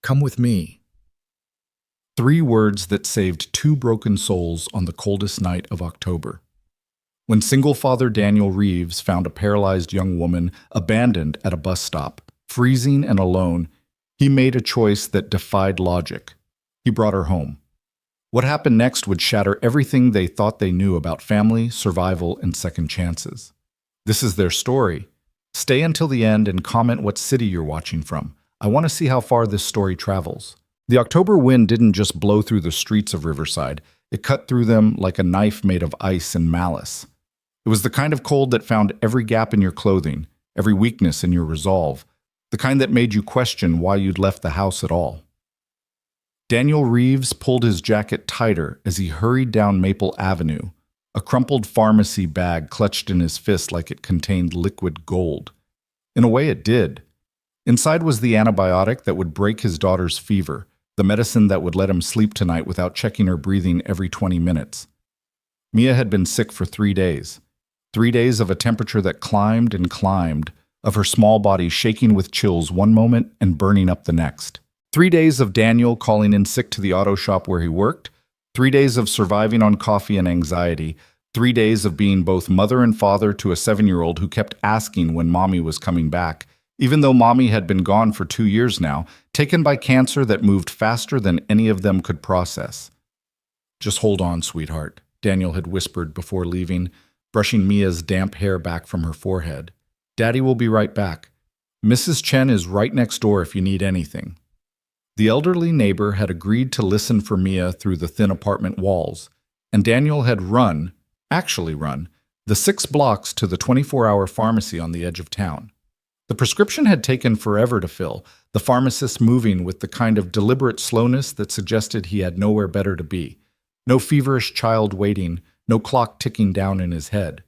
Come with me. 3 words that saved 2 broken souls on the coldest night of October. When single father Daniel Reeves found a paralyzed young woman abandoned at a bus stop, freezing and alone, he made a choice that defied logic. He brought her home. What happened next would shatter everything they thought they knew about family, survival, and second chances. This is their story. Stay until the end and comment what city you're watching from. I want to see how far this story travels. The October wind didn't just blow through the streets of Riverside, it cut through them like a knife made of ice and malice. It was the kind of cold that found every gap in your clothing, every weakness in your resolve, the kind that made you question why you'd left the house at all. Daniel Reeves pulled his jacket tighter as he hurried down Maple Avenue, a crumpled pharmacy bag clutched in his fist like it contained liquid gold. In a way, it did. Inside was the antibiotic that would break his daughter's fever, the medicine that would let him sleep tonight without checking her breathing every 20 minutes. Mia had been sick for 3 days. 3 days of a temperature that climbed and climbed, of her small body shaking with chills one moment and burning up the next. 3 days of Daniel calling in sick to the auto shop where he worked. 3 days of surviving on coffee and anxiety. 3 days of being both mother and father to a 7-year-old who kept asking when mommy was coming back, even though mommy had been gone for 2 years now, taken by cancer that moved faster than any of them could process. "Just hold on, sweetheart," Daniel had whispered before leaving, brushing Mia's damp hair back from her forehead. "Daddy will be right back. Mrs. Chen is right next door if you need anything." The elderly neighbor had agreed to listen for Mia through the thin apartment walls, and Daniel had actually run, the 6 blocks to the 24-hour pharmacy on the edge of town. The prescription had taken forever to fill, the pharmacist moving with the kind of deliberate slowness that suggested he had nowhere better to be. No feverish child waiting, no clock ticking down in his head.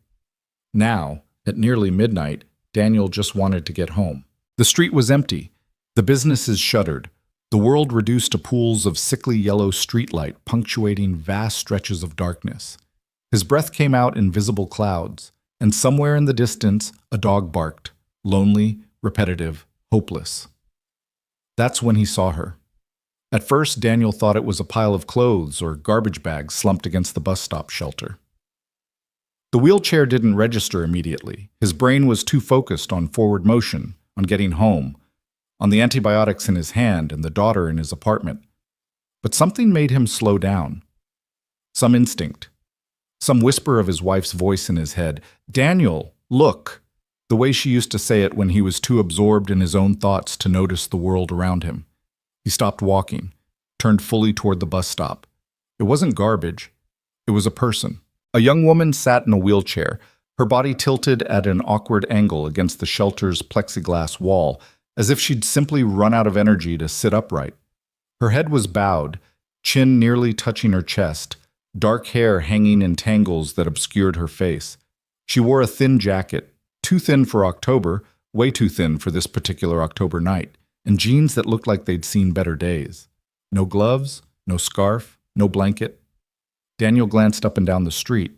Now, at nearly midnight, Daniel just wanted to get home. The street was empty. The businesses shuttered. The world reduced to pools of sickly yellow streetlight punctuating vast stretches of darkness. His breath came out in visible clouds, and somewhere in the distance, a dog barked, lonely, repetitive, hopeless. That's when he saw her. At first, Daniel thought it was a pile of clothes or garbage bags slumped against the bus stop shelter. The wheelchair didn't register immediately. His brain was too focused on forward motion, on getting home, on the antibiotics in his hand and the daughter in his apartment. But something made him slow down. Some instinct. Some whisper of his wife's voice in his head. "Daniel, look!" The way she used to say it when he was too absorbed in his own thoughts to notice the world around him. He stopped walking, turned fully toward the bus stop. It wasn't garbage. It was a person. A young woman sat in a wheelchair, her body tilted at an awkward angle against the shelter's plexiglass wall, as if she'd simply run out of energy to sit upright. Her head was bowed, chin nearly touching her chest, dark hair hanging in tangles that obscured her face. She wore a thin jacket, too thin for October, way too thin for this particular October night, and jeans that looked like they'd seen better days. No gloves, no scarf, no blanket. Daniel glanced up and down the street.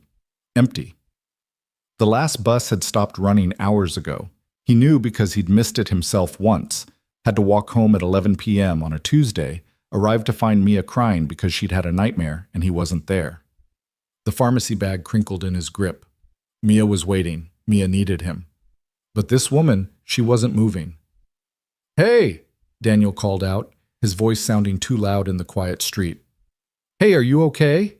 Empty. The last bus had stopped running hours ago. He knew because he'd missed it himself once, had to walk home at 11 p.m. on a Tuesday, arrived to find Mia crying because she'd had a nightmare and he wasn't there. The pharmacy bag crinkled in his grip. Mia was waiting. Mia needed him. But this woman, she wasn't moving. "Hey!" Daniel called out, his voice sounding too loud in the quiet street. "Hey, are you okay?"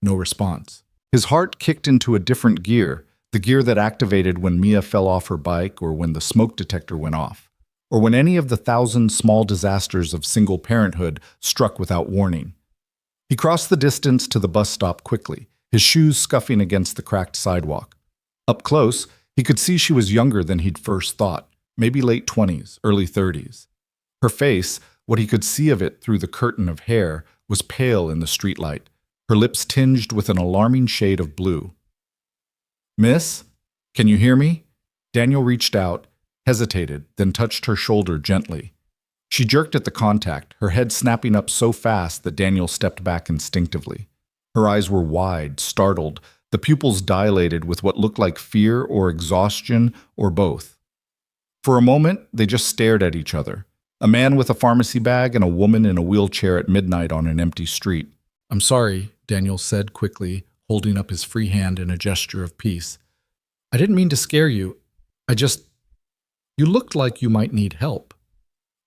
No response. His heart kicked into a different gear, the gear that activated when Mia fell off her bike or when the smoke detector went off, or when any of the 1,000 small disasters of single parenthood struck without warning. He crossed the distance to the bus stop quickly, his shoes scuffing against the cracked sidewalk. Up close, he could see she was younger than he'd first thought, maybe late 20s, early 30s. Her face, what he could see of it through the curtain of hair, was pale in the streetlight, her lips tinged with an alarming shade of blue. "Miss, can you hear me?" Daniel reached out, hesitated, then touched her shoulder gently. She jerked at the contact, her head snapping up so fast that Daniel stepped back instinctively. Her eyes were wide, startled, the pupils dilated with what looked like fear or exhaustion or both. For a moment, they just stared at each other, A man with a pharmacy bag and a woman in a wheelchair at midnight on an empty street. "I'm sorry," Daniel said quickly, holding up his free hand in a gesture of peace. "I didn't mean to scare you. You looked like you might need help."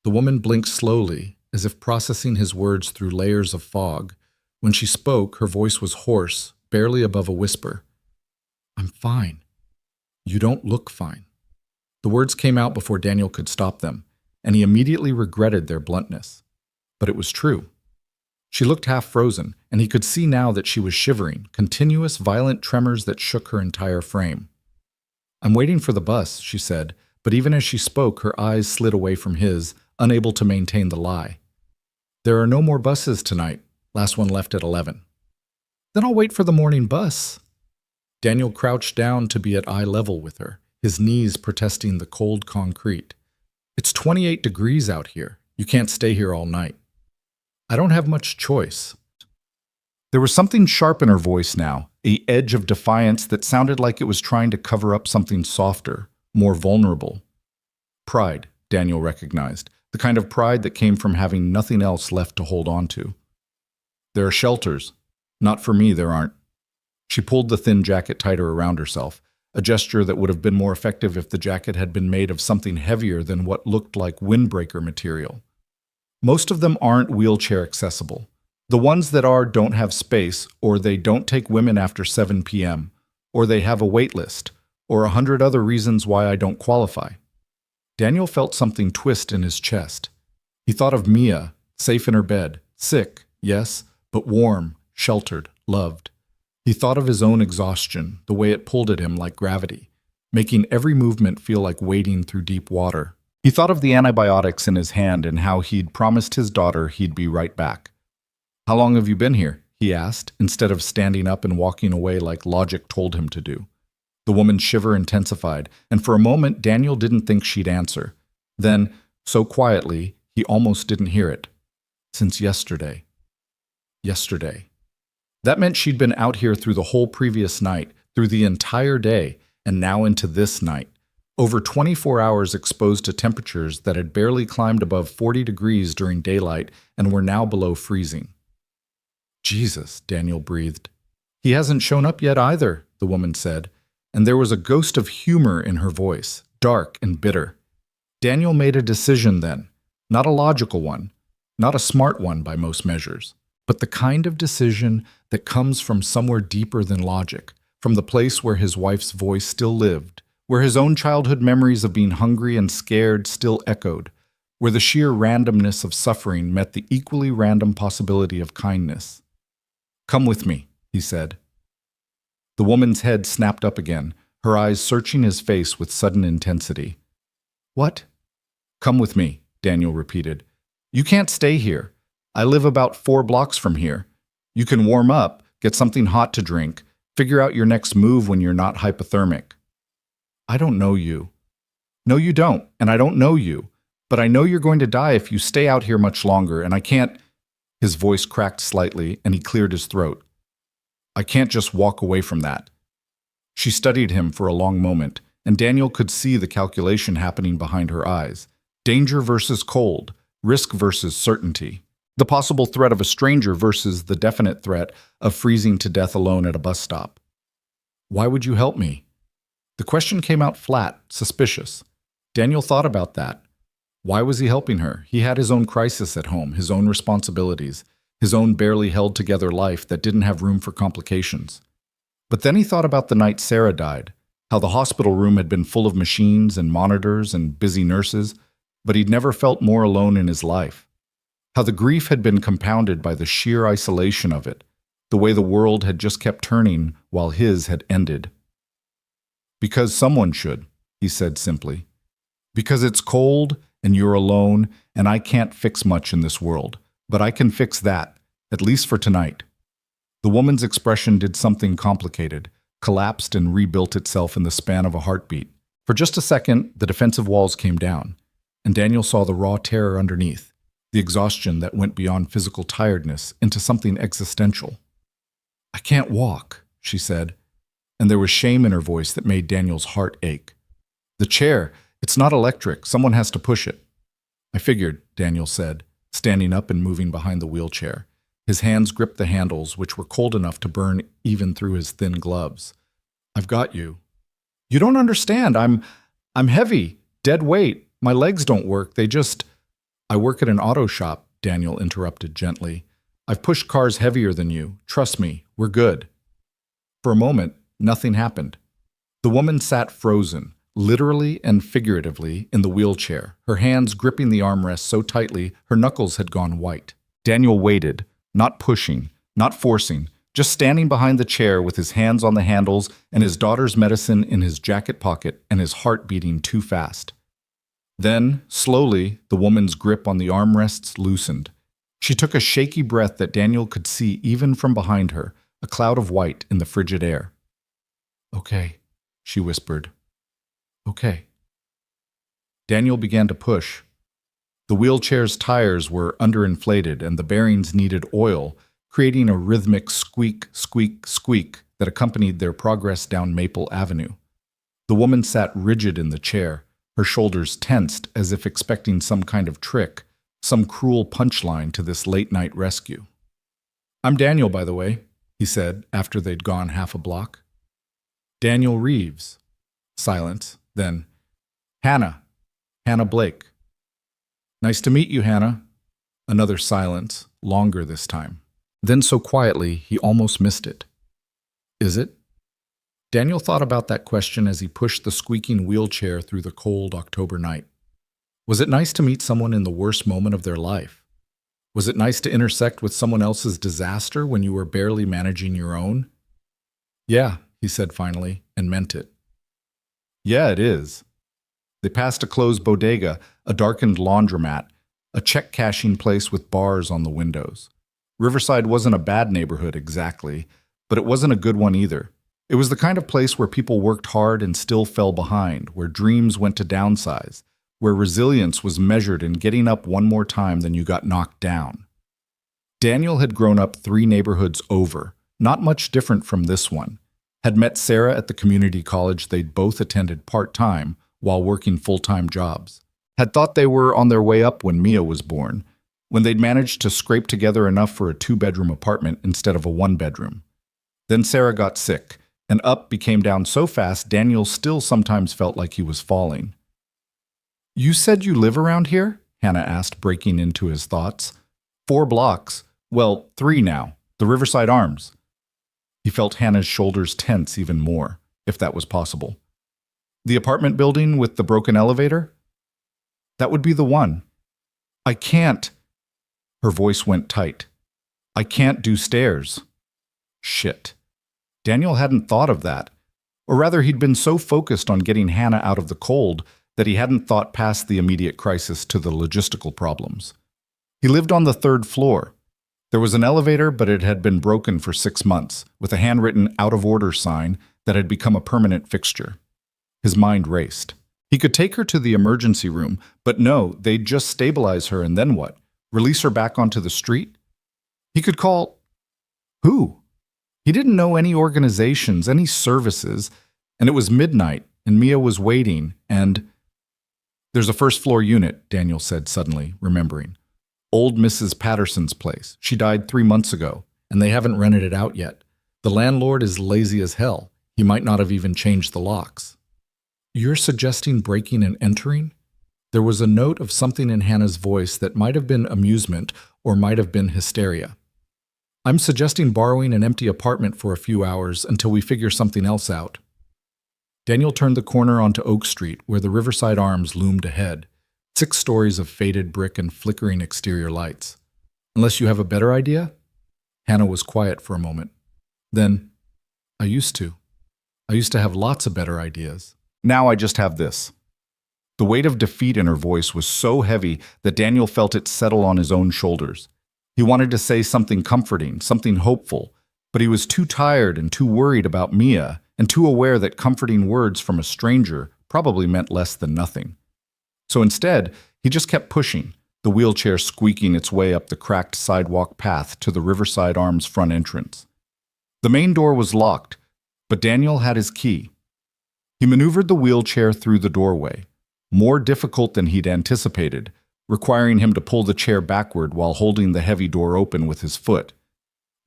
The woman blinked slowly, as if processing his words through layers of fog. When she spoke, her voice was hoarse, barely above a whisper. "I'm fine. You don't look fine." The words came out before Daniel could stop them, and he immediately regretted their bluntness. But it was true. She looked half frozen, and he could see now that she was shivering, continuous, violent tremors that shook her entire frame. "I'm waiting for the bus," she said, but even as she spoke, her eyes slid away from his, unable to maintain the lie. "There are no more buses tonight. Last one left at 11. "Then I'll wait for the morning bus." Daniel crouched down to be at eye level with her, his knees protesting the cold concrete. "It's 28 degrees out here. You can't stay here all night." "I don't have much choice." There was something sharp in her voice now, an edge of defiance that sounded like it was trying to cover up something softer, more vulnerable. Pride, Daniel recognized, the kind of pride that came from having nothing else left to hold on to. "There are shelters. Not for me, there aren't." She pulled the thin jacket tighter around herself, a gesture that would have been more effective if the jacket had been made of something heavier than what looked like windbreaker material. "Most of them aren't wheelchair accessible. The ones that are don't have space, or they don't take women after 7 p.m., or they have a wait list, or 100 other reasons why I don't qualify." Daniel felt something twist in his chest. He thought of Mia, safe in her bed, sick, yes, but warm, sheltered, loved. He thought of his own exhaustion, the way it pulled at him like gravity, making every movement feel like wading through deep water. He thought of the antibiotics in his hand and how he'd promised his daughter he'd be right back. "How long have you been here?" he asked, instead of standing up and walking away like logic told him to do. The woman's shiver intensified, and for a moment Daniel didn't think she'd answer. Then, so quietly, he almost didn't hear it. "Since yesterday." Yesterday. That meant she'd been out here through the whole previous night, through the entire day, and now into this night. Over 24 hours exposed to temperatures that had barely climbed above 40 degrees during daylight and were now below freezing. "Jesus," Daniel breathed. "He hasn't shown up yet either," the woman said, and there was a ghost of humor in her voice, dark and bitter. Daniel made a decision then, not a logical one, not a smart one by most measures, but the kind of decision that comes from somewhere deeper than logic, from the place where his wife's voice still lived, where his own childhood memories of being hungry and scared still echoed, where the sheer randomness of suffering met the equally random possibility of kindness. "Come with me," he said. The woman's head snapped up again, her eyes searching his face with sudden intensity. "What?" "Come with me," Daniel repeated. "You can't stay here. I live about 4 blocks from here. You can warm up, get something hot to drink, figure out your next move when you're not hypothermic." "I don't know you." "No, you don't, and I don't know you. But I know you're going to die if you stay out here much longer, and I can't—" His voice cracked slightly, and he cleared his throat. "I can't just walk away from that." She studied him for a long moment, and Daniel could see the calculation happening behind her eyes. Danger versus cold, risk versus certainty. The possible threat of a stranger versus the definite threat of freezing to death alone at a bus stop. "Why would you help me?" The question came out flat, suspicious. Daniel thought about that. Why was he helping her? He had his own crisis at home, his own responsibilities, his own barely held together life that didn't have room for complications. But then he thought about the night Sarah died, how the hospital room had been full of machines and monitors and busy nurses, but he'd never felt more alone in his life. How the grief had been compounded by the sheer isolation of it, the way the world had just kept turning while his had ended. "Because someone should," he said simply. "Because it's cold and you're alone and I can't fix much in this world, but I can fix that, at least for tonight." The woman's expression did something complicated, collapsed and rebuilt itself in the span of a heartbeat. For just a second, the defensive walls came down, and Daniel saw the raw terror underneath, the exhaustion that went beyond physical tiredness into something existential. "I can't walk," she said, and there was shame in her voice that made Daniel's heart ache. "The chair, it's not electric, someone has to push it." I figured, Daniel said, standing up and moving behind the wheelchair. His hands gripped the handles, which were cold enough to burn even through his thin gloves. I've got you. You don't understand. I'm heavy, dead weight. My legs don't work. I work at an auto shop, Daniel interrupted gently. I've pushed cars heavier than you. Trust me, we're good. For a moment, nothing happened. The woman sat frozen, literally and figuratively, in the wheelchair, her hands gripping the armrest so tightly her knuckles had gone white. Daniel waited, not pushing, not forcing, just standing behind the chair with his hands on the handles and his daughter's medicine in his jacket pocket and his heart beating too fast. Then, slowly, the woman's grip on the armrests loosened. She took a shaky breath that Daniel could see even from behind her, a cloud of white in the frigid air. Okay, she whispered. Okay. Daniel began to push. The wheelchair's tires were underinflated and the bearings needed oil, creating a rhythmic squeak, squeak, squeak that accompanied their progress down Maple Avenue. The woman sat rigid in the chair, her shoulders tensed as if expecting some kind of trick, some cruel punchline to this late-night rescue. I'm Daniel, by the way, he said after they'd gone half a block. Daniel Reeves. Silence. Then, Hannah Blake. Nice to meet you, Hannah. Another silence, longer this time. Then so quietly, he almost missed it. Is it? Daniel thought about that question as he pushed the squeaking wheelchair through the cold October night. Was it nice to meet someone in the worst moment of their life? Was it nice to intersect with someone else's disaster when you were barely managing your own? Yeah, he said finally, and meant it. Yeah, it is. They passed a closed bodega, a darkened laundromat, a check-cashing place with bars on the windows. Riverside wasn't a bad neighborhood exactly, but it wasn't a good one either. It was the kind of place where people worked hard and still fell behind, where dreams went to downsize, where resilience was measured in getting up one more time than you got knocked down. Daniel had grown up 3 neighborhoods over, not much different from this one, had met Sarah at the community college they'd both attended part-time while working full-time jobs, had thought they were on their way up when Mia was born, when they'd managed to scrape together enough for a 2-bedroom apartment instead of a 1-bedroom. Then Sarah got sick, and up became down so fast Daniel still sometimes felt like he was falling. You said you live around here? Hannah asked, breaking into his thoughts. 4 blocks. Well, 3 now. The Riverside Arms. He felt Hannah's shoulders tense even more, if that was possible. The apartment building with the broken elevator? That would be the one. I can't. Her voice went tight. I can't do stairs. Shit. Daniel hadn't thought of that. Or rather, he'd been so focused on getting Hannah out of the cold that he hadn't thought past the immediate crisis to the logistical problems. He lived on the 3rd floor. There was an elevator, but it had been broken for 6 months, with a handwritten out-of-order sign that had become a permanent fixture. His mind raced. He could take her to the emergency room, but no, they'd just stabilize her and then what? Release her back onto the street? He could call... who? He didn't know any organizations, any services, and it was midnight, and Mia was waiting, and... There's a 1st-floor unit, Daniel said suddenly, remembering. Old Mrs. Patterson's place. She died 3 months ago, and they haven't rented it out yet. The landlord is lazy as hell. He might not have even changed the locks. You're suggesting breaking and entering? There was a note of something in Hannah's voice that might have been amusement or might have been hysteria. I'm suggesting borrowing an empty apartment for a few hours until we figure something else out. Daniel turned the corner onto Oak Street, where the Riverside Arms loomed ahead, 6 stories of faded brick and flickering exterior lights. Unless you have a better idea? Hannah was quiet for a moment. Then, I used to have lots of better ideas. Now I just have this. The weight of defeat in her voice was so heavy that Daniel felt it settle on his own shoulders. He wanted to say something comforting, something hopeful, but he was too tired and too worried about Mia and too aware that comforting words from a stranger probably meant less than nothing. So instead, he just kept pushing, the wheelchair squeaking its way up the cracked sidewalk path to the Riverside Arms front entrance. The main door was locked, but Daniel had his key. He maneuvered the wheelchair through the doorway, more difficult than he'd anticipated, requiring him to pull the chair backward while holding the heavy door open with his foot.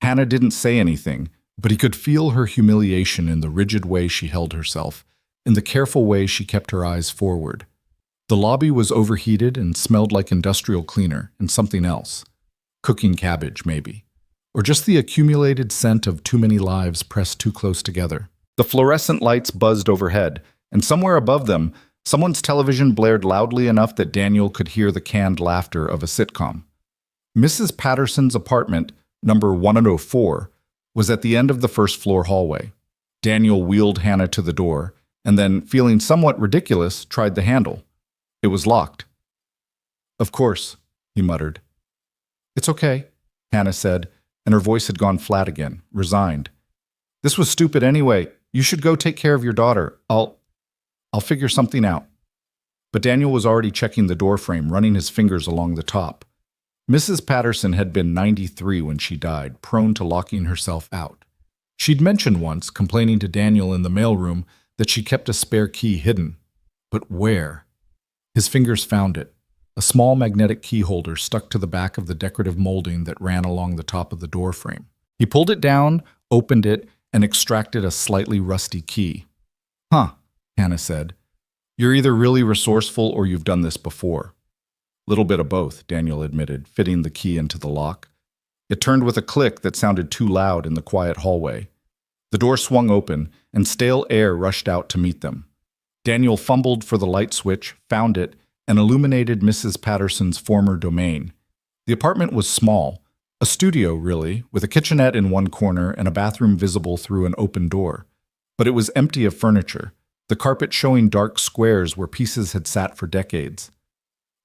Hannah didn't say anything, but he could feel her humiliation in the rigid way she held herself, in the careful way she kept her eyes forward. The lobby was overheated and smelled like industrial cleaner and something else. Cooking cabbage, maybe. Or just the accumulated scent of too many lives pressed too close together. The fluorescent lights buzzed overhead, and somewhere above them, someone's television blared loudly enough that Daniel could hear the canned laughter of a sitcom. Mrs. Patterson's apartment, number 104, was at the end of the first-floor hallway. Daniel wheeled Hannah to the door, and then, feeling somewhat ridiculous, tried the handle. It was locked. "Of course," he muttered. "It's okay," Hannah said, and her voice had gone flat again, resigned. "This was stupid anyway. You should go take care of your daughter. I'll figure something out." But Daniel was already checking the doorframe, running his fingers along the top. Mrs. Patterson had been 93 when she died, prone to locking herself out. She'd mentioned once, complaining to Daniel in the mailroom, that she kept a spare key hidden. But where? His fingers found it, a small magnetic key holder stuck to the back of the decorative molding that ran along the top of the doorframe. He pulled it down, opened it, and extracted a slightly rusty key. "Huh," Hannah said. "You're either really resourceful or you've done this before." "Little bit of both," Daniel admitted, fitting the key into the lock. It turned with a click that sounded too loud in the quiet hallway. The door swung open, and stale air rushed out to meet them. Daniel fumbled for the light switch, found it, and illuminated Mrs. Patterson's former domain. The apartment was small, a studio really, with a kitchenette in one corner and a bathroom visible through an open door. But it was empty of furniture, the carpet showing dark squares where pieces had sat for decades.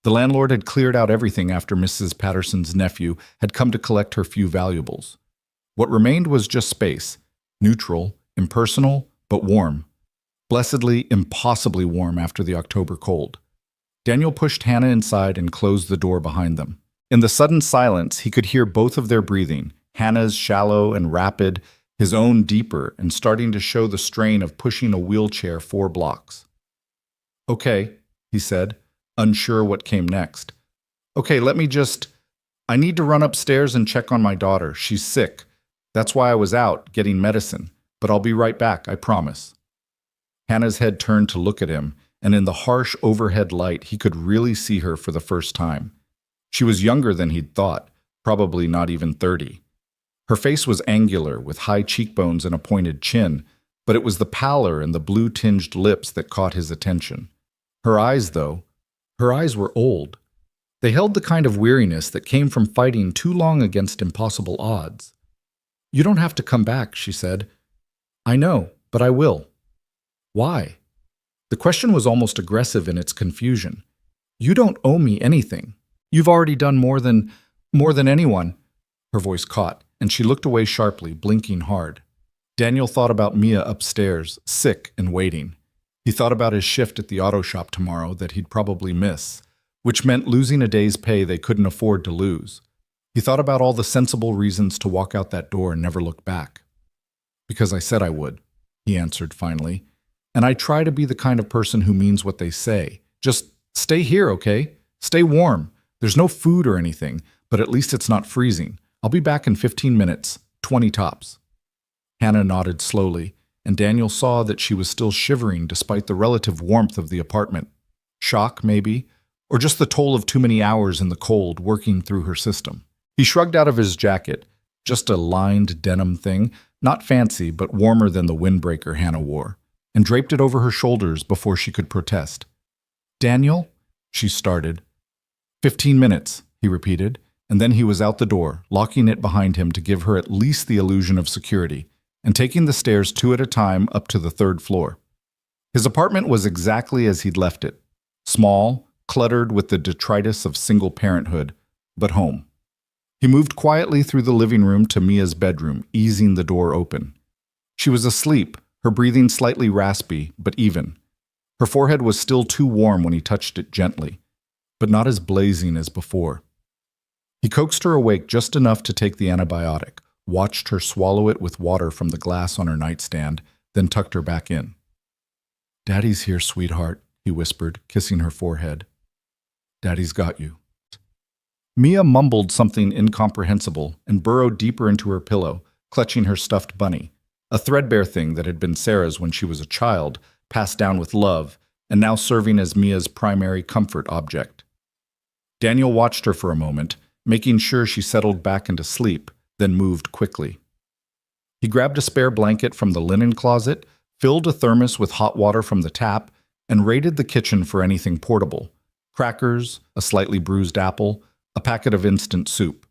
The landlord had cleared out everything after Mrs. Patterson's nephew had come to collect her few valuables. What remained was just space, neutral, impersonal, but warm. Blessedly, impossibly warm after the October cold. Daniel pushed Hannah inside and closed the door behind them. In the sudden silence, he could hear both of their breathing, Hannah's shallow and rapid, his own deeper and starting to show the strain of pushing a wheelchair 4 blocks. "Okay," he said, unsure what came next. "Okay, I need to run upstairs and check on my daughter. She's sick. That's why I was out, getting medicine. But I'll be right back, I promise." Hannah's head turned to look at him, and in the harsh overhead light, he could really see her for the first time. She was younger than he'd thought, probably not even 30. Her face was angular, with high cheekbones and a pointed chin, but it was the pallor and the blue-tinged lips that caught his attention. Her eyes, though, her eyes were old. They held the kind of weariness that came from fighting too long against impossible odds. "You don't have to come back," she said. "I know, but I will." "Why?" The question was almost aggressive in its confusion. "You don't owe me anything. You've already done more than anyone." Her voice caught, and she looked away sharply, blinking hard. Daniel thought about Mia upstairs, sick and waiting. He thought about his shift at the auto shop tomorrow that he'd probably miss, which meant losing a day's pay they couldn't afford to lose. He thought about all the sensible reasons to walk out that door and never look back. "Because I said I would," he answered finally. "And I try to be the kind of person who means what they say. Just stay here, okay? Stay warm. There's no food or anything, but at least it's not freezing. I'll be back in 15 minutes, 20 tops." Hannah nodded slowly, and Daniel saw that she was still shivering despite the relative warmth of the apartment. Shock, maybe, or just the toll of too many hours in the cold working through her system. He shrugged out of his jacket, just a lined denim thing, not fancy but warmer than the windbreaker Hannah wore, and draped it over her shoulders before she could protest. "Daniel?" she started. 15 minutes, he repeated, and then he was out the door, locking it behind him to give her at least the illusion of security, and taking the stairs 2 at a time up to the 3rd floor. His apartment was exactly as he'd left it, small, cluttered with the detritus of single parenthood, but home. He moved quietly through the living room to Mia's bedroom, easing the door open. She was asleep, her breathing slightly raspy, but even. Her forehead was still too warm when he touched it gently, but not as blazing as before. He coaxed her awake just enough to take the antibiotic, watched her swallow it with water from the glass on her nightstand, then tucked her back in. "Daddy's here, sweetheart," he whispered, kissing her forehead. "Daddy's got you." Mia mumbled something incomprehensible and burrowed deeper into her pillow, clutching her stuffed bunny, a threadbare thing that had been Sarah's when she was a child, passed down with love, and now serving as Mia's primary comfort object. Daniel watched her for a moment, making sure she settled back into sleep, then moved quickly. He grabbed a spare blanket from the linen closet, filled a thermos with hot water from the tap, and raided the kitchen for anything portable: crackers, a slightly bruised apple, a packet of instant soup.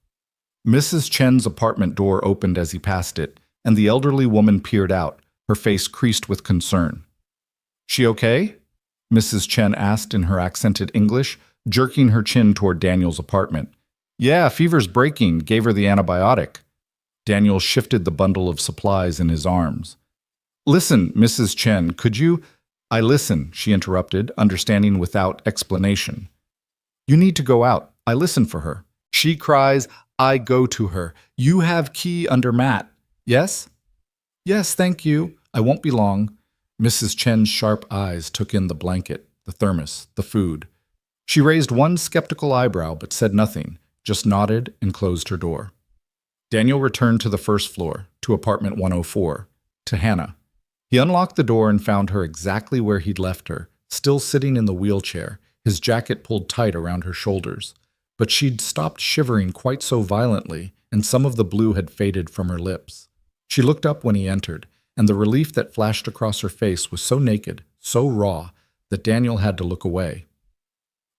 Mrs. Chen's apartment door opened as he passed it, and the elderly woman peered out, her face creased with concern. "She okay?" Mrs. Chen asked in her accented English, jerking her chin toward Daniel's apartment. "Yeah, fever's breaking, gave her the antibiotic." Daniel shifted the bundle of supplies in his arms. "Listen, Mrs. Chen, could you—" "I listen," she interrupted, understanding without explanation. "You need to go out. I listen for her. She cries, I go to her. You have key under mat. Yes?" "Yes, thank you. I won't be long." Mrs. Chen's sharp eyes took in the blanket, the thermos, the food. She raised one skeptical eyebrow but said nothing, just nodded and closed her door. Daniel returned to the first floor, to apartment 104, to Hannah. He unlocked the door and found her exactly where he'd left her, still sitting in the wheelchair, his jacket pulled tight around her shoulders. But she'd stopped shivering quite so violently, and some of the blue had faded from her lips. She looked up when he entered, and the relief that flashed across her face was so naked, so raw, that Daniel had to look away.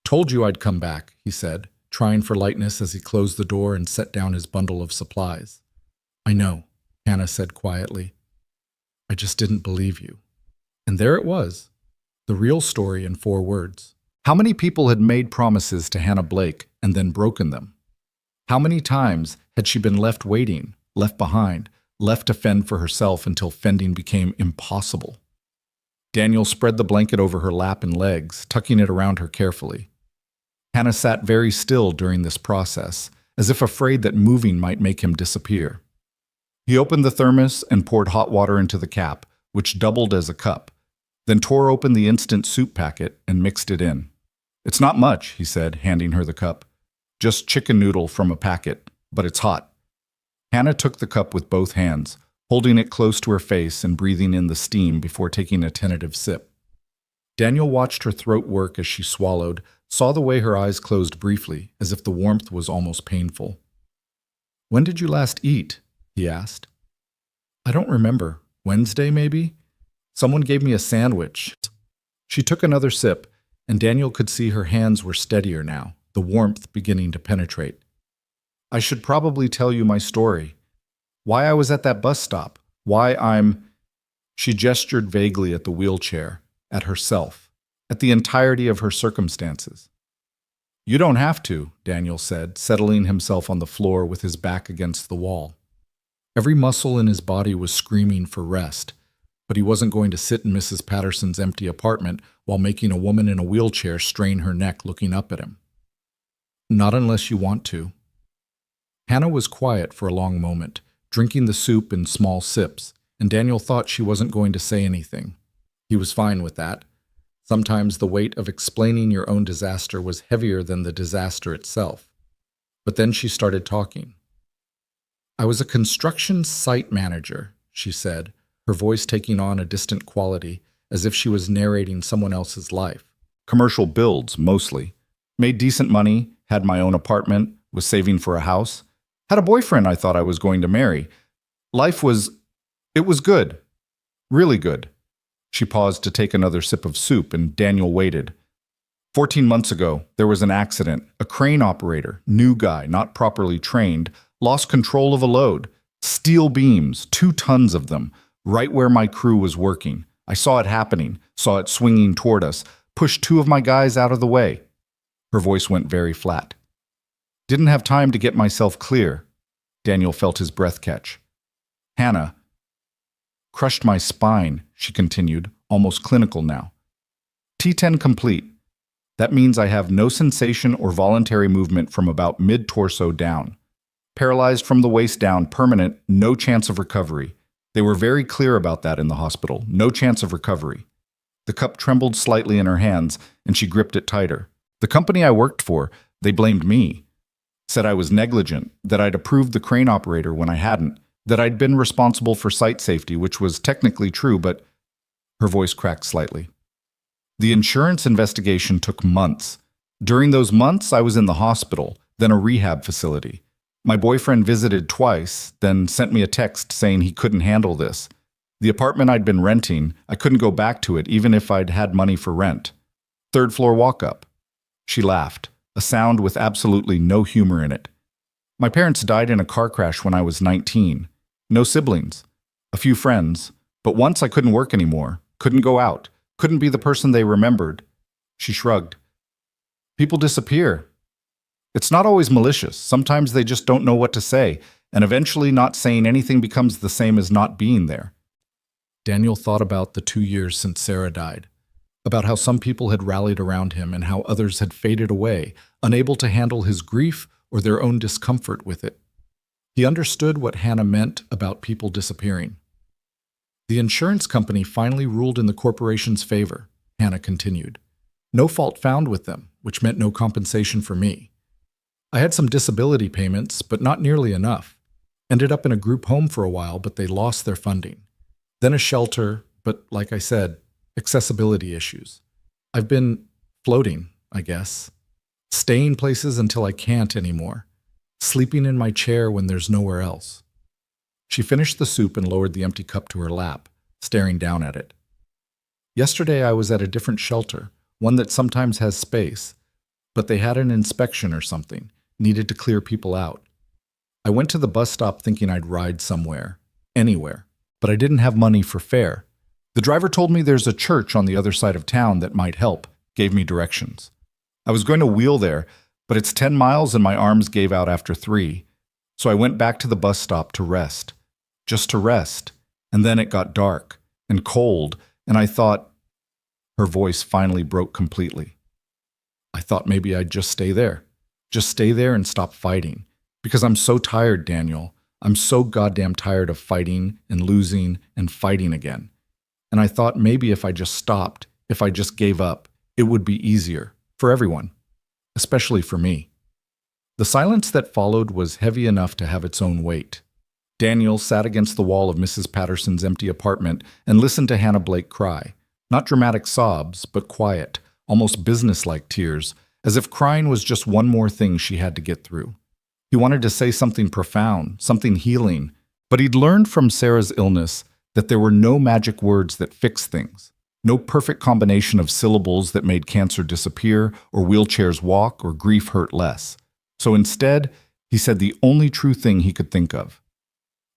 "Told you I'd come back," he said, trying for lightness as he closed the door and set down his bundle of supplies. "I know," Hannah said quietly. "I just didn't believe you." And there it was, the real story in 4 words. How many people had made promises to Hannah Blake and then broken them? How many times had she been left waiting, left behind, left to fend for herself until fending became impossible? Daniel spread the blanket over her lap and legs, tucking it around her carefully. Hannah sat very still during this process, as if afraid that moving might make him disappear. He opened the thermos and poured hot water into the cap, which doubled as a cup, then tore open the instant soup packet and mixed it in. "It's not much," he said, handing her the cup. "Just chicken noodle from a packet, but it's hot." Hannah took the cup with both hands, holding it close to her face and breathing in the steam before taking a tentative sip. Daniel watched her throat work as she swallowed, saw the way her eyes closed briefly, as if the warmth was almost painful. "When did you last eat?" he asked. "I don't remember. Wednesday, maybe? Someone gave me a sandwich." She took another sip, and Daniel could see her hands were steadier now, the warmth beginning to penetrate. "I should probably tell you my story. Why I was at that bus stop. Why I'm—" She gestured vaguely at the wheelchair, at herself, at the entirety of her circumstances. "You don't have to," Daniel said, settling himself on the floor with his back against the wall. Every muscle in his body was screaming for rest, but he wasn't going to sit in Mrs. Patterson's empty apartment while making a woman in a wheelchair strain her neck looking up at him. "Not unless you want to." Hannah was quiet for a long moment, drinking the soup in small sips, and Daniel thought she wasn't going to say anything. He was fine with that. Sometimes the weight of explaining your own disaster was heavier than the disaster itself. But then she started talking. "I was a construction site manager," she said, her voice taking on a distant quality, as if she was narrating someone else's life. "Commercial builds, mostly. Made decent money, had my own apartment, was saving for a house. Had a boyfriend I thought I was going to marry. It was good. Really good." She paused to take another sip of soup, and Daniel waited. 14 months ago, there was an accident. A crane operator, new guy, not properly trained, lost control of a load. Steel beams, 2 tons of them, right where my crew was working. I saw it happening, saw it swinging toward us, pushed 2 of my guys out of the way. Her voice went very flat. "Didn't have time to get myself clear." Daniel felt his breath catch. "Hannah." "Crushed my spine," she continued, almost clinical now. "T10 complete. That means I have no sensation or voluntary movement from about mid-torso down. Paralyzed from the waist down, permanent, no chance of recovery. They were very clear about that in the hospital. No chance of recovery." The cup trembled slightly in her hands, and she gripped it tighter. "The company I worked for, they blamed me. Said I was negligent, that I'd approved the crane operator when I hadn't, that I'd been responsible for site safety, which was technically true, but her voice cracked slightly. The insurance investigation took months. During those months, I was in the hospital, then a rehab facility. My boyfriend visited twice, then sent me a text saying he couldn't handle this. The apartment I'd been renting, I couldn't go back to it even if I'd had money for rent. Third floor walk-up. She laughed, a sound with absolutely no humor in it. My parents died in a car crash when I was 19. No siblings. A few friends. But once I couldn't work anymore. Couldn't go out. Couldn't be the person they remembered. She shrugged. People disappear. It's not always malicious. Sometimes they just don't know what to say, and eventually not saying anything becomes the same as not being there. Daniel thought about the 2 years since Sarah died, about how some people had rallied around him and how others had faded away, unable to handle his grief or their own discomfort with it. He understood what Hannah meant about people disappearing. The insurance company finally ruled in the corporation's favor, Hannah continued. No fault found with them, which meant no compensation for me. I had some disability payments, but not nearly enough. Ended up in a group home for a while, but they lost their funding. Then a shelter, but like I said, accessibility issues. I've been floating, I guess. Staying places until I can't anymore. Sleeping in my chair when there's nowhere else. She finished the soup and lowered the empty cup to her lap, staring down at it. Yesterday I was at a different shelter, one that sometimes has space, but they had an inspection or something, needed to clear people out. I went to the bus stop thinking I'd ride somewhere, anywhere, but I didn't have money for fare. The driver told me there's a church on the other side of town that might help, gave me directions. I was going to wheel there, but it's 10 miles and my arms gave out after 3, so I went back to the bus stop to rest. Just to rest, and then it got dark and cold, and I thought... Her voice finally broke completely. I thought maybe I'd just stay there and stop fighting, because I'm so tired, Daniel. I'm so goddamn tired of fighting and losing and fighting again. And I thought maybe if I just stopped, if I just gave up, it would be easier for everyone, especially for me. The silence that followed was heavy enough to have its own weight. Daniel sat against the wall of Mrs. Patterson's empty apartment and listened to Hannah Blake cry. Not dramatic sobs, but quiet, almost businesslike tears, as if crying was just one more thing she had to get through. He wanted to say something profound, something healing, but he'd learned from Sarah's illness that there were no magic words that fix things, no perfect combination of syllables that made cancer disappear or wheelchairs walk or grief hurt less. So instead, he said the only true thing he could think of.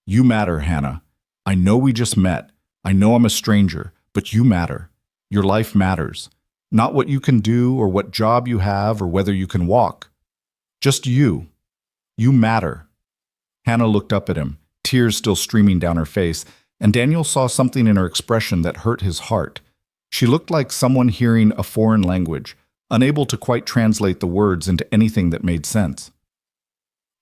You matter, Hannah. I know we just met. I know I'm a stranger, but you matter. Your life matters. Not what you can do or what job you have or whether you can walk. Just you. You matter. Hannah looked up at him, tears still streaming down her face, and Daniel saw something in her expression that hurt his heart. She looked like someone hearing a foreign language, unable to quite translate the words into anything that made sense.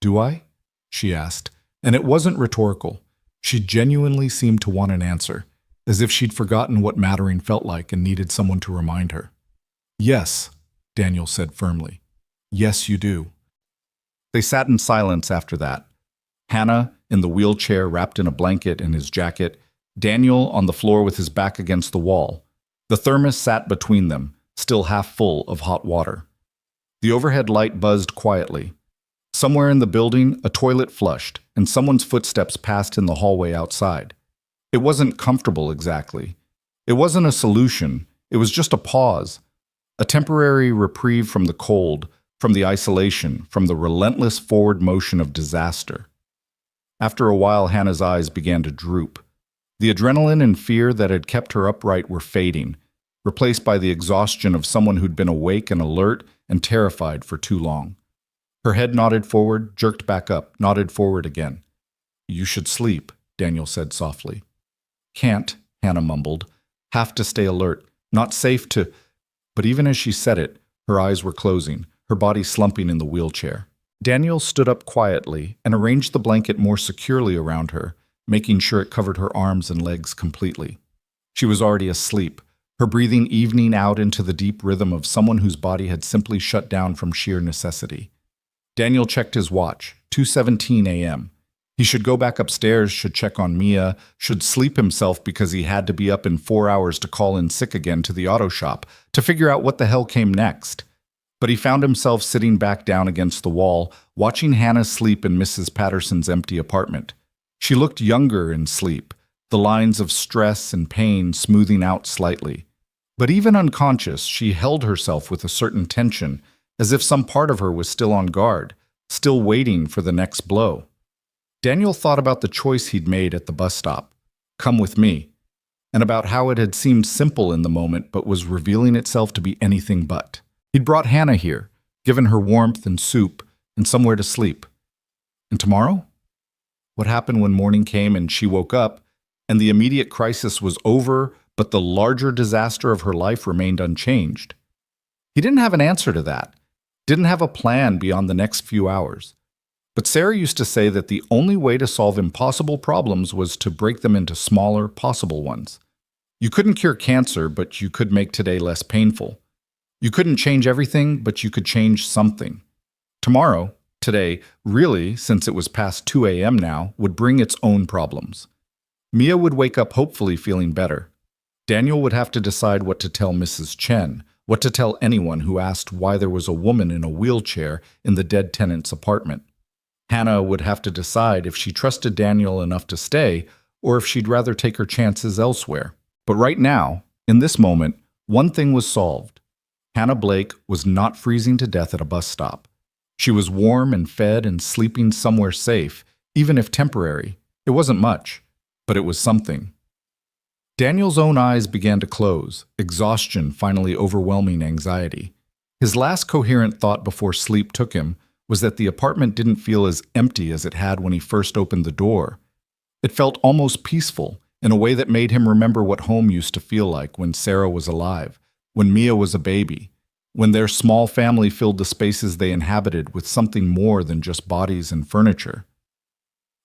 Do I? She asked, and it wasn't rhetorical. She genuinely seemed to want an answer, as if she'd forgotten what mattering felt like and needed someone to remind her. Yes, Daniel said firmly. Yes, you do. They sat in silence after that. Hannah in the wheelchair wrapped in a blanket and his jacket, Daniel on the floor with his back against the wall. The thermos sat between them, still half full of hot water. The overhead light buzzed quietly. Somewhere in the building, a toilet flushed, and someone's footsteps passed in the hallway outside. It wasn't comfortable exactly. It wasn't a solution. It was just a pause. A temporary reprieve from the cold, from the isolation, from the relentless forward motion of disaster. After a while, Hannah's eyes began to droop. The adrenaline and fear that had kept her upright were fading, replaced by the exhaustion of someone who'd been awake and alert and terrified for too long. Her head nodded forward, jerked back up, nodded forward again. You should sleep, Daniel said softly. Can't, Hannah mumbled. Have to stay alert. Not safe to... But even as she said it, her eyes were closing, her body slumping in the wheelchair. Daniel stood up quietly and arranged the blanket more securely around her, making sure it covered her arms and legs completely. She was already asleep, her breathing evening out into the deep rhythm of someone whose body had simply shut down from sheer necessity. Daniel checked his watch, 2:17 a.m. He should go back upstairs, should check on Mia, should sleep himself because he had to be up in 4 hours to call in sick again to the auto shop to figure out what the hell came next. But he found himself sitting back down against the wall, watching Hannah sleep in Mrs. Patterson's empty apartment. She looked younger in sleep, the lines of stress and pain smoothing out slightly. But even unconscious, she held herself with a certain tension, as if some part of her was still on guard, still waiting for the next blow. Daniel thought about the choice he'd made at the bus stop, come with me, and about how it had seemed simple in the moment but was revealing itself to be anything but. He'd brought Hannah here, given her warmth and soup, and somewhere to sleep. And tomorrow? What happened when morning came and she woke up, and the immediate crisis was over, but the larger disaster of her life remained unchanged? He didn't have an answer to that, didn't have a plan beyond the next few hours. But Sarah used to say that the only way to solve impossible problems was to break them into smaller, possible ones. You couldn't cure cancer, but you could make today less painful. You couldn't change everything, but you could change something. Tomorrow, today, really, since it was past 2 a.m. now, would bring its own problems. Mia would wake up hopefully feeling better. Daniel would have to decide what to tell Mrs. Chen, what to tell anyone who asked why there was a woman in a wheelchair in the dead tenant's apartment. Hannah would have to decide if she trusted Daniel enough to stay or if she'd rather take her chances elsewhere. But right now, in this moment, one thing was solved. Hannah Blake was not freezing to death at a bus stop. She was warm and fed and sleeping somewhere safe, even if temporary. It wasn't much, but it was something. Daniel's own eyes began to close, exhaustion finally overwhelming anxiety. His last coherent thought before sleep took him was that the apartment didn't feel as empty as it had when he first opened the door. It felt almost peaceful, in a way that made him remember what home used to feel like when Sarah was alive, when Mia was a baby, when their small family filled the spaces they inhabited with something more than just bodies and furniture.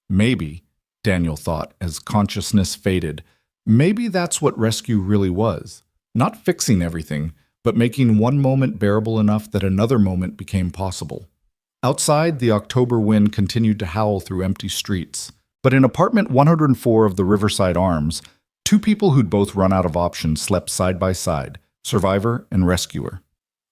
Maybe, Daniel thought as consciousness faded, maybe that's what rescue really was. Not fixing everything, but making one moment bearable enough that another moment became possible. Outside, the October wind continued to howl through empty streets. But in apartment 104 of the Riverside Arms, two people who'd both run out of options slept side by side, survivor and rescuer.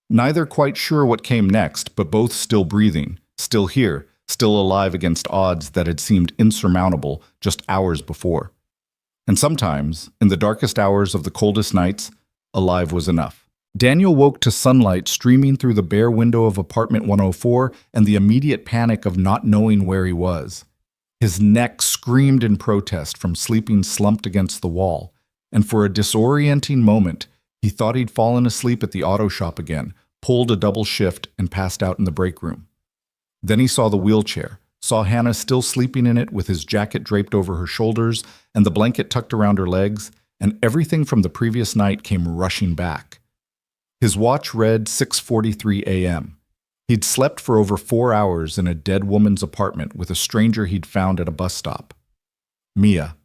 Neither quite sure what came next, but both still breathing, still here, still alive against odds that had seemed insurmountable just hours before. And sometimes, in the darkest hours of the coldest nights, alive was enough. Daniel woke to sunlight streaming through the bare window of apartment 104 and the immediate panic of not knowing where he was. His neck screamed in protest from sleeping slumped against the wall, and for a disorienting moment, he thought he'd fallen asleep at the auto shop again, pulled a double shift, and passed out in the break room. Then he saw the wheelchair, saw Hannah still sleeping in it with his jacket draped over her shoulders and the blanket tucked around her legs, and everything from the previous night came rushing back. His watch read 6:43 a.m. He'd slept for over 4 hours in a dead woman's apartment with a stranger he'd found at a bus stop. Mia.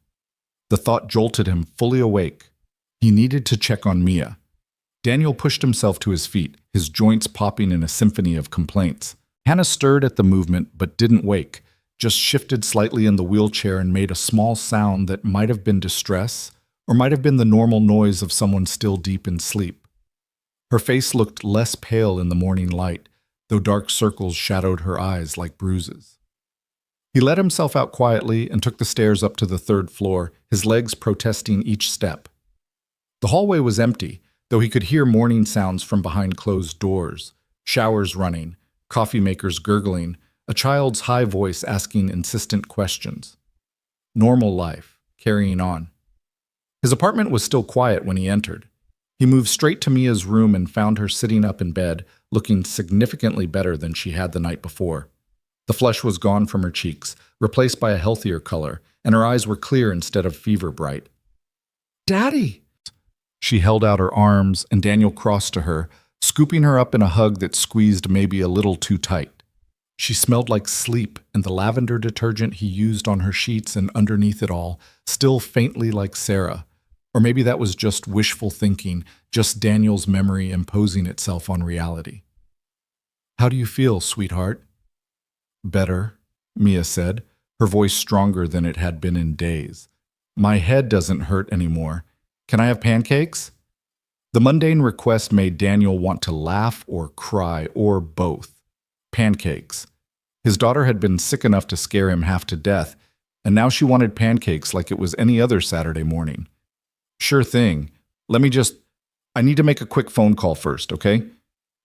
The thought jolted him fully awake. He needed to check on Mia. Daniel pushed himself to his feet, his joints popping in a symphony of complaints. Hannah stirred at the movement but didn't wake, just shifted slightly in the wheelchair and made a small sound that might have been distress or might have been the normal noise of someone still deep in sleep. Her face looked less pale in the morning light, though dark circles shadowed her eyes like bruises. He let himself out quietly and took the stairs up to the 3rd floor, his legs protesting each step. The hallway was empty, though he could hear morning sounds from behind closed doors, showers running, coffee makers gurgling, a child's high voice asking insistent questions. Normal life, carrying on. His apartment was still quiet when he entered. He moved straight to Mia's room and found her sitting up in bed, looking significantly better than she had the night before. The flush was gone from her cheeks, replaced by a healthier color, and her eyes were clear instead of fever bright. "Daddy!" She held out her arms, and Daniel crossed to her, scooping her up in a hug that squeezed maybe a little too tight. She smelled like sleep and the lavender detergent he used on her sheets, and underneath it all, still faintly like Sarah. Or maybe that was just wishful thinking, just Daniel's memory imposing itself on reality. "How do you feel, sweetheart?" Better, Mia said, her voice stronger than it had been in days. My head doesn't hurt anymore. Can I have pancakes? The mundane request made Daniel want to laugh or cry or both. Pancakes. His daughter had been sick enough to scare him half to death, and now she wanted pancakes like it was any other Saturday morning. Sure thing. I need to make a quick phone call first, okay?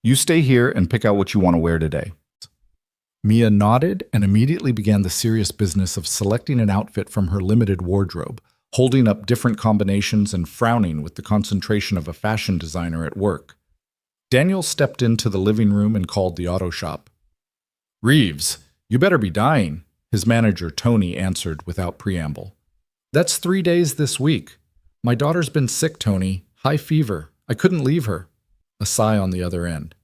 You stay here and pick out what you want to wear today. Mia nodded and immediately began the serious business of selecting an outfit from her limited wardrobe, holding up different combinations and frowning with the concentration of a fashion designer at work. Daniel stepped into the living room and called the auto shop. Reeves, you better be dying, his manager Tony answered without preamble. That's 3 days this week. My daughter's been sick, Tony. High fever. I couldn't leave her. A sigh on the other end.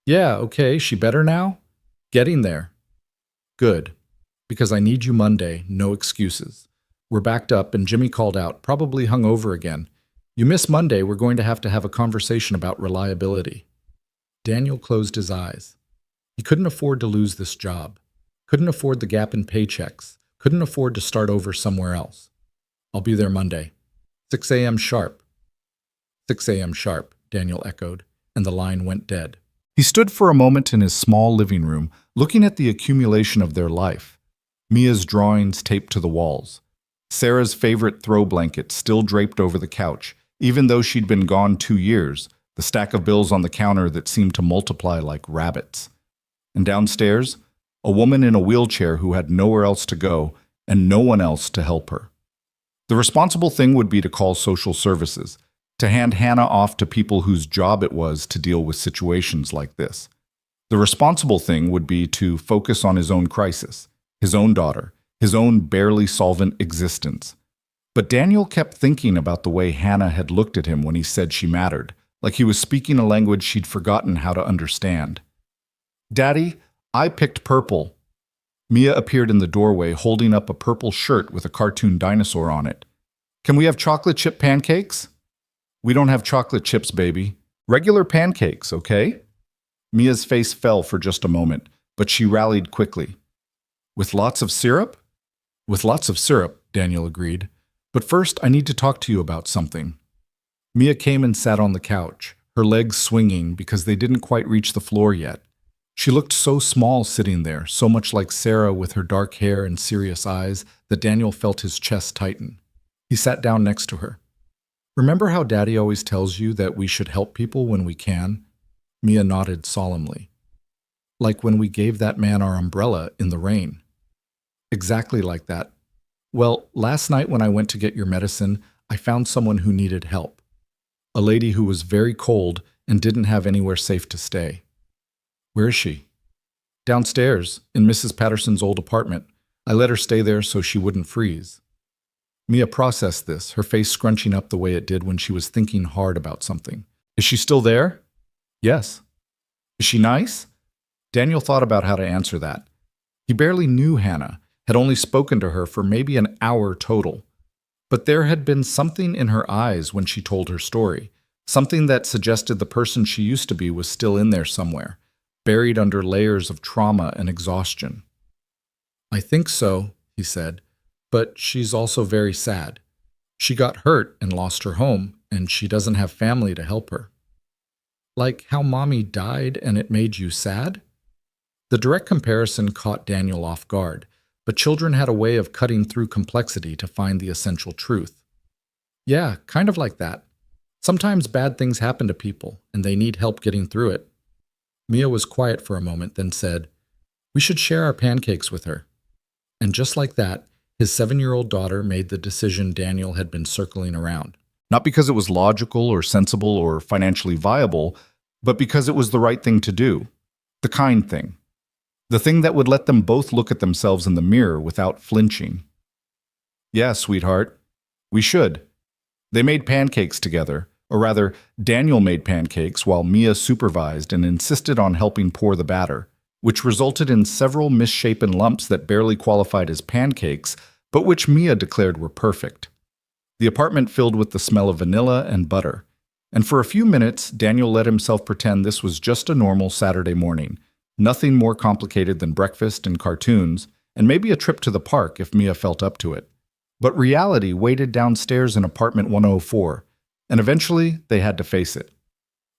Yeah, okay, she better now? Getting there. Good. Because I need you Monday, no excuses. We're backed up and Jimmy called out, probably hung over again. You miss Monday, we're going to have a conversation about reliability. Daniel closed his eyes. He couldn't afford to lose this job. Couldn't afford the gap in paychecks. Couldn't afford to start over somewhere else. I'll be there Monday. 6 a.m. sharp. 6 a.m. sharp, Daniel echoed, and the line went dead. He stood for a moment in his small living room, looking at the accumulation of their life. Mia's drawings taped to the walls. Sarah's favorite throw blanket still draped over the couch, even though she'd been gone 2 years, the stack of bills on the counter that seemed to multiply like rabbits. And downstairs, a woman in a wheelchair who had nowhere else to go and no one else to help her. The responsible thing would be to call social services, to hand Hannah off to people whose job it was to deal with situations like this. The responsible thing would be to focus on his own crisis, his own daughter, his own barely solvent existence. But Daniel kept thinking about the way Hannah had looked at him when he said she mattered, like he was speaking a language she'd forgotten how to understand. Daddy, I picked purple. Mia appeared in the doorway holding up a purple shirt with a cartoon dinosaur on it. Can we have chocolate chip pancakes? We don't have chocolate chips, baby. Regular pancakes, okay? Mia's face fell for just a moment, but she rallied quickly. With lots of syrup? With lots of syrup, Daniel agreed. But first, I need to talk to you about something. Mia came and sat on the couch, her legs swinging because they didn't quite reach the floor yet. She looked so small sitting there, so much like Sarah with her dark hair and serious eyes that Daniel felt his chest tighten. He sat down next to her. Remember how Daddy always tells you that we should help people when we can? Mia nodded solemnly. Like when we gave that man our umbrella in the rain. Exactly like that. Well, last night when I went to get your medicine, I found someone who needed help. A lady who was very cold and didn't have anywhere safe to stay. Where is she? Downstairs, in Mrs. Patterson's old apartment. I let her stay there so she wouldn't freeze. Mia processed this, her face scrunching up the way it did when she was thinking hard about something. Is she still there? Yes. Is she nice? Daniel thought about how to answer that. He barely knew Hannah, had only spoken to her for maybe an hour total. But there had been something in her eyes when she told her story, something that suggested the person she used to be was still in there somewhere, buried under layers of trauma and exhaustion. I think so, he said, but she's also very sad. She got hurt and lost her home, and she doesn't have family to help her. Like how Mommy died and it made you sad? The direct comparison caught Daniel off guard, but children had a way of cutting through complexity to find the essential truth. Yeah, kind of like that. Sometimes bad things happen to people, and they need help getting through it. Mia was quiet for a moment, then said, We should share our pancakes with her. And just like that, his 7-year-old daughter made the decision Daniel had been circling around. Not because it was logical or sensible or financially viable, but because it was the right thing to do. The kind thing. The thing that would let them both look at themselves in the mirror without flinching. Yeah, sweetheart. We should. They made pancakes together, or rather, Daniel made pancakes while Mia supervised and insisted on helping pour the batter, which resulted in several misshapen lumps that barely qualified as pancakes, but which Mia declared were perfect. The apartment filled with the smell of vanilla and butter, and for a few minutes Daniel let himself pretend this was just a normal Saturday morning, Nothing more complicated than breakfast and cartoons, and maybe a trip to the park if Mia felt up to it. But reality waited downstairs in apartment 104, and eventually they had to face it.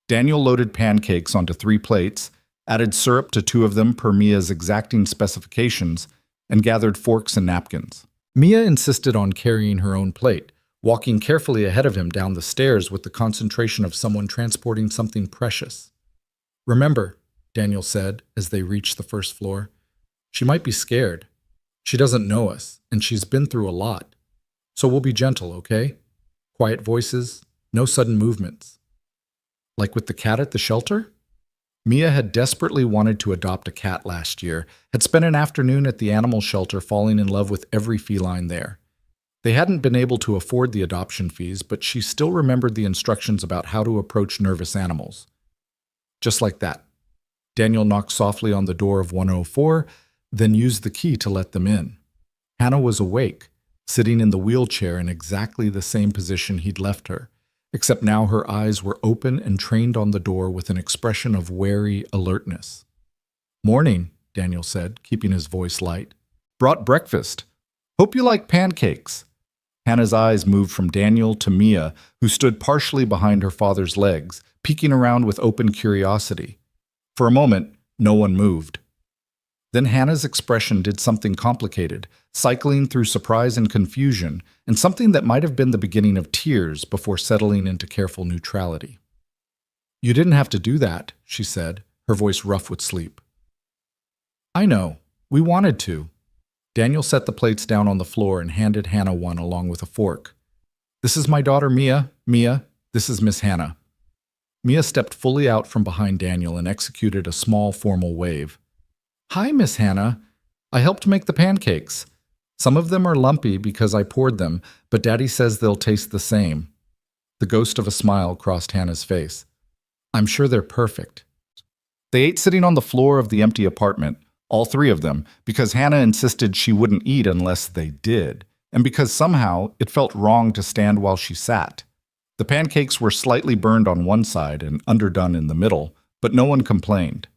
Daniel loaded pancakes onto 3 plates, added syrup to 2 of them per Mia's exacting specifications, and gathered forks and napkins. Mia insisted on carrying her own plate, walking carefully ahead of him down the stairs with the concentration of someone transporting something precious. "Remember," Daniel said as they reached the first floor, "she might be scared. She doesn't know us, and she's been through a lot. So we'll be gentle, okay? Quiet voices, no sudden movements." Like with the cat at the shelter? Mia had desperately wanted to adopt a cat last year, had spent an afternoon at the animal shelter falling in love with every feline there. They hadn't been able to afford the adoption fees, but she still remembered the instructions about how to approach nervous animals. Just like that. Daniel knocked softly on the door of 104, then used the key to let them in. Hannah was awake, sitting in the wheelchair in exactly the same position he'd left her, except now her eyes were open and trained on the door with an expression of wary alertness. "Morning," Daniel said, keeping his voice light. "Brought breakfast. Hope you like pancakes." Hannah's eyes moved from Daniel to Mia, who stood partially behind her father's legs, peeking around with open curiosity. For a moment, no one moved. Then Hannah's expression did something complicated, cycling through surprise and confusion, and something that might have been the beginning of tears before settling into careful neutrality. "You didn't have to do that," she said, her voice rough with sleep. "I know. We wanted to." Daniel set the plates down on the floor and handed Hannah one along with a fork. "This is my daughter Mia. Mia, this is Miss Hannah." Mia stepped fully out from behind Daniel and executed a small formal wave. "Hi, Miss Hannah. I helped make the pancakes. Some of them are lumpy because I poured them, but Daddy says they'll taste the same." The ghost of a smile crossed Hannah's face. "I'm sure they're perfect." They ate sitting on the floor of the empty apartment, all 3 of them, because Hannah insisted she wouldn't eat unless they did, and because somehow it felt wrong to stand while she sat. The pancakes were slightly burned on one side and underdone in the middle, but no one complained.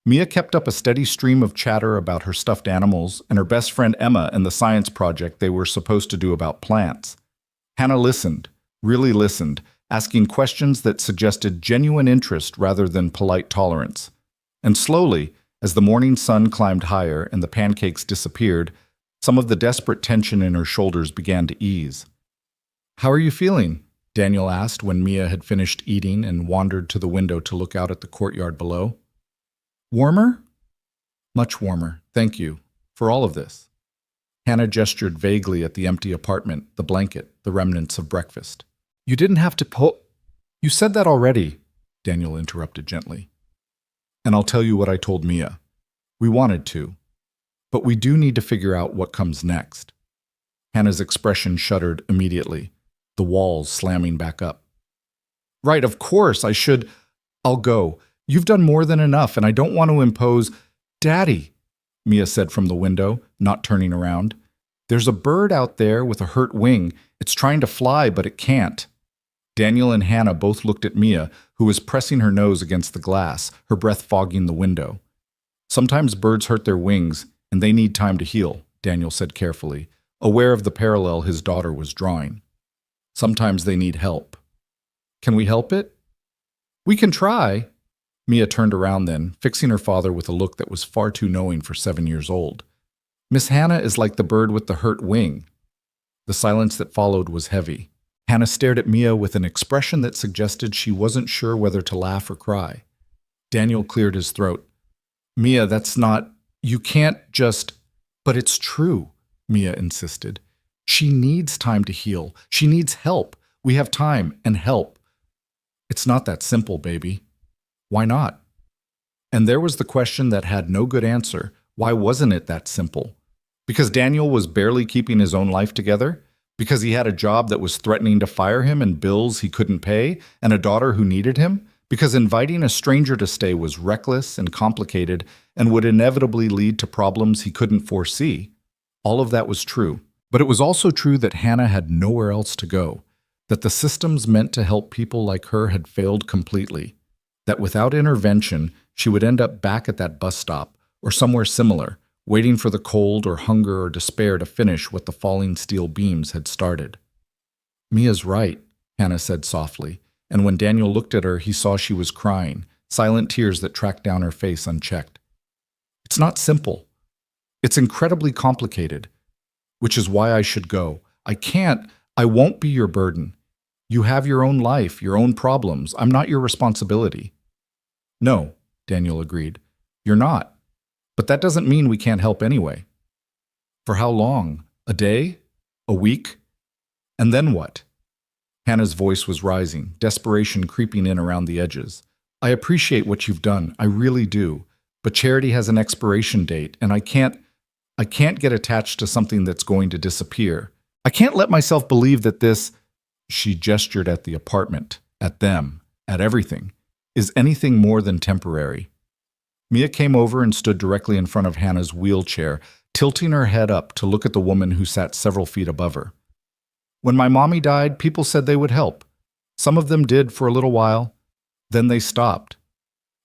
Mia kept up a steady stream of chatter about her stuffed animals and her best friend Emma and the science project they were supposed to do about plants. Hannah listened, really listened, asking questions that suggested genuine interest rather than polite tolerance. And slowly, as the morning sun climbed higher and the pancakes disappeared, some of the desperate tension in her shoulders began to ease. "How are you feeling?" Daniel asked when Mia had finished eating and wandered to the window to look out at the courtyard below. "Warmer?" "Much warmer, thank you, for all of this." Hannah gestured vaguely at the empty apartment, the blanket, the remnants of breakfast. "You didn't have to You said that already," Daniel interrupted gently. "And I'll tell you what I told Mia. We wanted to. But we do need to figure out what comes next." Hannah's expression shuddered immediately, the walls slamming back up. "Right, of course, I'll go. You've done more than enough, and I don't want to impose—" "Daddy," Mia said from the window, not turning around. "There's a bird out there with a hurt wing. It's trying to fly, but it can't." Daniel and Hannah both looked at Mia, who was pressing her nose against the glass, her breath fogging the window. "Sometimes birds hurt their wings, and they need time to heal," Daniel said carefully, aware of the parallel his daughter was drawing. "Sometimes they need help." "Can we help it?" "We can try." Mia turned around then, fixing her father with a look that was far too knowing for 7 years old. "Miss Hannah is like the bird with the hurt wing." The silence that followed was heavy. Hannah stared at Mia with an expression that suggested she wasn't sure whether to laugh or cry. Daniel cleared his throat. "Mia, that's not— You can't just—" "But it's true," Mia insisted. "She needs time to heal. She needs help. We have time and help." "It's not that simple, baby." "Why not?" And there was the question that had no good answer. Why wasn't it that simple? Because Daniel was barely keeping his own life together? Because he had a job that was threatening to fire him and bills he couldn't pay, and a daughter who needed him? Because inviting a stranger to stay was reckless and complicated and would inevitably lead to problems he couldn't foresee? All of that was true. But it was also true that Hannah had nowhere else to go, that the systems meant to help people like her had failed completely. that without intervention, she would end up back at that bus stop or somewhere similar, waiting for the cold or hunger or despair to finish what the falling steel beams had started. Mia's right, Hannah said softly, and when Daniel looked at her, he saw she was crying, silent tears that tracked down her face unchecked. It's not simple. It's incredibly complicated, which is why I should go. I won't be your burden. You have your own life, your own problems. I'm not your responsibility. No, Daniel agreed. You're not. But that doesn't mean we can't help anyway. For how long? A day? A week? And then what? Hannah's voice was rising, desperation creeping in around the edges. I appreciate what you've done, I really do. But charity has an expiration date, and I can't get attached to something that's going to disappear. I can't let myself believe that this, she gestured at the apartment, at them, at everything, is anything more than temporary. Mia came over and stood directly in front of Hannah's wheelchair, tilting her head up to look at the woman who sat several feet above her. When my mommy died, people said they would help. Some of them did for a little while. Then they stopped.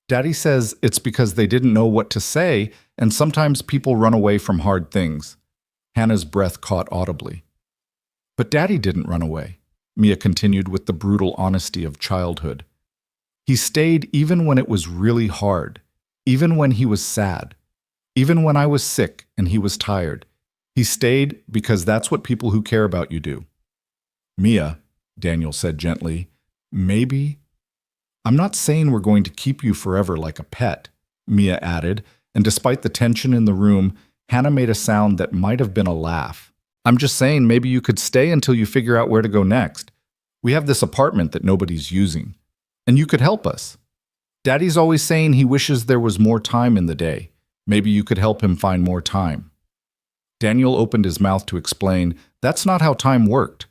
Daddy says it's because they didn't know what to say, and sometimes people run away from hard things. Hannah's breath caught audibly. But Daddy didn't run away, Mia continued with the brutal honesty of childhood. He stayed even when it was really hard, even when he was sad, even when I was sick and he was tired. He stayed because that's what people who care about you do. Mia, Daniel said gently, maybe. I'm not saying we're going to keep you forever like a pet, Mia added, and despite the tension in the room, Hannah made a sound that might have been a laugh. I'm just saying maybe you could stay until you figure out where to go next. We have this apartment that nobody's using, and you could help us. Daddy's always saying he wishes there was more time in the day. Maybe you could help him find more time. Daniel opened his mouth to explain that's not how time worked,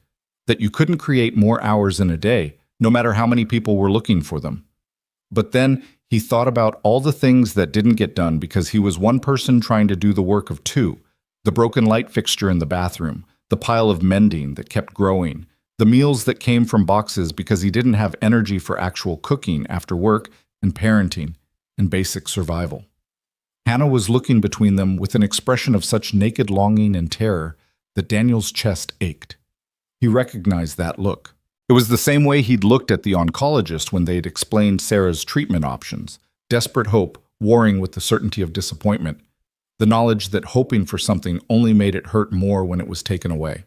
that you couldn't create more hours in a day, no matter how many people were looking for them. But then he thought about all the things that didn't get done because he was one person trying to do the work of two. The broken light fixture in the bathroom, the pile of mending that kept growing, the meals that came from boxes because he didn't have energy for actual cooking after work and parenting and basic survival. Hannah was looking between them with an expression of such naked longing and terror that Daniel's chest ached. He recognized that look. It was the same way he'd looked at the oncologist when they'd explained Sarah's treatment options, desperate hope warring with the certainty of disappointment, the knowledge that hoping for something only made it hurt more when it was taken away.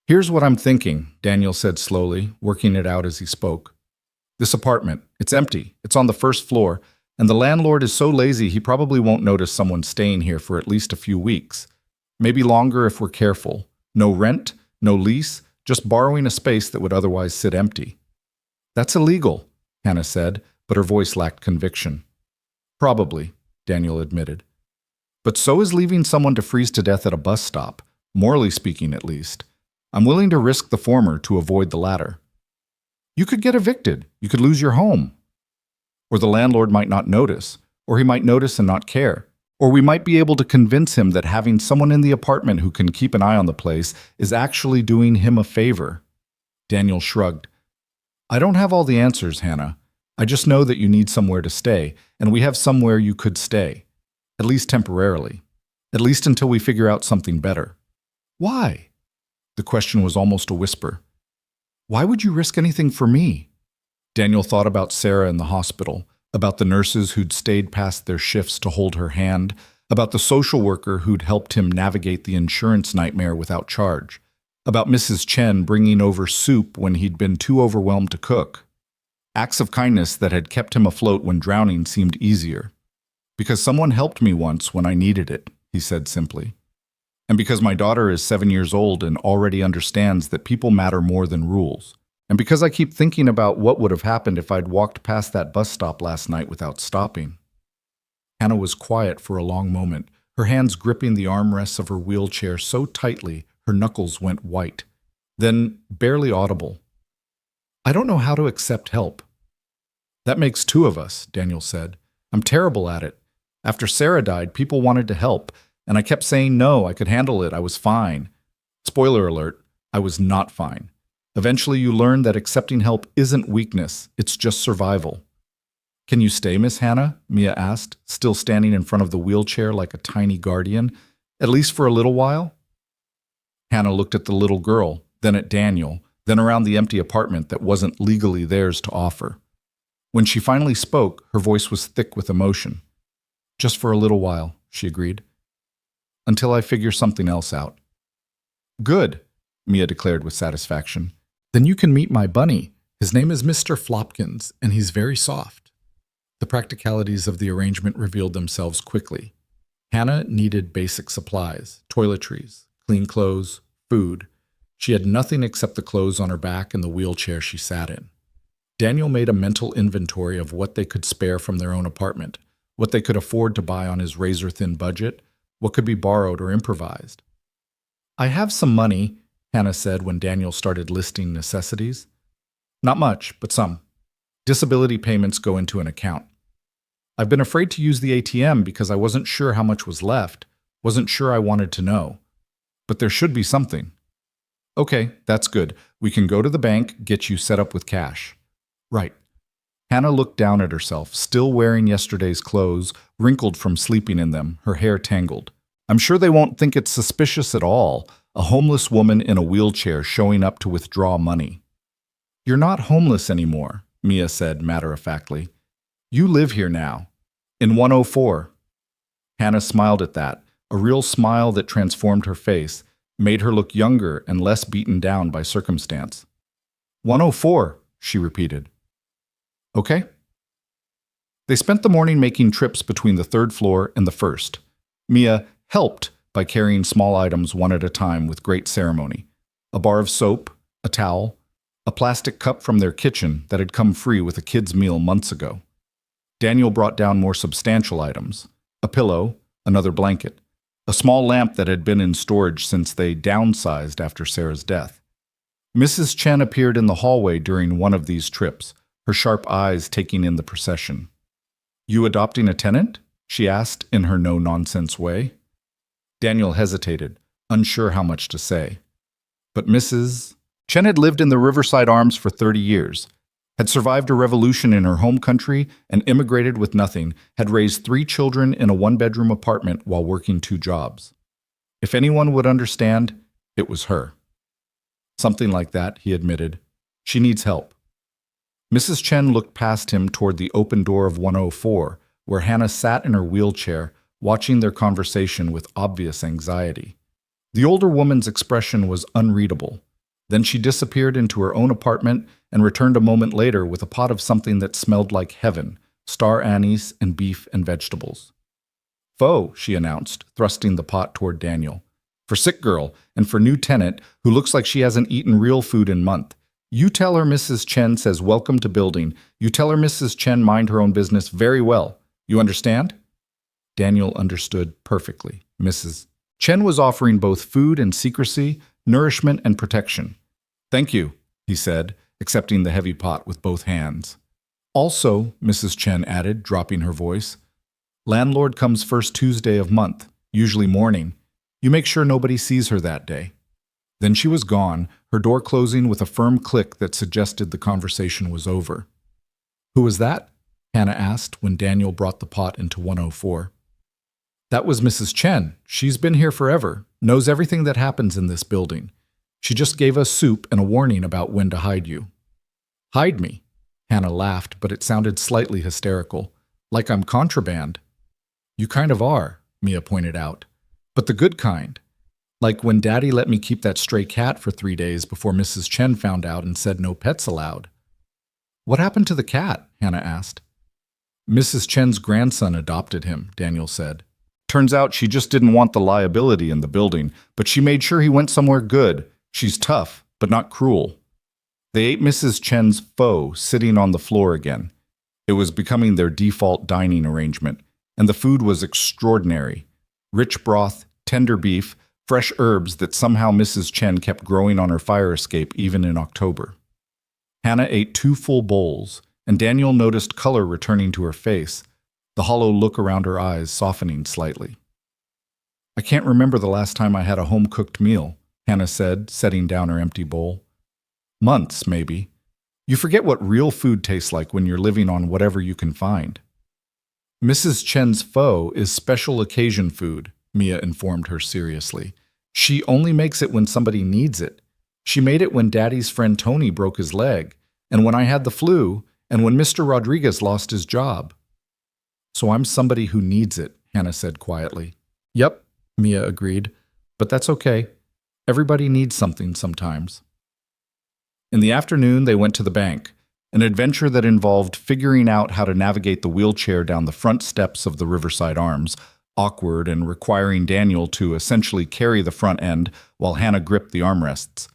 Here's what I'm thinking, Daniel said slowly, working it out as he spoke. This apartment, it's empty, it's on the first floor, and the landlord is so lazy he probably won't notice someone staying here for at least a few weeks. Maybe longer if we're careful. No rent, no lease, just borrowing a space that would otherwise sit empty. That's illegal, Hannah said, but her voice lacked conviction. Probably, Daniel admitted. But so is leaving someone to freeze to death at a bus stop, morally speaking at least. I'm willing to risk the former to avoid the latter. You could get evicted. You could lose your home. Or the landlord might not notice, or he might notice and not care. Or we might be able to convince him that having someone in the apartment who can keep an eye on the place is actually doing him a favor. Daniel shrugged. I don't have all the answers, Hannah. I just know that you need somewhere to stay, and we have somewhere you could stay. At least temporarily. At least until we figure out something better. Why? The question was almost a whisper. Why would you risk anything for me? Daniel thought about Sarah in the hospital, about the nurses who'd stayed past their shifts to hold her hand, about the social worker who'd helped him navigate the insurance nightmare without charge, about Mrs. Chen bringing over soup when he'd been too overwhelmed to cook. Acts of kindness that had kept him afloat when drowning seemed easier. Because someone helped me once when I needed it, he said simply. And because my daughter is 7 years old and already understands that people matter more than rules. And because I keep thinking about what would have happened if I'd walked past that bus stop last night without stopping. Hannah was quiet for a long moment, her hands gripping the armrests of her wheelchair so tightly her knuckles went white. Then, barely audible, I don't know how to accept help. That makes two of us, Daniel said. I'm terrible at it. After Sarah died, people wanted to help, and I kept saying no, I could handle it, I was fine. Spoiler alert, I was not fine. Eventually you learn that accepting help isn't weakness, it's just survival. Can you stay, Miss Hannah? Mia asked, still standing in front of the wheelchair like a tiny guardian, at least for a little while. Hannah looked at the little girl, then at Daniel, then around the empty apartment that wasn't legally theirs to offer. When she finally spoke, her voice was thick with emotion. Just for a little while, she agreed. Until I figure something else out. Good, Mia declared with satisfaction. Then you can meet my bunny. His name is Mr. Flopkins, and he's very soft. The practicalities of the arrangement revealed themselves quickly. Hannah needed basic supplies, toiletries, clean clothes, food. She had nothing except the clothes on her back and the wheelchair she sat in. Daniel made a mental inventory of what they could spare from their own apartment, what they could afford to buy on his razor-thin budget, what could be borrowed or improvised. I have some money, Hannah said when Daniel started listing necessities. Not much, but some. Disability payments go into an account. I've been afraid to use the ATM because I wasn't sure how much was left, wasn't sure I wanted to know. But there should be something. Okay, that's good. We can go to the bank, get you set up with cash. Right. Hannah looked down at herself, still wearing yesterday's clothes, wrinkled from sleeping in them, her hair tangled. I'm sure they won't think it's suspicious at all, a homeless woman in a wheelchair showing up to withdraw money. You're not homeless anymore, Mia said matter-of-factly. You live here now, in 104. Hannah smiled at that, a real smile that transformed her face, made her look younger and less beaten down by circumstance. 104, she repeated. Okay. They spent the morning making trips between the third floor and the first. Mia helped by carrying small items one at a time with great ceremony. A bar of soap, a towel, a plastic cup from their kitchen that had come free with a kid's meal months ago. Daniel brought down more substantial items, a pillow, another blanket, a small lamp that had been in storage since they downsized after Sarah's death. Mrs. Chen appeared in the hallway during one of these trips, her sharp eyes taking in the procession. You adopting a tenant? She asked in her no-nonsense way. Daniel hesitated, unsure how much to say. But Mrs. Chen had lived in the Riverside Arms for 30 years, had survived a revolution in her home country and immigrated with nothing, had raised 3 children in a one-bedroom apartment while working 2 jobs. If anyone would understand, it was her. Something like that, he admitted. She needs help. Mrs. Chen looked past him toward the open door of 104, where Hannah sat in her wheelchair, watching their conversation with obvious anxiety. The older woman's expression was unreadable. Then she disappeared into her own apartment and returned a moment later with a pot of something that smelled like heaven, star anise and beef and vegetables. Pho, she announced, thrusting the pot toward Daniel. For sick girl, and for new tenant, who looks like she hasn't eaten real food in month. You tell her Mrs. Chen says welcome to building. You tell her Mrs. Chen mind her own business very well. You understand? Daniel understood perfectly. Mrs. Chen was offering both food and secrecy, nourishment and protection. Thank you, he said, accepting the heavy pot with both hands. Also, Mrs. Chen added, dropping her voice, landlord comes first Tuesday of month, usually morning. You make sure nobody sees her that day. Then she was gone, her door closing with a firm click that suggested the conversation was over. Who was that? Hannah asked when Daniel brought the pot into 104. That was Mrs. Chen. She's been here forever, knows everything that happens in this building. She just gave us soup and a warning about when to hide you. Hide me? Hannah laughed, but it sounded slightly hysterical. Like I'm contraband. You kind of are, Mia pointed out. But the good kind. Like when Daddy let me keep that stray cat for 3 days before Mrs. Chen found out and said no pets allowed. What happened to the cat? Hannah asked. Mrs. Chen's grandson adopted him, Daniel said. Turns out she just didn't want the liability in the building, but she made sure he went somewhere good. She's tough, but not cruel. They ate Mrs. Chen's pho sitting on the floor again. It was becoming their default dining arrangement, and the food was extraordinary. Rich broth, tender beef, fresh herbs that somehow Mrs. Chen kept growing on her fire escape even in October. Hannah ate 2 full bowls, and Daniel noticed color returning to her face, the hollow look around her eyes softening slightly. I can't remember the last time I had a home-cooked meal, Hannah said, setting down her empty bowl. Months, maybe. You forget what real food tastes like when you're living on whatever you can find. Mrs. Chen's pho is special occasion food, Mia informed her seriously. She only makes it when somebody needs it. She made it when Daddy's friend Tony broke his leg, and when I had the flu, and when Mr. Rodriguez lost his job. So I'm somebody who needs it, Hannah said quietly. Yep, Mia agreed, but that's okay. Everybody needs something sometimes. In the afternoon, they went to the bank, an adventure that involved figuring out how to navigate the wheelchair down the front steps of the Riverside Arms, awkward and requiring Daniel to essentially carry the front end while Hannah gripped the armrests.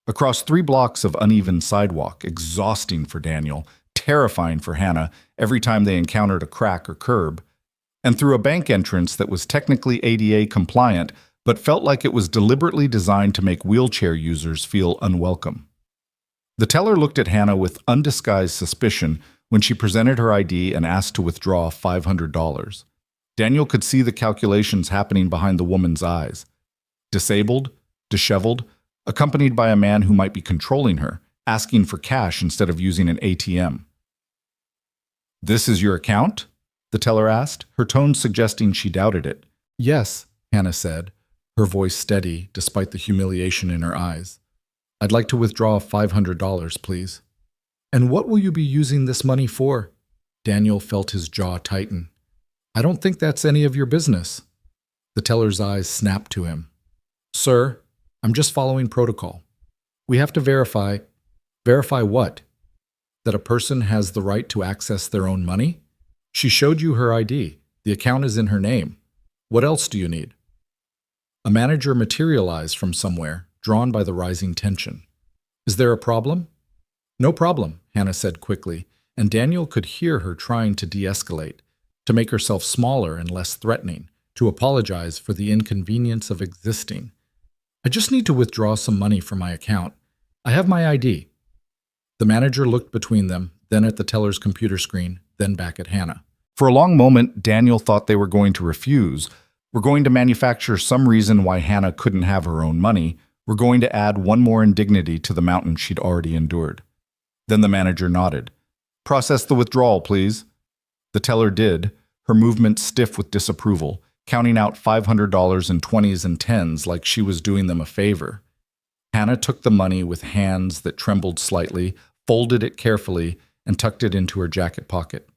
Across 3 blocks of uneven sidewalk, exhausting for Daniel, terrifying for Hannah every time they encountered a crack or curb, and through a bank entrance that was technically ADA compliant but felt like it was deliberately designed to make wheelchair users feel unwelcome. The teller looked at Hannah with undisguised suspicion when she presented her ID and asked to withdraw $500. Daniel could see the calculations happening behind the woman's eyes. Disabled, disheveled, accompanied by a man who might be controlling her, asking for cash instead of using an ATM. "This is your account?" the teller asked, her tone suggesting she doubted it. "Yes," Hannah said, her voice steady despite the humiliation in her eyes. "I'd like to withdraw $500, please." "And what will you be using this money for?" Daniel felt his jaw tighten. "I don't think that's any of your business." The teller's eyes snapped to him. "Sir, I'm just following protocol. We have to verify." "Verify what? That a person has the right to access their own money? She showed you her ID. The account is in her name. What else do you need?" A manager materialized from somewhere, drawn by the rising tension. "Is there a problem?" "No problem," Hannah said quickly, and Daniel could hear her trying to de-escalate, to make herself smaller and less threatening, to apologize for the inconvenience of existing. "I just need to withdraw some money from my account. I have my ID." The manager looked between them, then at the teller's computer screen, then back at Hannah. For a long moment, Daniel thought they were going to refuse. We're going to manufacture some reason why Hannah couldn't have her own money. We're going to add one more indignity to the mountain she'd already endured. Then the manager nodded. "Process the withdrawal, please." The teller did, her movement stiff with disapproval, counting out $500 in 20s and 10s like she was doing them a favor. Hannah took the money with hands that trembled slightly, folded it carefully, and tucked it into her jacket pocket.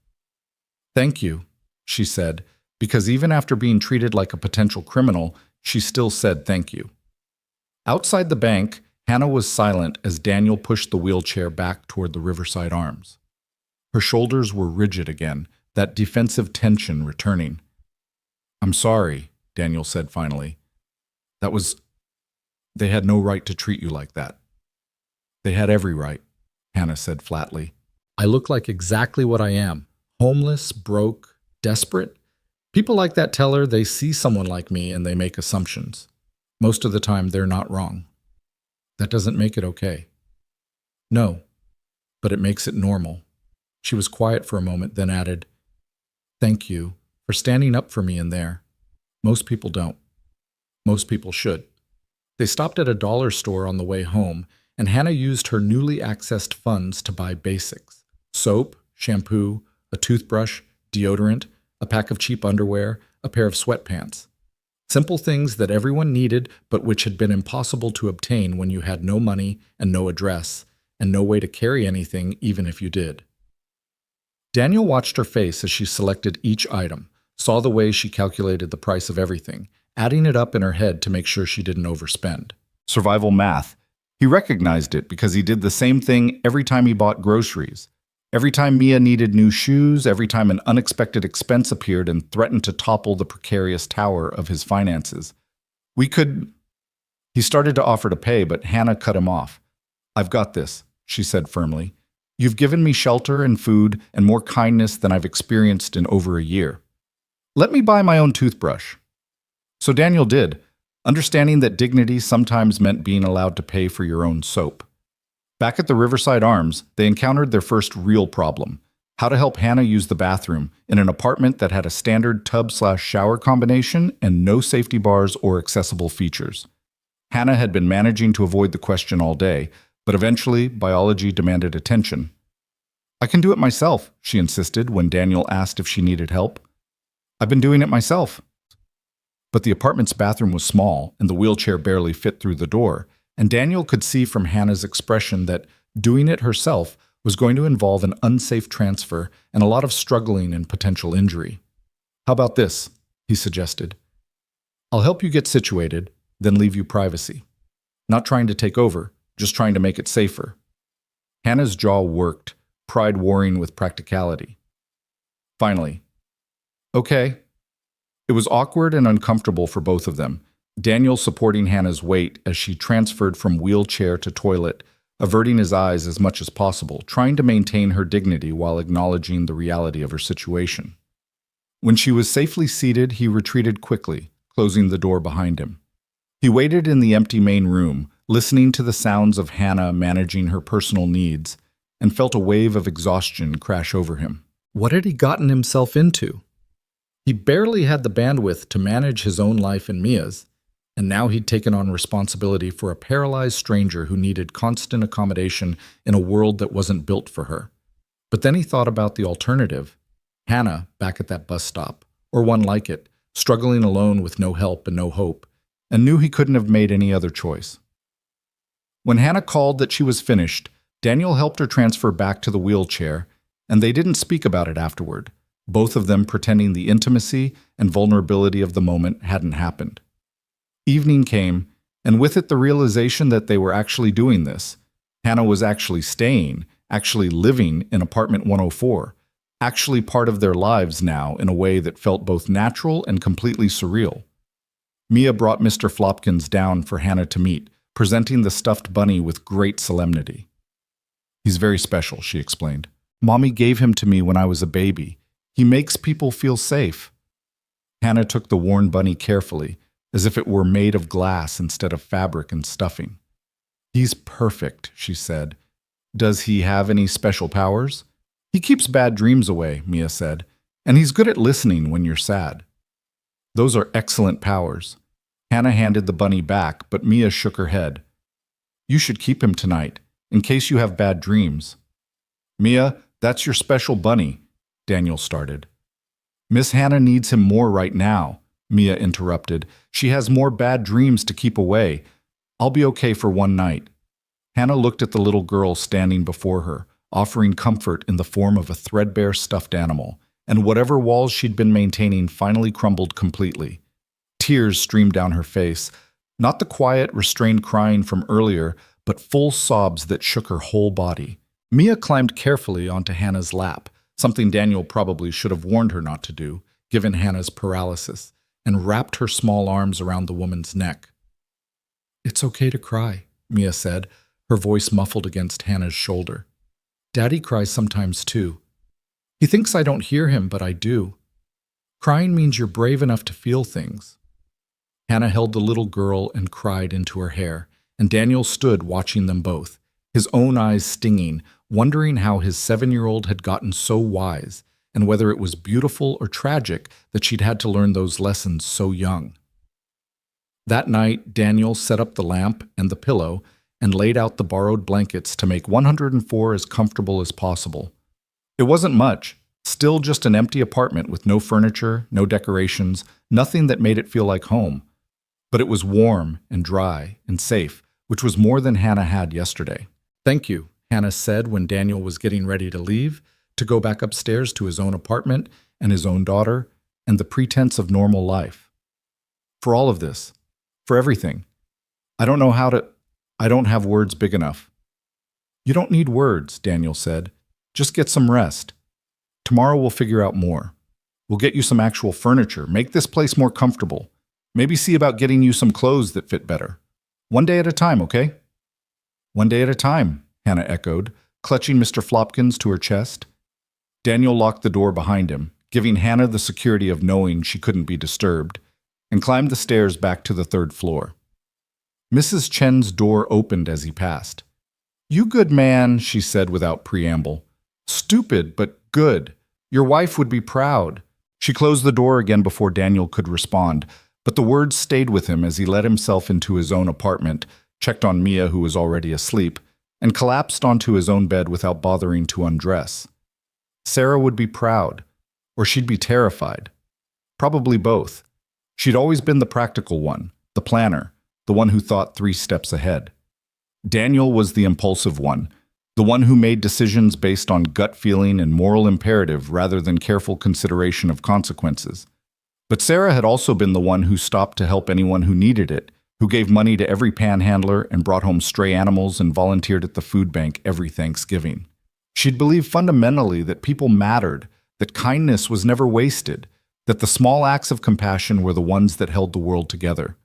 "Thank you," she said, because even after being treated like a potential criminal, she still said thank you. Outside the bank, Hannah was silent as Daniel pushed the wheelchair back toward the Riverside Arms. Her shoulders were rigid again, that defensive tension returning. "I'm sorry," Daniel said finally. They had no right to treat you like that." "They had every right," Hannah said flatly. "I look like exactly what I am. Homeless, broke, desperate. People like that teller, they see someone like me and they make assumptions. Most of the time, they're not wrong. That doesn't make it okay." "No, but it makes it normal." She was quiet for a moment, then added, "Thank you for standing up for me in there. Most people don't. Most people should." They stopped at a dollar store on the way home, and Hannah used her newly accessed funds to buy basics: soap, shampoo, a toothbrush, deodorant, a pack of cheap underwear, a pair of sweatpants. Simple things that everyone needed, but which had been impossible to obtain when you had no money and no address, and no way to carry anything even if you did. Daniel watched her face as she selected each item, saw the way she calculated the price of everything, adding it up in her head to make sure she didn't overspend. Survival math. He recognized it because he did the same thing every time he bought groceries. Every time Mia needed new shoes, every time an unexpected expense appeared and threatened to topple the precarious tower of his finances. He started to offer to pay, but Hannah cut him off. "I've got this," she said firmly. "You've given me shelter and food and more kindness than I've experienced in over a year. Let me buy my own toothbrush." So Daniel did, understanding that dignity sometimes meant being allowed to pay for your own soap. Back at the Riverside Arms, they encountered their first real problem: how to help Hannah use the bathroom in an apartment that had a standard tub/shower combination and no safety bars or accessible features. Hannah had been managing to avoid the question all day, But eventually, biology demanded attention. I can do it myself, she insisted when Daniel asked if she needed help. I've been doing it myself. But the apartment's bathroom was small, and the wheelchair barely fit through the door, and Daniel could see from Hannah's expression that doing it herself was going to involve an unsafe transfer and a lot of struggling and potential injury. How about this? He suggested. I'll help you get situated, then leave you privacy. Not trying to take over, just trying to make it safer. Hannah's jaw worked, pride warring with practicality. Finally, okay. It was awkward and uncomfortable for both of them, Daniel supporting Hannah's weight as she transferred from wheelchair to toilet, averting his eyes as much as possible, trying to maintain her dignity while acknowledging the reality of her situation. When she was safely seated, he retreated quickly, closing the door behind him. He waited in the empty main room, listening to the sounds of Hannah managing her personal needs, and felt a wave of exhaustion crash over him. What had he gotten himself into? He barely had the bandwidth to manage his own life and Mia's, and now he'd taken on responsibility for a paralyzed stranger who needed constant accommodation in a world that wasn't built for her. But then he thought about the alternative, Hannah back at that bus stop, or one like it, struggling alone with no help and no hope, and knew he couldn't have made any other choice. When Hannah called that she was finished, Daniel helped her transfer back to the wheelchair, and they didn't speak about it afterward, both of them pretending the intimacy and vulnerability of the moment hadn't happened. Evening came, and with it the realization that they were actually doing this. Hannah was actually staying, actually living in apartment 104, actually part of their lives now in a way that felt both natural and completely surreal. Mia brought Mr. Flopkins down for Hannah to meet, presenting the stuffed bunny with great solemnity. He's very special, she explained. Mommy gave him to me when I was a baby. He makes people feel safe. Hannah took the worn bunny carefully, as if it were made of glass instead of fabric and stuffing. He's perfect, she said. Does he have any special powers? He keeps bad dreams away, Mia said, and he's good at listening when you're sad. Those are excellent powers. Hannah handed the bunny back, but Mia shook her head. You should keep him tonight, in case you have bad dreams. Mia, that's your special bunny, Daniel started. Miss Hannah needs him more right now, Mia interrupted. She has more bad dreams to keep away. I'll be okay for one night. Hannah looked at the little girl standing before her, offering comfort in the form of a threadbare stuffed animal, and whatever walls she'd been maintaining finally crumbled completely. Tears streamed down her face, not the quiet, restrained crying from earlier, but full sobs that shook her whole body. Mia climbed carefully onto Hannah's lap, something Daniel probably should have warned her not to do, given Hannah's paralysis, and wrapped her small arms around the woman's neck. It's okay to cry, Mia said, her voice muffled against Hannah's shoulder. Daddy cries sometimes too. He thinks I don't hear him, but I do. Crying means you're brave enough to feel things. Hannah held the little girl and cried into her hair, and Daniel stood watching them both, his own eyes stinging, wondering how his 7-year-old had gotten so wise, and whether it was beautiful or tragic that she'd had to learn those lessons so young. That night, Daniel set up the lamp and the pillow and laid out the borrowed blankets to make 104 as comfortable as possible. It wasn't much, still just an empty apartment with no furniture, no decorations, nothing that made it feel like home. But it was warm and dry and safe, which was more than Hannah had yesterday. Thank you, Hannah said when Daniel was getting ready to leave, to go back upstairs to his own apartment and his own daughter and the pretense of normal life. For all of this, for everything. I don't have words big enough. You don't need words, Daniel said. Just get some rest. Tomorrow we'll figure out more. We'll get you some actual furniture, make this place more comfortable. Maybe see about getting you some clothes that fit better. One day at a time, okay? One day at a time, Hannah echoed, clutching Mr. Flopkins to her chest. Daniel locked the door behind him, giving Hannah the security of knowing she couldn't be disturbed, and climbed the stairs back to the 3rd floor. Mrs. Chen's door opened as he passed. You good man, she said without preamble. Stupid, but good. Your wife would be proud. She closed the door again before Daniel could respond, but the words stayed with him as he let himself into his own apartment, checked on Mia, who was already asleep, and collapsed onto his own bed without bothering to undress. Sarah would be proud, or she'd be terrified. Probably both. She'd always been the practical one, the planner, the one who thought 3 steps ahead. Daniel was the impulsive one, the one who made decisions based on gut feeling and moral imperative rather than careful consideration of consequences. But Sarah had also been the one who stopped to help anyone who needed it, who gave money to every panhandler and brought home stray animals and volunteered at the food bank every Thanksgiving. She'd believed fundamentally that people mattered, that kindness was never wasted, that the small acts of compassion were the ones that held the world together.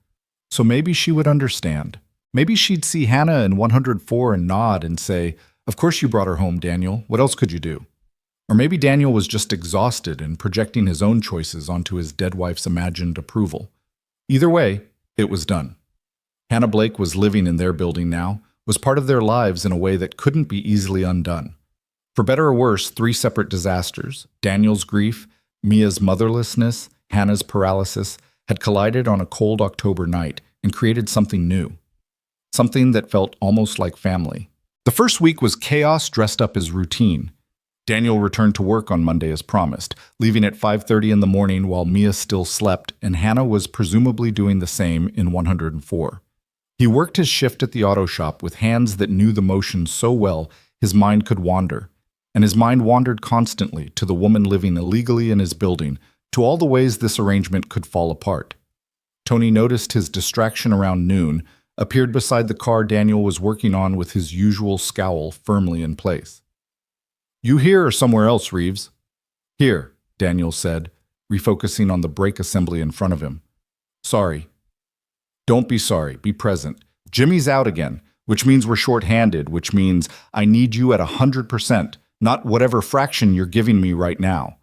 So maybe she would understand. Maybe she'd see Hannah in 104 and nod and say, "Of course you brought her home, Daniel. What else could you do?" Or maybe Daniel was just exhausted and projecting his own choices onto his dead wife's imagined approval. Either way, it was done. Hannah Blake was living in their building now, was part of their lives in a way that couldn't be easily undone. For better or worse, 3 separate disasters, Daniel's grief, Mia's motherlessness, Hannah's paralysis, had collided on a cold October night and created something new. Something that felt almost like family. The first week was chaos dressed up as routine. Daniel returned to work on Monday as promised, leaving at 5:30 in the morning while Mia still slept, and Hannah was presumably doing the same in 104. He worked his shift at the auto shop with hands that knew the motion so well his mind could wander. And his mind wandered constantly to the woman living illegally in his building, to all the ways this arrangement could fall apart. Tony noticed his distraction around noon, appeared beside the car Daniel was working on with his usual scowl firmly in place. "You here or somewhere else, Reeves?" "Here," Daniel said, refocusing on the brake assembly in front of him. "Sorry." "Don't be sorry, be present. Jimmy's out again, which means we're short-handed, which means I need you at 100%, not whatever fraction you're giving me right now."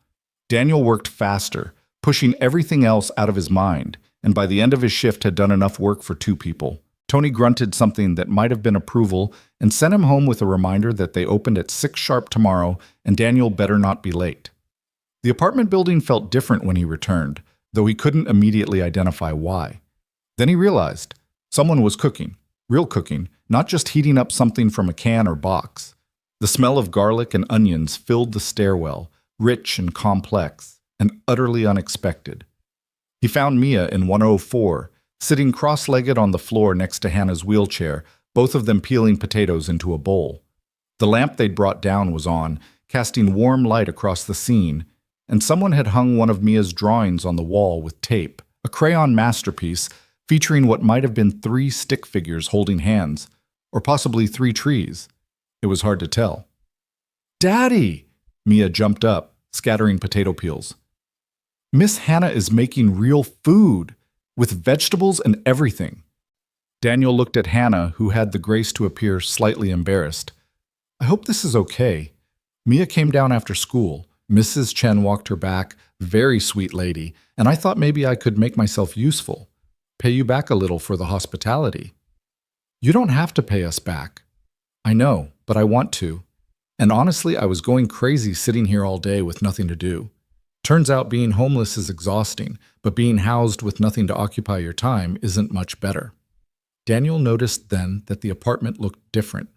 Daniel worked faster, pushing everything else out of his mind, and by the end of his shift had done enough work for 2 people. Tony grunted something that might have been approval and sent him home with a reminder that they opened at 6 sharp tomorrow and Daniel better not be late. The apartment building felt different when he returned, though he couldn't immediately identify why. Then he realized someone was cooking, real cooking, not just heating up something from a can or box. The smell of garlic and onions filled the stairwell, rich and complex, and utterly unexpected. He found Mia in 104, sitting cross-legged on the floor next to Hannah's wheelchair, both of them peeling potatoes into a bowl. The lamp they'd brought down was on, casting warm light across the scene, and someone had hung one of Mia's drawings on the wall with tape, a crayon masterpiece featuring what might have been 3 stick figures holding hands, or possibly 3 trees. It was hard to tell. "Daddy!" Mia jumped up, scattering potato peels. "Miss Hannah is making real food, with vegetables and everything." Daniel looked at Hannah, who had the grace to appear slightly embarrassed. "I hope this is okay. Mia came down after school. Mrs. Chen walked her back, very sweet lady, and I thought maybe I could make myself useful. Pay you back a little for the hospitality." "You don't have to pay us back." "I know, but I want to. And honestly, I was going crazy sitting here all day with nothing to do. Turns out being homeless is exhausting, but being housed with nothing to occupy your time isn't much better." Daniel noticed then that the apartment looked different.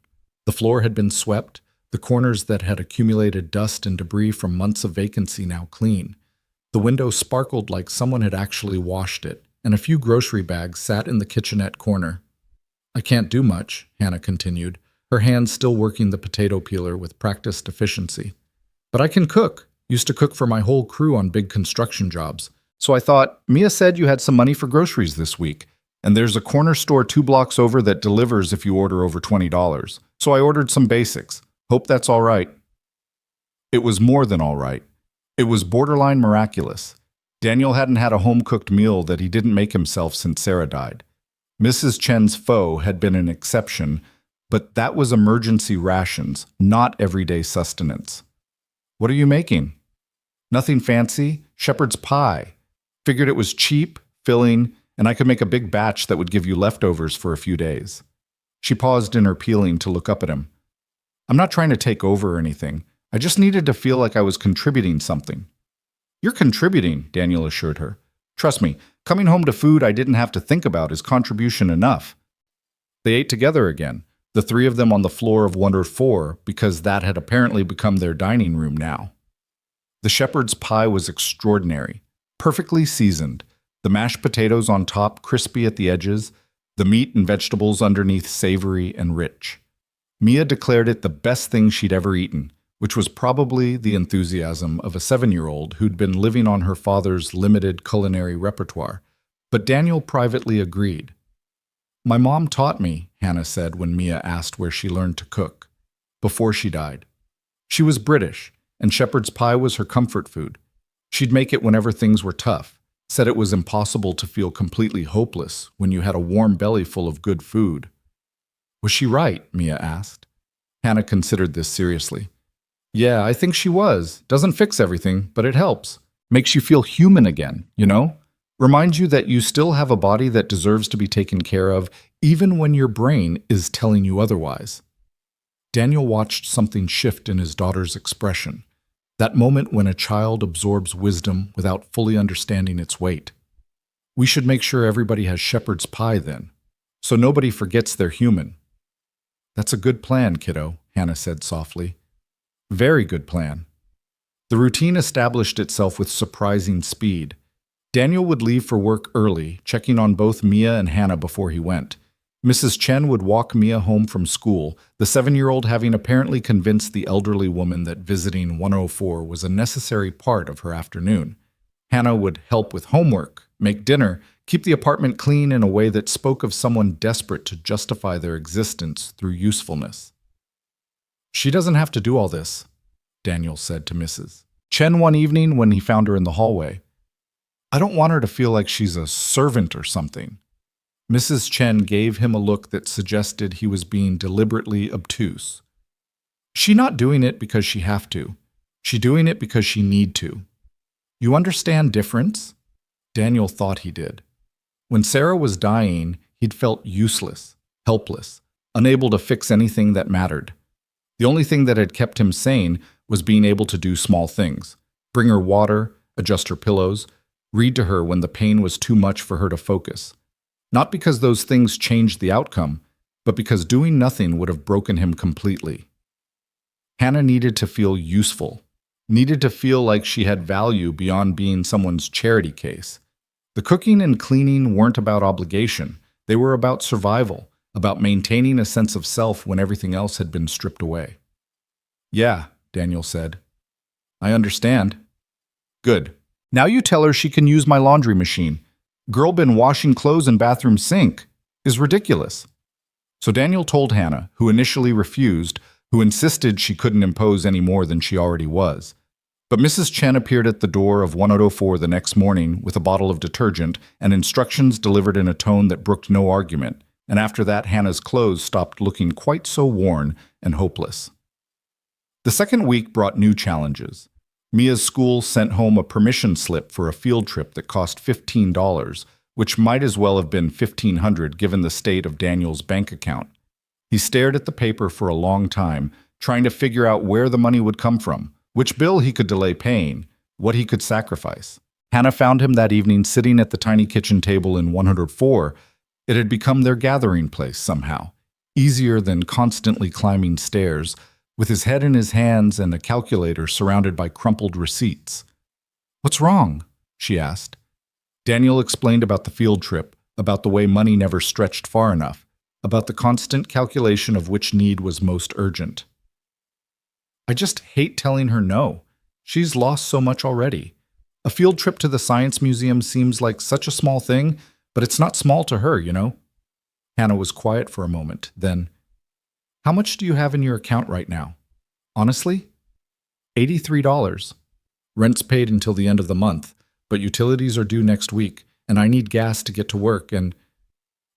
The floor had been swept, the corners that had accumulated dust and debris from months of vacancy now clean. The window sparkled like someone had actually washed it, and a few grocery bags sat in the kitchenette corner. "I can't do much," Hannah continued, her hands still working the potato peeler with practiced efficiency. "But I can cook. Used to cook for my whole crew on big construction jobs. So I thought, Mia said you had some money for groceries this week, and there's a corner store 2 blocks over that delivers if you order over $20. So I ordered some basics. Hope that's all right." It was more than all right. It was borderline miraculous. Daniel hadn't had a home-cooked meal that he didn't make himself since Sarah died. Mrs. Chen's pho had been an exception, but that was emergency rations, not everyday sustenance. "What are you making?" "Nothing fancy. Shepherd's pie. Figured it was cheap, filling, and I could make a big batch that would give you leftovers for a few days." She paused in her peeling to look up at him. "I'm not trying to take over or anything. I just needed to feel like I was contributing something." "You're contributing," Daniel assured her. "Trust me, coming home to food I didn't have to think about is contribution enough." They ate together again. the three of them on the floor of 104 because that had apparently become their dining room now. The shepherd's pie was extraordinary, perfectly seasoned, the mashed potatoes on top crispy at the edges, the meat and vegetables underneath savory and rich. Mia declared it the best thing she'd ever eaten, which was probably the enthusiasm of a 7-year-old who'd been living on her father's limited culinary repertoire. But Daniel privately agreed. "My mom taught me," Hannah said when Mia asked where she learned to cook, before she died. She was British, and shepherd's pie was her comfort food. She'd make it whenever things were tough, said it was impossible to feel completely hopeless when you had a warm belly full of good food. Was she right? Mia asked. Hannah considered this seriously. Yeah, I think she was. Doesn't fix everything, but it helps. Makes you feel human again, you know? Reminds you that you still have a body that deserves to be taken care of, even when your brain is telling you otherwise. Daniel watched something shift in his daughter's expression. That moment when a child absorbs wisdom without fully understanding its weight. We should make sure everybody has shepherd's pie then, so nobody forgets they're human. That's a good plan, kiddo, Hannah said softly. Very good plan. The routine established itself with surprising speed. Daniel would leave for work early, checking on both Mia and Hannah before he went. Mrs. Chen would walk Mia home from school, the 7-year-old having apparently convinced the elderly woman that visiting 104 was a necessary part of her afternoon. Hannah would help with homework, make dinner, keep the apartment clean in a way that spoke of someone desperate to justify their existence through usefulness. She doesn't have to do all this, Daniel said to Mrs. Chen one evening when he found her in the hallway. I don't want her to feel like she's a servant or something. Mrs. Chen gave him a look that suggested he was being deliberately obtuse. She not doing it because she have to. She doing it because she need to. You understand difference? Daniel thought he did. When Sarah was dying, he'd felt useless, helpless, unable to fix anything that mattered. The only thing that had kept him sane was being able to do small things. Bring her water, adjust her pillows, read to her when the pain was too much for her to focus. Not because those things changed the outcome, but because doing nothing would have broken him completely. Hannah needed to feel useful, needed to feel like she had value beyond being someone's charity case. The cooking and cleaning weren't about obligation. They were about survival, about maintaining a sense of self when everything else had been stripped away. Yeah, Daniel said. I understand. Good. Now you tell her she can use my laundry machine. Girl been washing clothes in bathroom sink is ridiculous. So Daniel told Hannah, who initially refused, who insisted she couldn't impose any more than she already was. But Mrs. Chen appeared at the door of 104 the next morning with a bottle of detergent and instructions delivered in a tone that brooked no argument, and after that Hannah's clothes stopped looking quite so worn and hopeless. The second week brought new challenges. Mia's school sent home a permission slip for a field trip that cost $15, which might as well have been $1,500 given the state of Daniel's bank account. He stared at the paper for a long time, trying to figure out where the money would come from, which bill he could delay paying, what he could sacrifice. Hannah found him that evening sitting at the tiny kitchen table in 104. It had become their gathering place somehow, easier than constantly climbing stairs, with his head in his hands and a calculator surrounded by crumpled receipts. What's wrong? She asked. Daniel explained about the field trip, about the way money never stretched far enough, about the constant calculation of which need was most urgent. I just hate telling her no. She's lost so much already. A field trip to the science museum seems like such a small thing, but it's not small to her, you know? Hannah was quiet for a moment, then, how much do you have in your account right now? Honestly? $83. Rent's paid until the end of the month, but utilities are due next week, and I need gas to get to work, and...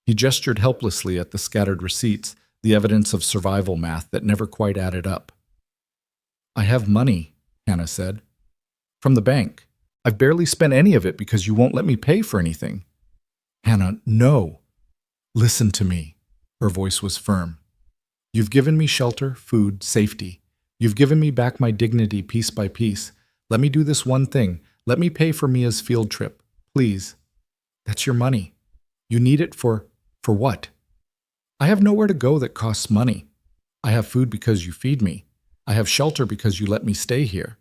He gestured helplessly at the scattered receipts, the evidence of survival math that never quite added up. I have money, Hannah said. From the bank. I've barely spent any of it because you won't let me pay for anything. Hannah, no. Listen to me. Her voice was firm. You've given me shelter, food, safety. You've given me back my dignity piece by piece. Let me do this one thing. Let me pay for Mia's field trip. Please. That's your money. You need it for what? I have nowhere to go that costs money. I have food because you feed me. I have shelter because you let me stay here.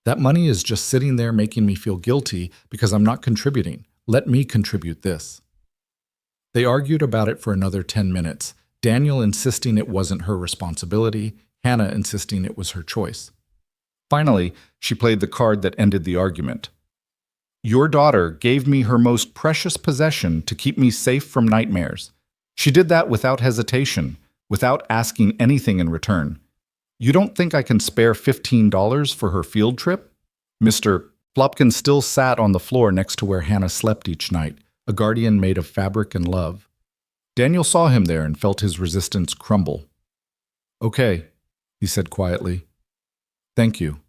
That money is just sitting there making me feel guilty because I'm not contributing. Let me contribute this. They argued about it for another 10 minutes, Daniel insisting it wasn't her responsibility, Hannah insisting it was her choice. Finally, she played the card that ended the argument. Your daughter gave me her most precious possession to keep me safe from nightmares. She did that without hesitation, without asking anything in return. You don't think I can spare $15 for her field trip? Mr. Plopkin still sat on the floor next to where Hannah slept each night, a guardian made of fabric and love. Daniel saw him there and felt his resistance crumble. Okay, he said quietly. Thank you.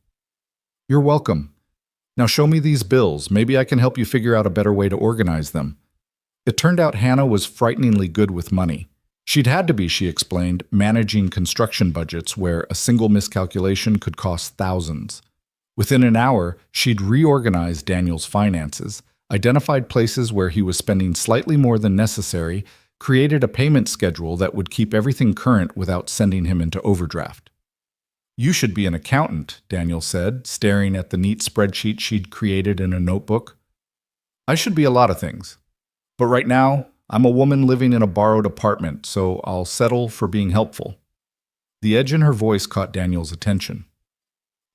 You're welcome. Now show me these bills. Maybe I can help you figure out a better way to organize them. It turned out Hannah was frighteningly good with money. She'd had to be, she explained, managing construction budgets where a single miscalculation could cost thousands. Within an hour, she'd reorganized Daniel's finances, identified places where he was spending slightly more than necessary, created a payment schedule that would keep everything current without sending him into overdraft. You should be an accountant, Daniel said, staring at the neat spreadsheet she'd created in a notebook. I should be a lot of things. But right now, I'm a woman living in a borrowed apartment, so I'll settle for being helpful. The edge in her voice caught Daniel's attention.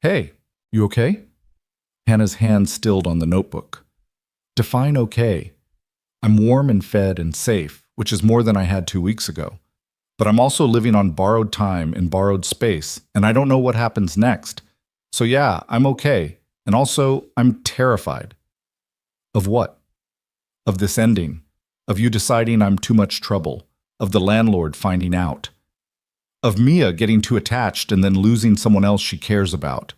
Hey, you okay? Hannah's hand stilled on the notebook. Define okay. I'm warm and fed and safe, which is more than I had 2 weeks ago. But I'm also living on borrowed time in borrowed space, and I don't know what happens next. So yeah, I'm okay. And also, I'm terrified. Of what? Of this ending. Of you deciding I'm too much trouble. Of the landlord finding out. Of Mia getting too attached and then losing someone else she cares about.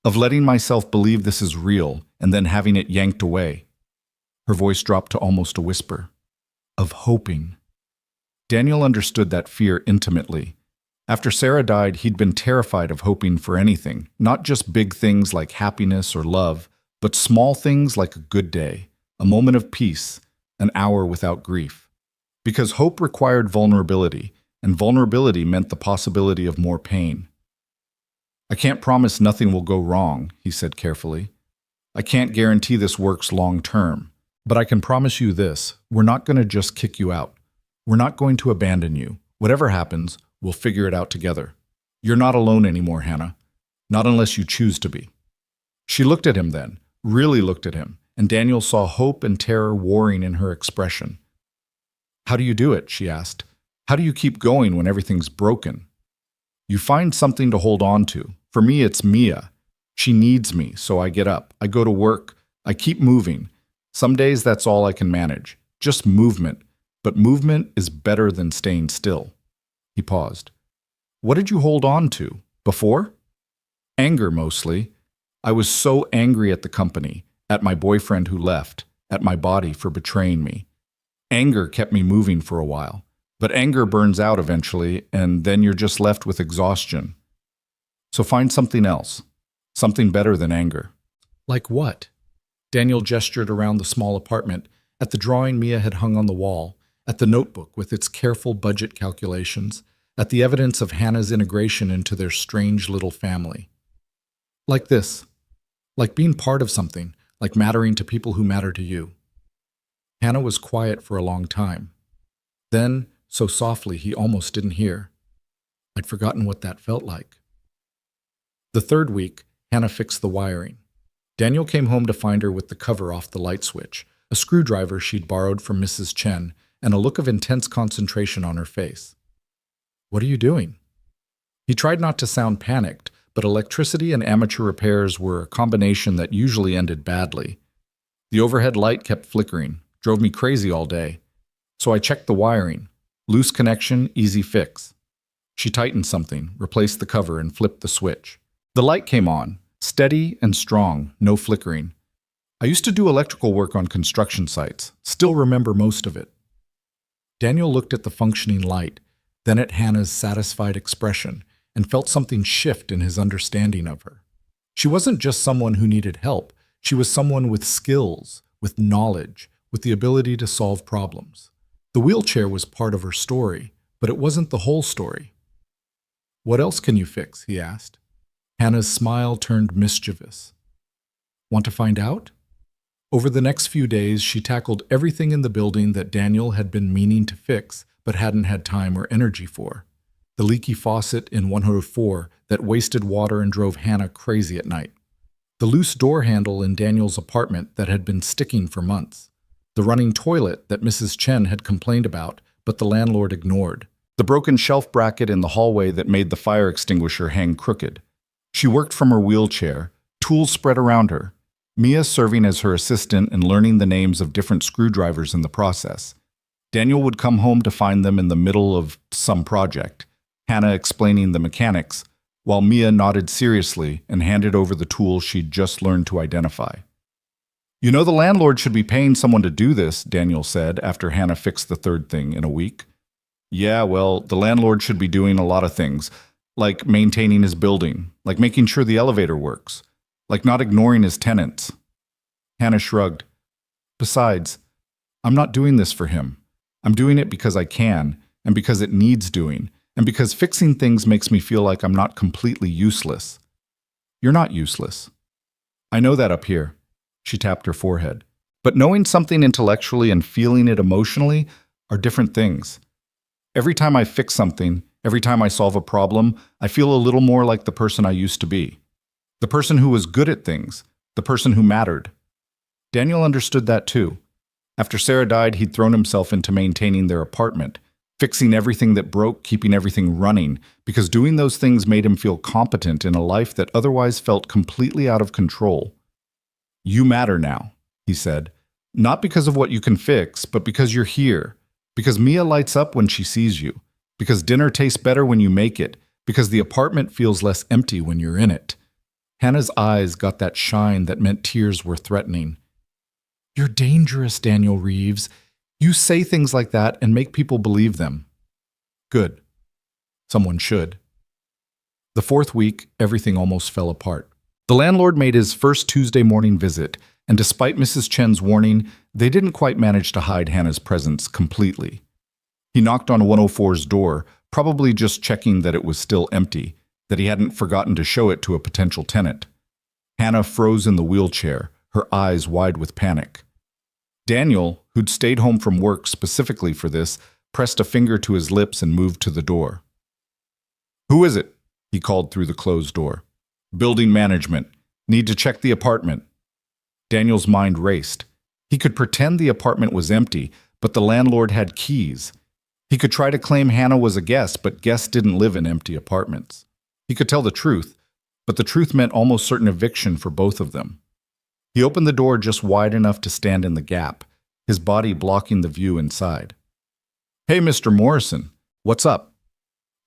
Of letting myself believe this is real and then having it yanked away. Her voice dropped to almost a whisper. Of hoping. Daniel understood that fear intimately. After Sarah died, he'd been terrified of hoping for anything, not just big things like happiness or love, but small things like a good day, a moment of peace, an hour without grief. Because hope required vulnerability, and vulnerability meant the possibility of more pain. I can't promise nothing will go wrong, he said carefully. I can't guarantee this works long term, but I can promise you this, we're not going to just kick you out. We're not going to abandon you. Whatever happens, we'll figure it out together. You're not alone anymore, Hannah. Not unless you choose to be. She looked at him then, really looked at him, and Daniel saw hope and terror warring in her expression. How do you do it? She asked. How do you keep going when everything's broken? You find something to hold on to. For me, it's Mia. She needs me, so I get up. I go to work. I keep moving. Some days that's all I can manage. Just movement. But movement is better than staying still. He paused. What did you hold on to? Before? Anger, mostly. I was so angry at the company, at my boyfriend who left, at my body for betraying me. Anger kept me moving for a while. But anger burns out eventually, and then you're just left with exhaustion. So find something else. Something better than anger. Like what? Daniel gestured around the small apartment, at the drawing Mia had hung on the wall, at the notebook with its careful budget calculations, at the evidence of Hannah's integration into their strange little family. Like this. Like being part of something, like mattering to people who matter to you. Hannah was quiet for a long time. Then, so softly he almost didn't hear. I'd forgotten what that felt like. The third week, Hannah fixed the wiring. Daniel came home to find her with the cover off the light switch, a screwdriver she'd borrowed from Mrs. Chen, and a look of intense concentration on her face. What are you doing? He tried not to sound panicked, but electricity and amateur repairs were a combination that usually ended badly. The overhead light kept flickering, drove me crazy all day. So I checked the wiring. Loose connection, easy fix. She tightened something, replaced the cover, and flipped the switch. The light came on, steady and strong, no flickering. I used to do electrical work on construction sites, still remember most of it. Daniel looked at the functioning light, then at Hannah's satisfied expression, and felt something shift in his understanding of her. She wasn't just someone who needed help. She was someone with skills, with knowledge, with the ability to solve problems. The wheelchair was part of her story, But it wasn't the whole story. "What else can you fix?" he asked. Hannah's smile turned mischievous. "Want to find out?" Over the next few days, she tackled everything in the building that Daniel had been meaning to fix but hadn't had time or energy for. The leaky faucet in 104 that wasted water and drove Hannah crazy at night. The loose door handle in Daniel's apartment that had been sticking for months. The running toilet that Mrs. Chen had complained about, but the landlord ignored. The broken shelf bracket in the hallway that made the fire extinguisher hang crooked. She worked from her wheelchair, tools spread around her, Mia serving as her assistant and learning the names of different screwdrivers in the process. Daniel would come home to find them in the middle of some project, Hannah explaining the mechanics, while Mia nodded seriously and handed over the tools she'd just learned to identify. "You know the landlord should be paying someone to do this," Daniel said after Hannah fixed the third thing in a week. "Yeah, well, the landlord should be doing a lot of things, like maintaining his building, like making sure the elevator works, like not ignoring his tenants." Hannah shrugged. "Besides, I'm not doing this for him. I'm doing it because I can, and because it needs doing, and because fixing things makes me feel like I'm not completely useless." "You're not useless. I know that up here." She tapped her forehead. "But knowing something intellectually and feeling it emotionally are different things. Every time I fix something, every time I solve a problem, I feel a little more like the person I used to be. The person who was good at things, the person who mattered." Daniel understood that too. After Sarah died, he'd thrown himself into maintaining their apartment, fixing everything that broke, keeping everything running, because doing those things made him feel competent in a life that otherwise felt completely out of control. "You matter now," he said, "not because of what you can fix, but because you're here, because Mia lights up when she sees you, because dinner tastes better when you make it, because the apartment feels less empty when you're in it." Hannah's eyes got that shine that meant tears were threatening. "You're dangerous, Daniel Reeves. You say things like that and make people believe them." "Good. Someone should." The fourth week, everything almost fell apart. The landlord made his first Tuesday morning visit, and despite Mrs. Chen's warning, they didn't quite manage to hide Hannah's presence completely. He knocked on 104's door, probably just checking that it was still empty, that he hadn't forgotten to show it to a potential tenant. Hannah froze in the wheelchair, her eyes wide with panic. Daniel, who'd stayed home from work specifically for this, pressed a finger to his lips and moved to the door. "Who is it?" he called through the closed door. "Building management. Need to check the apartment." Daniel's mind raced. He could pretend the apartment was empty, but the landlord had keys. He could try to claim Hannah was a guest, but guests didn't live in empty apartments. He could tell the truth, but the truth meant almost certain eviction for both of them. He opened the door just wide enough to stand in the gap, his body blocking the view inside. "Hey, Mr. Morrison, what's up?"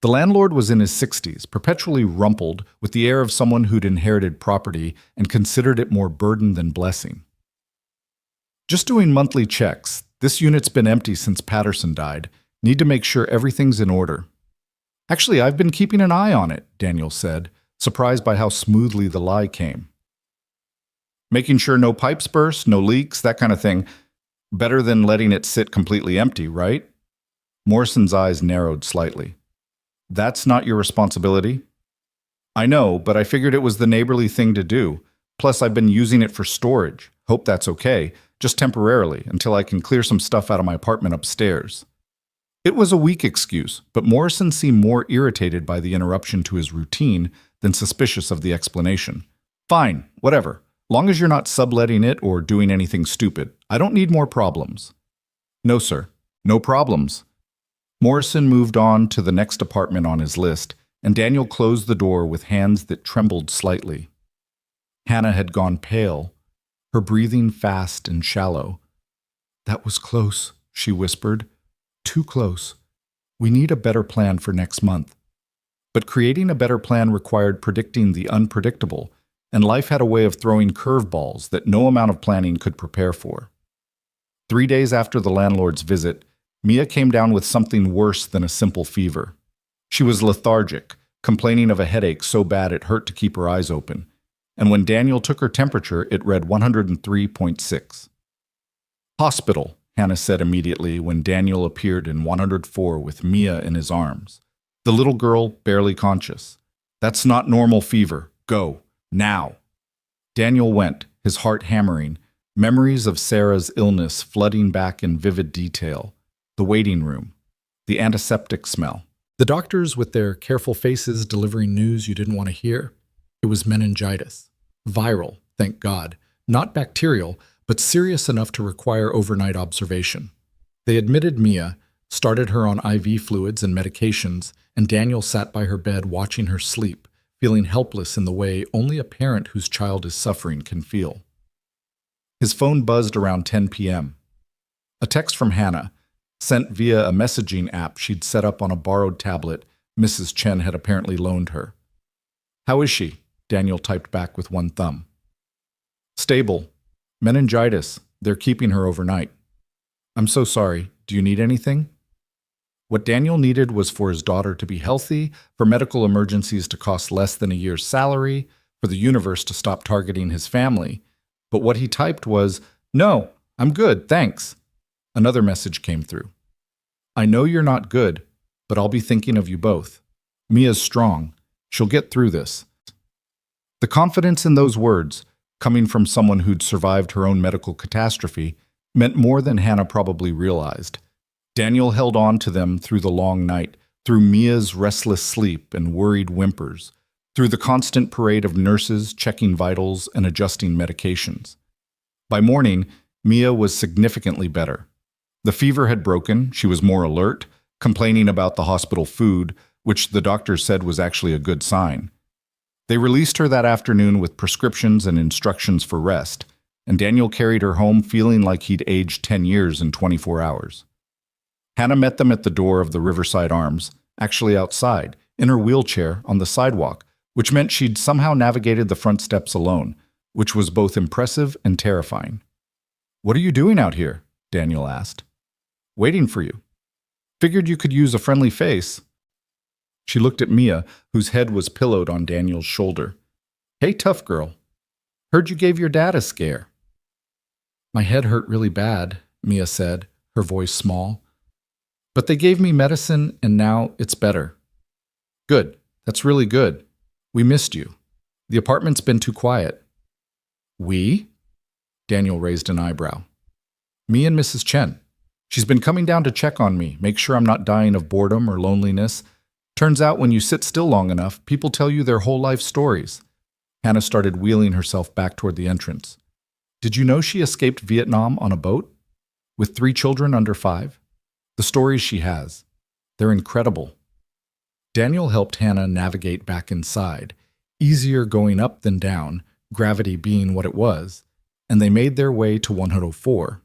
The landlord was in his 60s, perpetually rumpled, with the air of someone who'd inherited property and considered it more burden than blessing. "Just doing monthly checks. This unit's been empty since Patterson died. Need to make sure everything's in order." "Actually, I've been keeping an eye on it," Daniel said, surprised by how smoothly the lie came. "Making sure no pipes burst, no leaks, that kind of thing. Better than letting it sit completely empty, right?" Morrison's eyes narrowed slightly. "That's not your responsibility?" "I know, but I figured it was the neighborly thing to do. Plus, I've been using it for storage. Hope that's okay, just temporarily, until I can clear some stuff out of my apartment upstairs." It was a weak excuse, but Morrison seemed more irritated by the interruption to his routine than suspicious of the explanation. "Fine, whatever. Long as you're not subletting it or doing anything stupid. I don't need more problems." "No, sir. No problems." Morrison moved on to the next apartment on his list, and Daniel closed the door with hands that trembled slightly. Hannah had gone pale, her breathing fast and shallow. "That was close," she whispered. "Too close. We need a better plan for next month." But creating a better plan required predicting the unpredictable, and life had a way of throwing curveballs that no amount of planning could prepare for. 3 days after the landlord's visit, Mia came down with something worse than a simple fever. She was lethargic, complaining of a headache so bad it hurt to keep her eyes open, and when Daniel took her temperature, it read 103.6. "Hospital," Hannah said immediately when Daniel appeared in 104 with Mia in his arms. The little girl barely conscious. That's not normal fever. Go. Now. Daniel went, his heart hammering, memories of Sarah's illness flooding back in vivid detail. The waiting room. The antiseptic smell. The doctors with their careful faces delivering news you didn't want to hear. It was meningitis. Viral, thank God. Not bacterial, but serious enough to require overnight observation. They admitted Mia, started her on IV fluids and medications, and Daniel sat by her bed watching her sleep, feeling helpless in the way only a parent whose child is suffering can feel. His phone buzzed around 10 p.m. A text from Hannah, sent via a messaging app she'd set up on a borrowed tablet Mrs. Chen had apparently loaned her. "How is she?" Daniel typed back with one thumb. "Stable. Meningitis. They're keeping her overnight." "I'm so sorry. Do you need anything?" What Daniel needed was for his daughter to be healthy, for medical emergencies to cost less than a year's salary, for the universe to stop targeting his family. But what he typed was, "No, I'm good, thanks." Another message came through. "I know you're not good, but I'll be thinking of you both. Mia's strong. She'll get through this." The confidence in those words, coming from someone who'd survived her own medical catastrophe, meant more than Hannah probably realized. Daniel held on to them through the long night, through Mia's restless sleep and worried whimpers, through the constant parade of nurses checking vitals and adjusting medications. By morning, Mia was significantly better. The fever had broken, she was more alert, complaining about the hospital food, which the doctor said was actually a good sign. They released her that afternoon with prescriptions and instructions for rest, and Daniel carried her home feeling like he'd aged 10 years in 24 hours. Hannah met them at the door of the Riverside Arms, actually outside, in her wheelchair on the sidewalk, which meant she'd somehow navigated the front steps alone, which was both impressive and terrifying. "What are you doing out here?" Daniel asked. "Waiting for you. Figured you could use a friendly face." She looked at Mia, whose head was pillowed on Daniel's shoulder. "Hey, tough girl. Heard you gave your dad a scare." "My head hurt really bad," Mia said, her voice small. "But they gave me medicine, and now it's better." "Good. That's really good. We missed you. The apartment's been too quiet." "We?" Daniel raised an eyebrow. "Me and Mrs. Chen. She's been coming down to check on me, make sure I'm not dying of boredom or loneliness. Turns out when you sit still long enough, people tell you their whole life stories." Hannah started wheeling herself back toward the entrance. "Did you know she escaped Vietnam on a boat? With 3 children under 5? The stories she has. They're incredible." Daniel helped Hannah navigate back inside, easier going up than down, gravity being what it was, and they made their way to 104.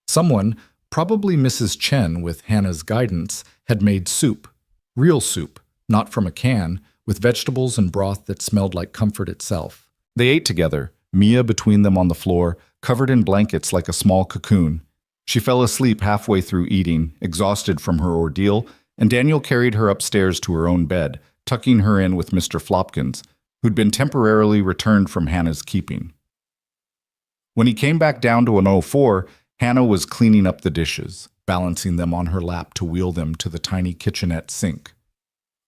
Someone, probably Mrs. Chen with Hannah's guidance, had made soup. Real soup, not from a can, with vegetables and broth that smelled like comfort itself. They ate together, Mia between them on the floor, covered in blankets like a small cocoon. She fell asleep halfway through eating, exhausted from her ordeal, and Daniel carried her upstairs to her own bed, tucking her in with Mr. Flopkins, who'd been temporarily returned from Hannah's keeping. When he came back down to 104, Hannah was cleaning up the dishes, balancing them on her lap to wheel them to the tiny kitchenette sink.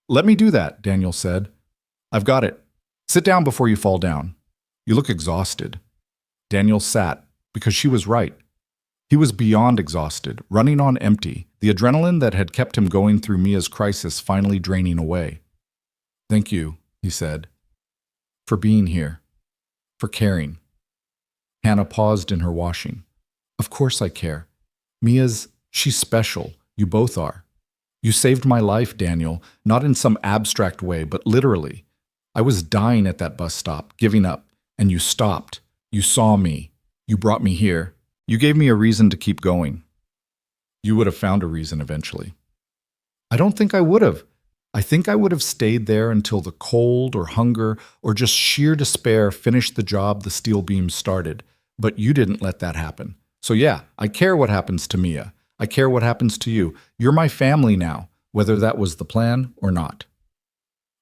"Let me do that," Daniel said. "I've got it. Sit down before you fall down. You look exhausted." Daniel sat, because she was right. He was beyond exhausted, running on empty, the adrenaline that had kept him going through Mia's crisis finally draining away. "Thank you," he said, "for being here, for caring." Hannah paused in her washing. "Of course I care. She's special. You both are. You saved my life, Daniel, not in some abstract way, but literally. I was dying at that bus stop, giving up, and you stopped. You saw me. You brought me here. You gave me a reason to keep going." "You would have found a reason eventually." "I don't think I would have. I think I would have stayed there until the cold or hunger or just sheer despair finished the job the steel beams started. But you didn't let that happen. So yeah, I care what happens to Mia. I care what happens to you. You're my family now, whether that was the plan or not."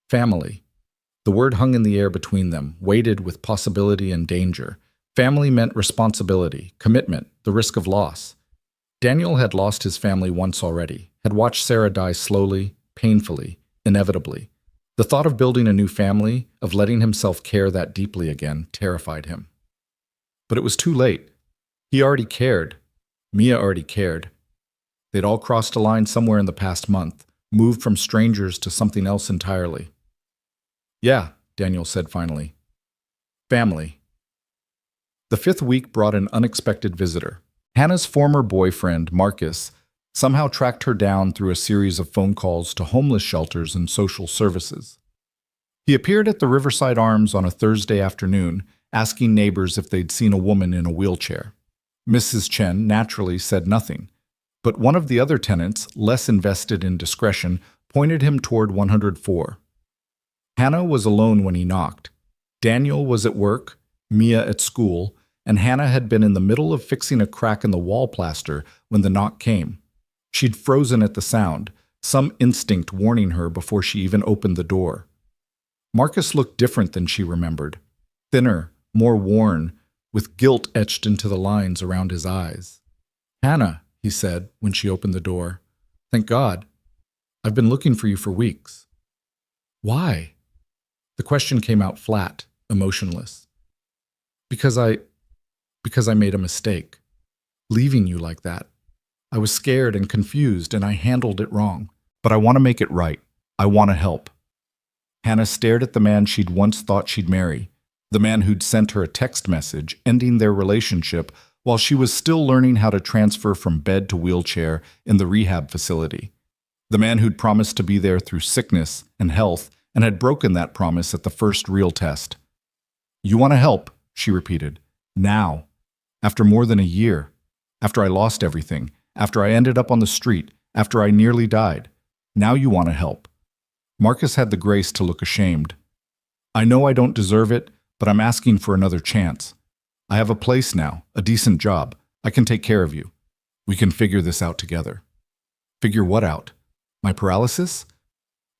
Family. The word hung in the air between them, weighted with possibility and danger. Family meant responsibility, commitment, the risk of loss. Daniel had lost his family once already, had watched Sarah die slowly, painfully, inevitably. The thought of building a new family, of letting himself care that deeply again, terrified him. But it was too late. He already cared. Mia already cared. They'd all crossed a line somewhere in the past month, moved from strangers to something else entirely. Yeah, Daniel said finally. Family. The fifth week brought an unexpected visitor. Hannah's former boyfriend, Marcus, somehow tracked her down through a series of phone calls to homeless shelters and social services. He appeared at the Riverside Arms on a Thursday afternoon, asking neighbors if they'd seen a woman in a wheelchair. Mrs. Chen naturally said nothing, but one of the other tenants, less invested in discretion, pointed him toward 104. Hannah was alone when he knocked. Daniel was at work, Mia at school, and Hannah had been in the middle of fixing a crack in the wall plaster when the knock came. She'd frozen at the sound, some instinct warning her before she even opened the door. Marcus looked different than she remembered. Thinner, more worn, with guilt etched into the lines around his eyes. "Hannah," he said when she opened the door. "Thank God. I've been looking for you for weeks." "Why?" The question came out flat, emotionless. Because I made a mistake. Leaving you like that. I was scared and confused, and I handled it wrong. But I want to make it right. I want to help." Hannah stared at the man she'd once thought she'd marry, the man who'd sent her a text message ending their relationship while she was still learning how to transfer from bed to wheelchair in the rehab facility, the man who'd promised to be there through sickness and health and had broken that promise at the first real test. "You want to help," she repeated. "Now. After more than a year. After I lost everything. After I ended up on the street. After I nearly died. Now you want to help." Marcus had the grace to look ashamed. "I know I don't deserve it, but I'm asking for another chance. I have a place now, a decent job. I can take care of you. We can figure this out together." "Figure what out? My paralysis?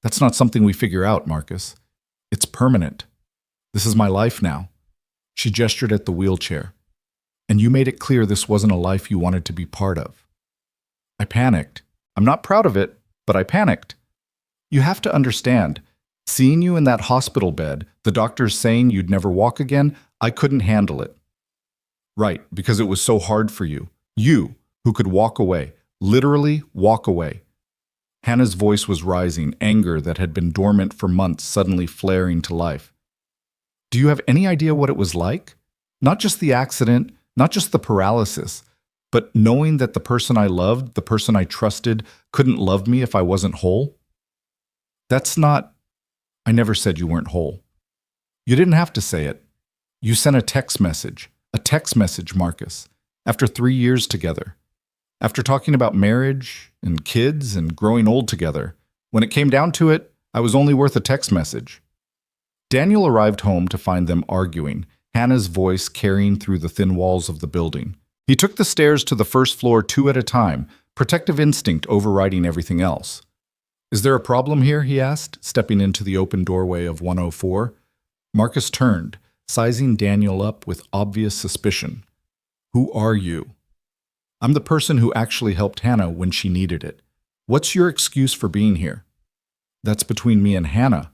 That's not something we figure out, Marcus. It's permanent. This is my life now." She gestured at the wheelchair. "And you made it clear this wasn't a life you wanted to be part of." I panicked. I'm not proud of it, but I panicked. "You have to understand, seeing you in that hospital bed, the doctors saying you'd never walk again, I couldn't handle it." "Right, because it was so hard for you. You, who could walk away, literally walk away." Hannah's voice was rising, anger that had been dormant for months suddenly flaring to life. "Do you have any idea what it was like? Not just the accident, not just the paralysis, but knowing that the person I loved, the person I trusted, couldn't love me if I wasn't whole?" "That's not—" "I never said you weren't whole. You didn't have to say it. You sent a text message, Marcus, after 3 years together. After talking about marriage and kids and growing old together. When it came down to it, I was only worth a text message." Daniel arrived home to find them arguing, Hannah's voice carrying through the thin walls of the building. He took the stairs to the first floor 2 at a time, protective instinct overriding everything else. "Is there a problem here?" he asked, stepping into the open doorway of 104. Marcus turned, sizing Daniel up with obvious suspicion. "Who are you?" "I'm the person who actually helped Hannah when she needed it. What's your excuse for being here?" "That's between me and Hannah."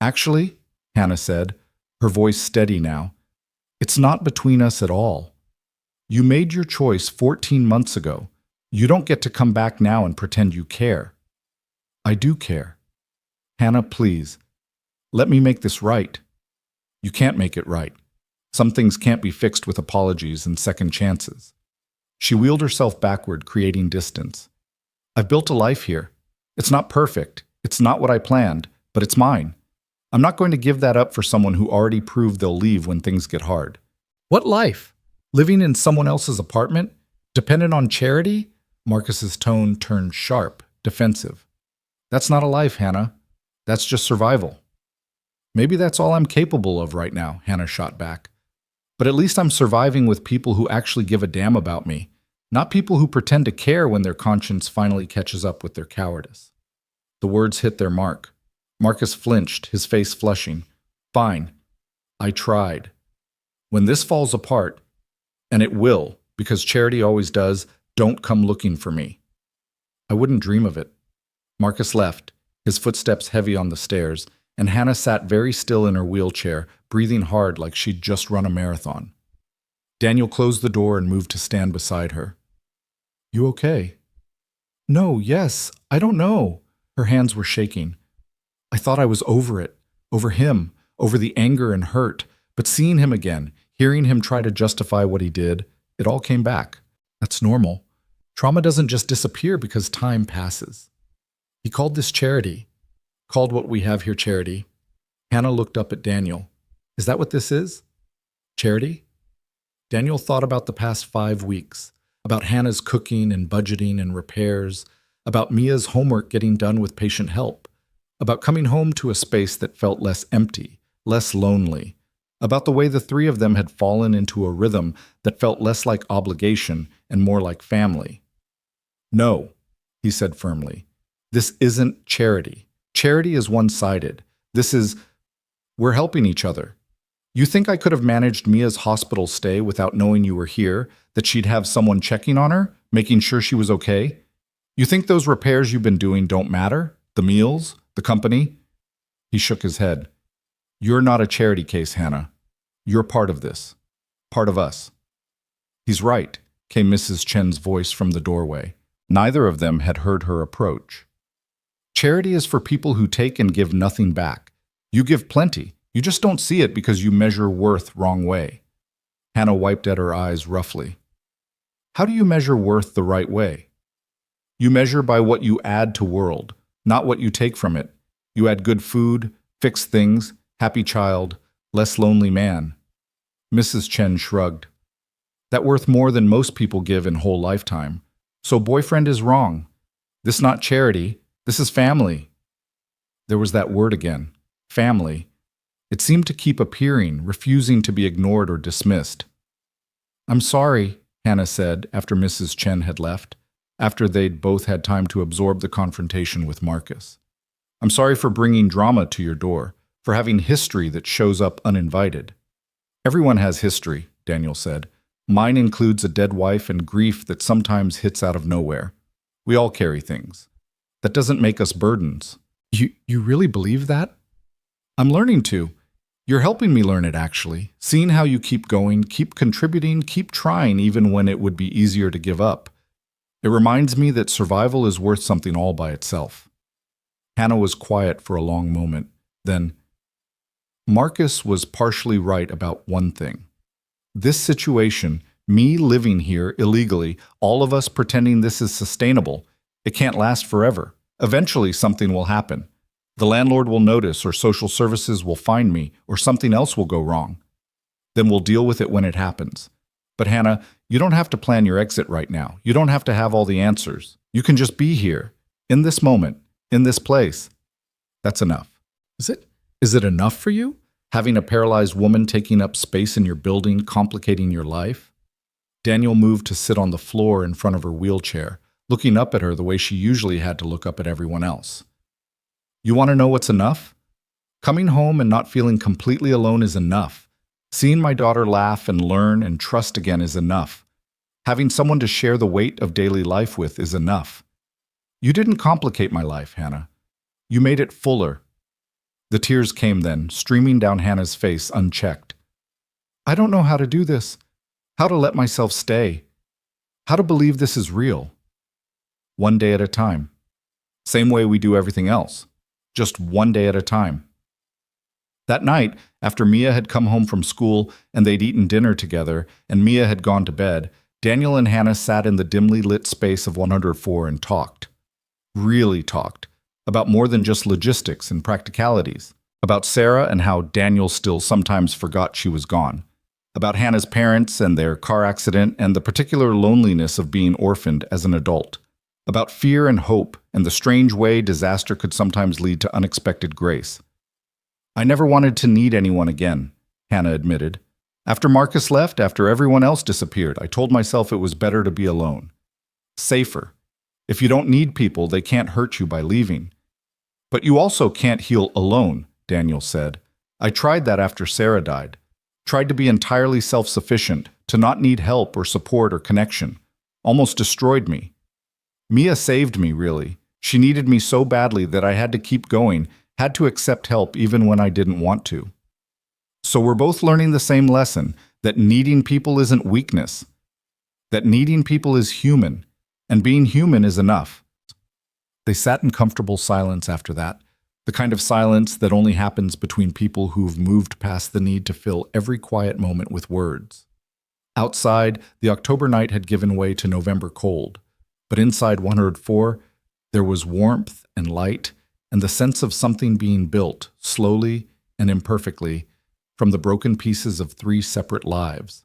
"Actually," Hannah said, her voice steady now, "it's not between us at all. You made your choice 14 months ago. You don't get to come back now and pretend you care." "I do care." "Hannah, please. Let me make this right." "You can't make it right. Some things can't be fixed with apologies and second chances." She wheeled herself backward, creating distance. "I've built a life here. It's not perfect. It's not what I planned, but it's mine. I'm not going to give that up for someone who already proved they'll leave when things get hard." "What life? Living in someone else's apartment? Dependent on charity?" Marcus's tone turned sharp, defensive. "That's not a life, Hannah. That's just survival." "Maybe that's all I'm capable of right now," Hannah shot back. "But at least I'm surviving with people who actually give a damn about me, not people who pretend to care when their conscience finally catches up with their cowardice." The words hit their mark. Marcus flinched, his face flushing. "Fine. I tried. When this falls apart, and it will, because charity always does, Don't come looking for me. I wouldn't dream of it. Marcus left, his footsteps heavy on the stairs, and Hannah sat very still in her wheelchair, breathing hard like she'd just run a marathon. Daniel closed the door and moved to stand beside her. You okay? No, yes, I don't know. Her hands were shaking. I thought I was over it, over him, over the anger and hurt, but seeing him again, hearing him try to justify what he did, it all came back. That's normal. Trauma doesn't just disappear because time passes. He called this charity. Called what we have here charity. Hannah looked up at Daniel. Is that what this is? Charity? Daniel thought about the past 5 weeks, about Hannah's cooking and budgeting and repairs, about Mia's homework getting done with patient help, about coming home to a space that felt less empty, less lonely, about the way the three of them had fallen into a rhythm that felt less like obligation and more like family. No, he said firmly. This isn't charity. Charity is one-sided. This is, we're helping each other. You think I could have managed Mia's hospital stay without knowing you were here, that she'd have someone checking on her, making sure she was okay? You think those repairs you've been doing don't matter? The meals? The company? He shook his head. You're not a charity case, Hannah. You're part of this. Part of us. He's right, came Mrs. Chen's voice from the doorway. Neither of them had heard her approach. Charity is for people who take and give nothing back. You give plenty. You just don't see it because you measure worth wrong way. Hannah wiped at her eyes roughly. How do you measure worth the right way? You measure by what you add to world, not what you take from it. You add good food, fixed things, happy child, less lonely man. Mrs. Chen shrugged. That worth more than most people give in whole lifetime. So boyfriend is wrong. This not charity. This is family. There was that word again. Family. It seemed to keep appearing, refusing to be ignored or dismissed. I'm sorry, Hannah said after Mrs. Chen had left, after they'd both had time to absorb the confrontation with Marcus. I'm sorry for bringing drama to your door, for having history that shows up uninvited. Everyone has history, Daniel said. Mine includes a dead wife and grief that sometimes hits out of nowhere. We all carry things. That doesn't make us burdens. You really believe that? I'm learning to. You're helping me learn it, actually. Seeing how you keep going, keep contributing, keep trying even when it would be easier to give up. It reminds me that survival is worth something all by itself. Hannah was quiet for a long moment. Then, Marcus was partially right about one thing. This situation, me living here illegally, all of us pretending this is sustainable, it can't last forever. Eventually something will happen. The landlord will notice, or social services will find me, or something else will go wrong. Then we'll deal with it when it happens. But Hannah, you don't have to plan your exit right now. You don't have to have all the answers. You can just be here, in this moment, in this place. That's enough. Is it enough for you? Having a paralyzed woman taking up space in your building, complicating your life? Daniel moved to sit on the floor in front of her wheelchair, looking up at her the way she usually had to look up at everyone else. You want to know what's enough? Coming home and not feeling completely alone is enough. Seeing my daughter laugh and learn and trust again is enough. Having someone to share the weight of daily life with is enough. You didn't complicate my life, Hannah. You made it fuller. The tears came then, streaming down Hannah's face unchecked. I don't know how to do this, how to let myself stay, how to believe this is real. One day at a time. Same way we do everything else. Just one day at a time. That night, after Mia had come home from school and they'd eaten dinner together and Mia had gone to bed, Daniel and Hannah sat in the dimly lit space of 104 and talked. Really talked. About more than just logistics and practicalities. About Sarah and how Daniel still sometimes forgot she was gone. About Hannah's parents and their car accident and the particular loneliness of being orphaned as an adult. About fear and hope and the strange way disaster could sometimes lead to unexpected grace. I never wanted to need anyone again, Hannah admitted. After Marcus left, after everyone else disappeared, I told myself it was better to be alone. Safer. If you don't need people, they can't hurt you by leaving. But you also can't heal alone, Daniel said. I tried that after Sarah died. Tried to be entirely self-sufficient, to not need help or support or connection. almost destroyed me. Mia saved me, really. She needed me so badly that I had to keep going, had to accept help even when I didn't want to. So we're both learning the same lesson, that needing people isn't weakness, that needing people is human, and being human is enough. They sat in comfortable silence after that, the kind of silence that only happens between people who've moved past the need to fill every quiet moment with words. Outside, the October night had given way to November cold, but inside 104, there was warmth and light and the sense of something being built, slowly and imperfectly, from the broken pieces of 3 separate lives.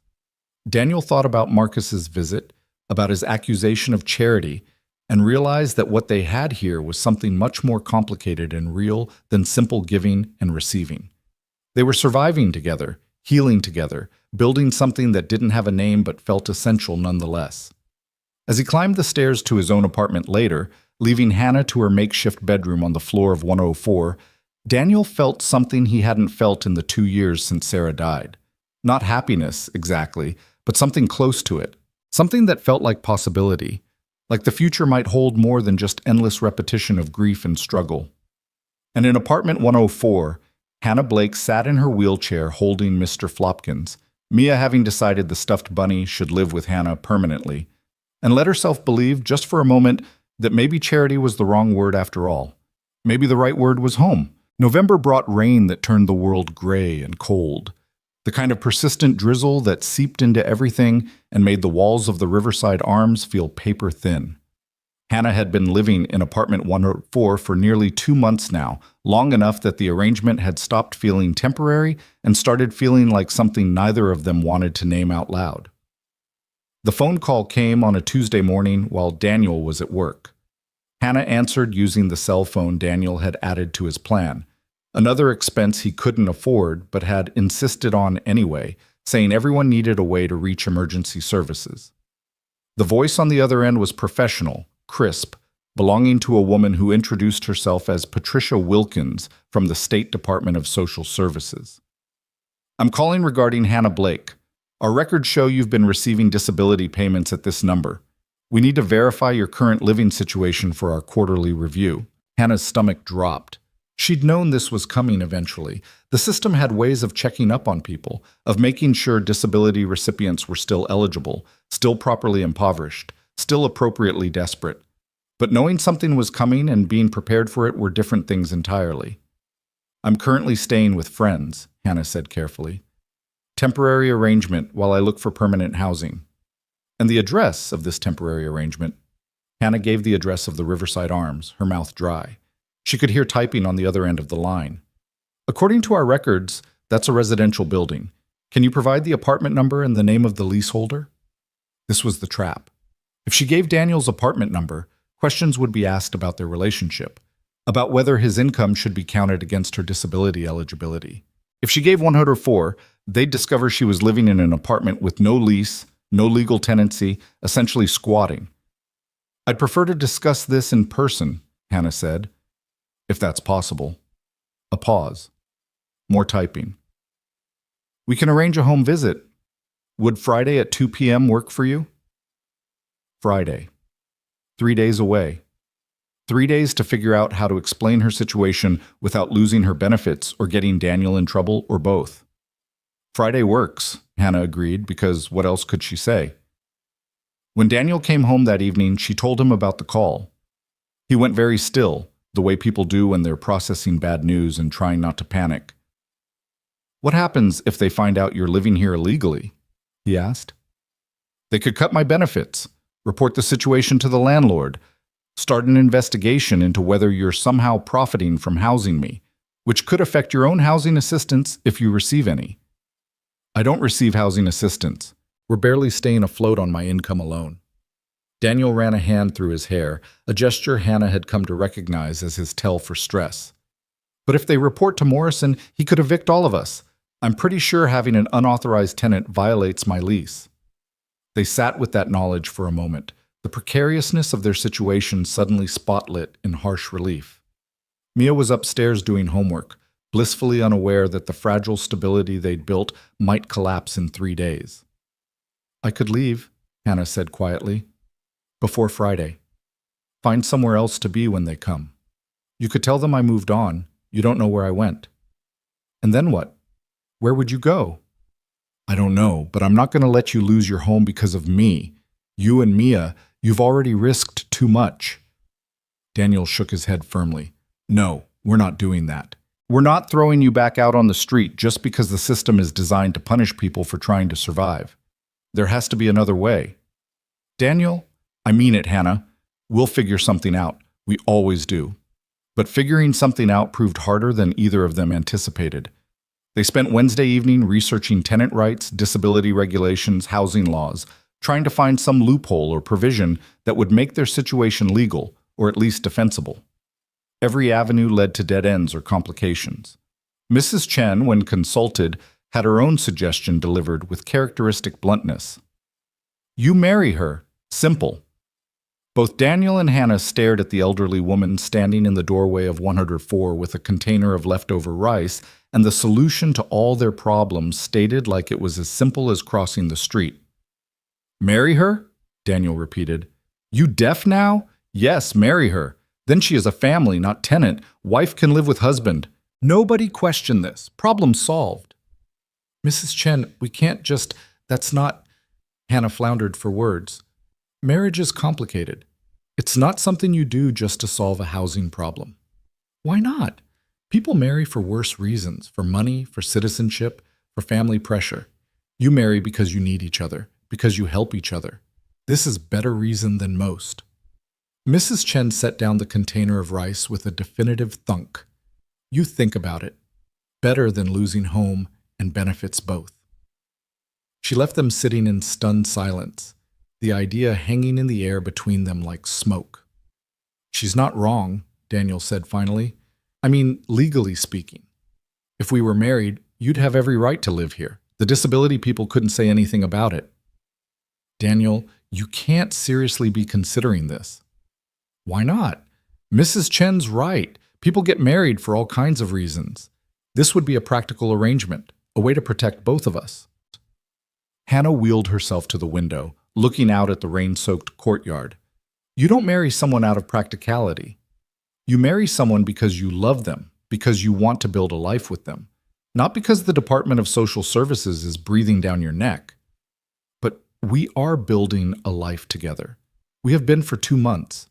Daniel thought about Marcus's visit, about his accusation of charity, and realized that what they had here was something much more complicated and real than simple giving and receiving. They were surviving together, healing together, building something that didn't have a name but felt essential nonetheless. As he climbed the stairs to his own apartment later, leaving Hannah to her makeshift bedroom on the floor of 104, Daniel felt something he hadn't felt in the 2 years since Sarah died. Not happiness, exactly, but something close to it. Something that felt like possibility, like the future might hold more than just endless repetition of grief and struggle. And in apartment 104, Hannah Blake sat in her wheelchair holding Mr. Flopkins, Mia having decided the stuffed bunny should live with Hannah permanently, and let herself believe, just for a moment, that maybe charity was the wrong word after all. Maybe the right word was home. November brought rain that turned the world gray and cold, the kind of persistent drizzle that seeped into everything and made the walls of the Riverside Arms feel paper thin. Hannah had been living in apartment 104 for nearly 2 months now, long enough that the arrangement had stopped feeling temporary and started feeling like something neither of them wanted to name out loud. The phone call came on a Tuesday morning while Daniel was at work. Hannah answered using the cell phone Daniel had added to his plan, another expense he couldn't afford but had insisted on anyway, saying everyone needed a way to reach emergency services. The voice on the other end was professional, crisp, belonging to a woman who introduced herself as Patricia Wilkins from the State Department of Social Services. "I'm calling regarding Hannah Blake. Our records show you've been receiving disability payments at this number. We need to verify your current living situation for our quarterly review." Hannah's stomach dropped. She'd known this was coming eventually. The system had ways of checking up on people, of making sure disability recipients were still eligible, still properly impoverished, still appropriately desperate. But knowing something was coming and being prepared for it were different things entirely. "I'm currently staying with friends," Hannah said carefully. "Temporary arrangement while I look for permanent housing." And the address of this temporary arrangement. Hannah gave the address of the Riverside Arms, her mouth dry. She could hear typing on the other end of the line. "According to our records, that's a residential building. Can you provide the apartment number and the name of the leaseholder?" This was the trap. If she gave Daniel's apartment number, questions would be asked about their relationship, about whether his income should be counted against her disability eligibility. If she gave 104, they'd discover she was living in an apartment with no lease, no legal tenancy, essentially squatting. "I'd prefer to discuss this in person," Hannah said, "if that's possible." A pause. More typing. "We can arrange a home visit. Would Friday at 2 p.m. work for you?" Friday. 3 days away. 3 days to figure out how to explain her situation without losing her benefits or getting Daniel in trouble, or both. "Friday works," Hannah agreed, because what else could she say? When Daniel came home that evening, she told him about the call. He went very still, the way people do when they're processing bad news and trying not to panic. "What happens if they find out you're living here illegally?" he asked. "They could cut my benefits, report the situation to the landlord, start an investigation into whether you're somehow profiting from housing me, which could affect your own housing assistance if you receive any." "I don't receive housing assistance. We're barely staying afloat on my income alone." Daniel ran a hand through his hair, a gesture Hannah had come to recognize as his tell for stress. "But if they report to Morrison, he could evict all of us. I'm pretty sure having an unauthorized tenant violates my lease." They sat with that knowledge for a moment, the precariousness of their situation suddenly spotlit in harsh relief. Mia was upstairs doing homework, blissfully unaware that the fragile stability they'd built might collapse in 3 days. "I could leave," Hannah said quietly. Before Friday. Find somewhere else to be when they come. You could tell them I moved on. You don't know where I went. And then what? Where would you go? I don't know, but I'm not going to let you lose your home because of me. You and Mia, you've already risked too much. Daniel shook his head firmly. No, we're not doing that. We're not throwing you back out on the street just because the system is designed to punish people for trying to survive. There has to be another way. Daniel, I mean it, Hannah. We'll figure something out. We always do. But figuring something out proved harder than either of them anticipated. They spent Wednesday evening researching tenant rights, disability regulations, housing laws, trying to find some loophole or provision that would make their situation legal, or at least defensible. Every avenue led to dead ends or complications. Mrs. Chen, when consulted, had her own suggestion delivered with characteristic bluntness. You marry her. Simple. Both Daniel and Hannah stared at the elderly woman standing in the doorway of 104 with a container of leftover rice, and the solution to all their problems stated like it was as simple as crossing the street. Marry her? Daniel repeated. You deaf now? Yes, marry her. Then she is a family, not tenant. Wife can live with husband. Nobody question this. Problem solved. Mrs. Chen, we can't just... That's not... Hannah floundered for words. Marriage is complicated. It's not something you do just to solve a housing problem. Why not? People marry for worse reasons, for money, for citizenship, for family pressure. You marry because you need each other, because you help each other. This is better reason than most. Mrs. Chen set down the container of rice with a definitive thunk. You think about it. Better than losing home and benefits both. She left them sitting in stunned silence, the idea hanging in the air between them like smoke. She's not wrong, Daniel said finally. I mean, legally speaking. If we were married, you'd have every right to live here. The disability people couldn't say anything about it. Daniel, you can't seriously be considering this. Why not? Mrs. Chen's right. People get married for all kinds of reasons. This would be a practical arrangement, a way to protect both of us. Hannah wheeled herself to the window, looking out at the rain-soaked courtyard. You don't marry someone out of practicality. You marry someone because you love them, because you want to build a life with them, not because the Department of Social Services is breathing down your neck. But we are building a life together. We have been for 2 months.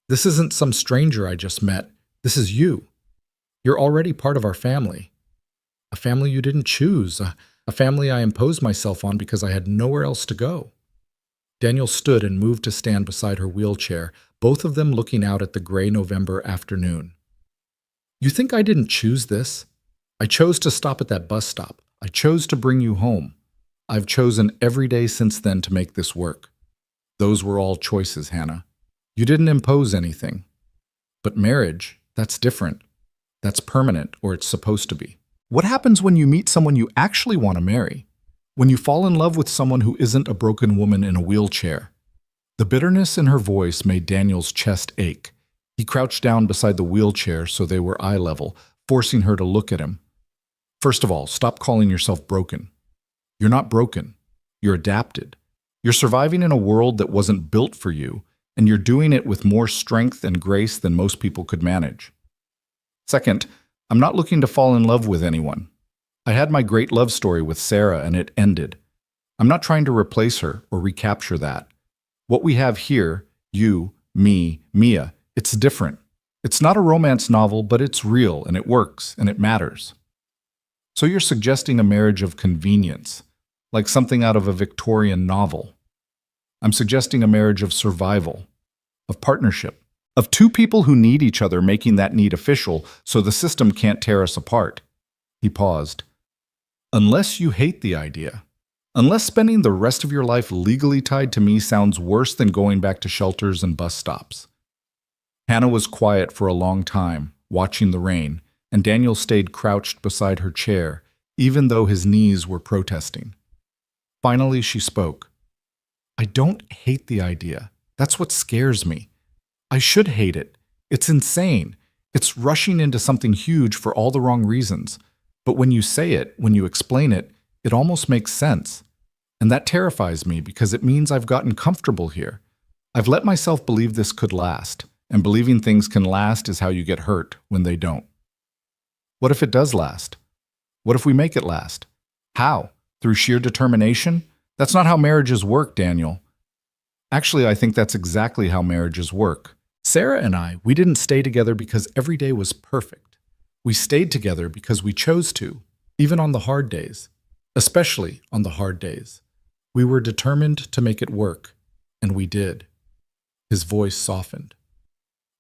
This isn't some stranger I just met. This is you. You're already part of our family. A family you didn't choose, a family I imposed myself on because I had nowhere else to go. Daniel stood and moved to stand beside her wheelchair, both of them looking out at the gray November afternoon. You think I didn't choose this? I chose to stop at that bus stop. I chose to bring you home. I've chosen every day since then to make this work. Those were all choices, Hannah. You didn't impose anything. But marriage, that's different. That's permanent, or it's supposed to be. What happens when you meet someone you actually want to marry? When you fall in love with someone who isn't a broken woman in a wheelchair? The bitterness in her voice made Daniel's chest ache. He crouched down beside the wheelchair so they were eye level, forcing her to look at him. First of all, stop calling yourself broken. You're not broken. You're adapted. You're surviving in a world that wasn't built for you, and you're doing it with more strength and grace than most people could manage. Second, I'm not looking to fall in love with anyone. I had my great love story with Sarah and it ended. I'm not trying to replace her or recapture that. What we have here, you, me, Mia, it's different. It's not a romance novel, but it's real and it works and it matters. So you're suggesting a marriage of convenience, like something out of a Victorian novel. I'm suggesting a marriage of survival, of partnership, of two people who need each other making that need official so the system can't tear us apart. He paused. Unless you hate the idea, unless spending the rest of your life legally tied to me sounds worse than going back to shelters and bus stops. Hannah was quiet for a long time, watching the rain, and Daniel stayed crouched beside her chair, even though his knees were protesting. Finally, she spoke. I don't hate the idea. That's what scares me. I should hate it. It's insane. It's rushing into something huge for all the wrong reasons. But when you say it, when you explain it, it almost makes sense. And that terrifies me because it means I've gotten comfortable here. I've let myself believe this could last, and believing things can last is how you get hurt when they don't. What if it does last? What if we make it last? How? Through sheer determination? That's not how marriages work, Daniel. Actually, I think that's exactly how marriages work. Sarah and I, we didn't stay together because every day was perfect. We stayed together because we chose to, even on the hard days, especially on the hard days. We were determined to make it work, and we did. His voice softened.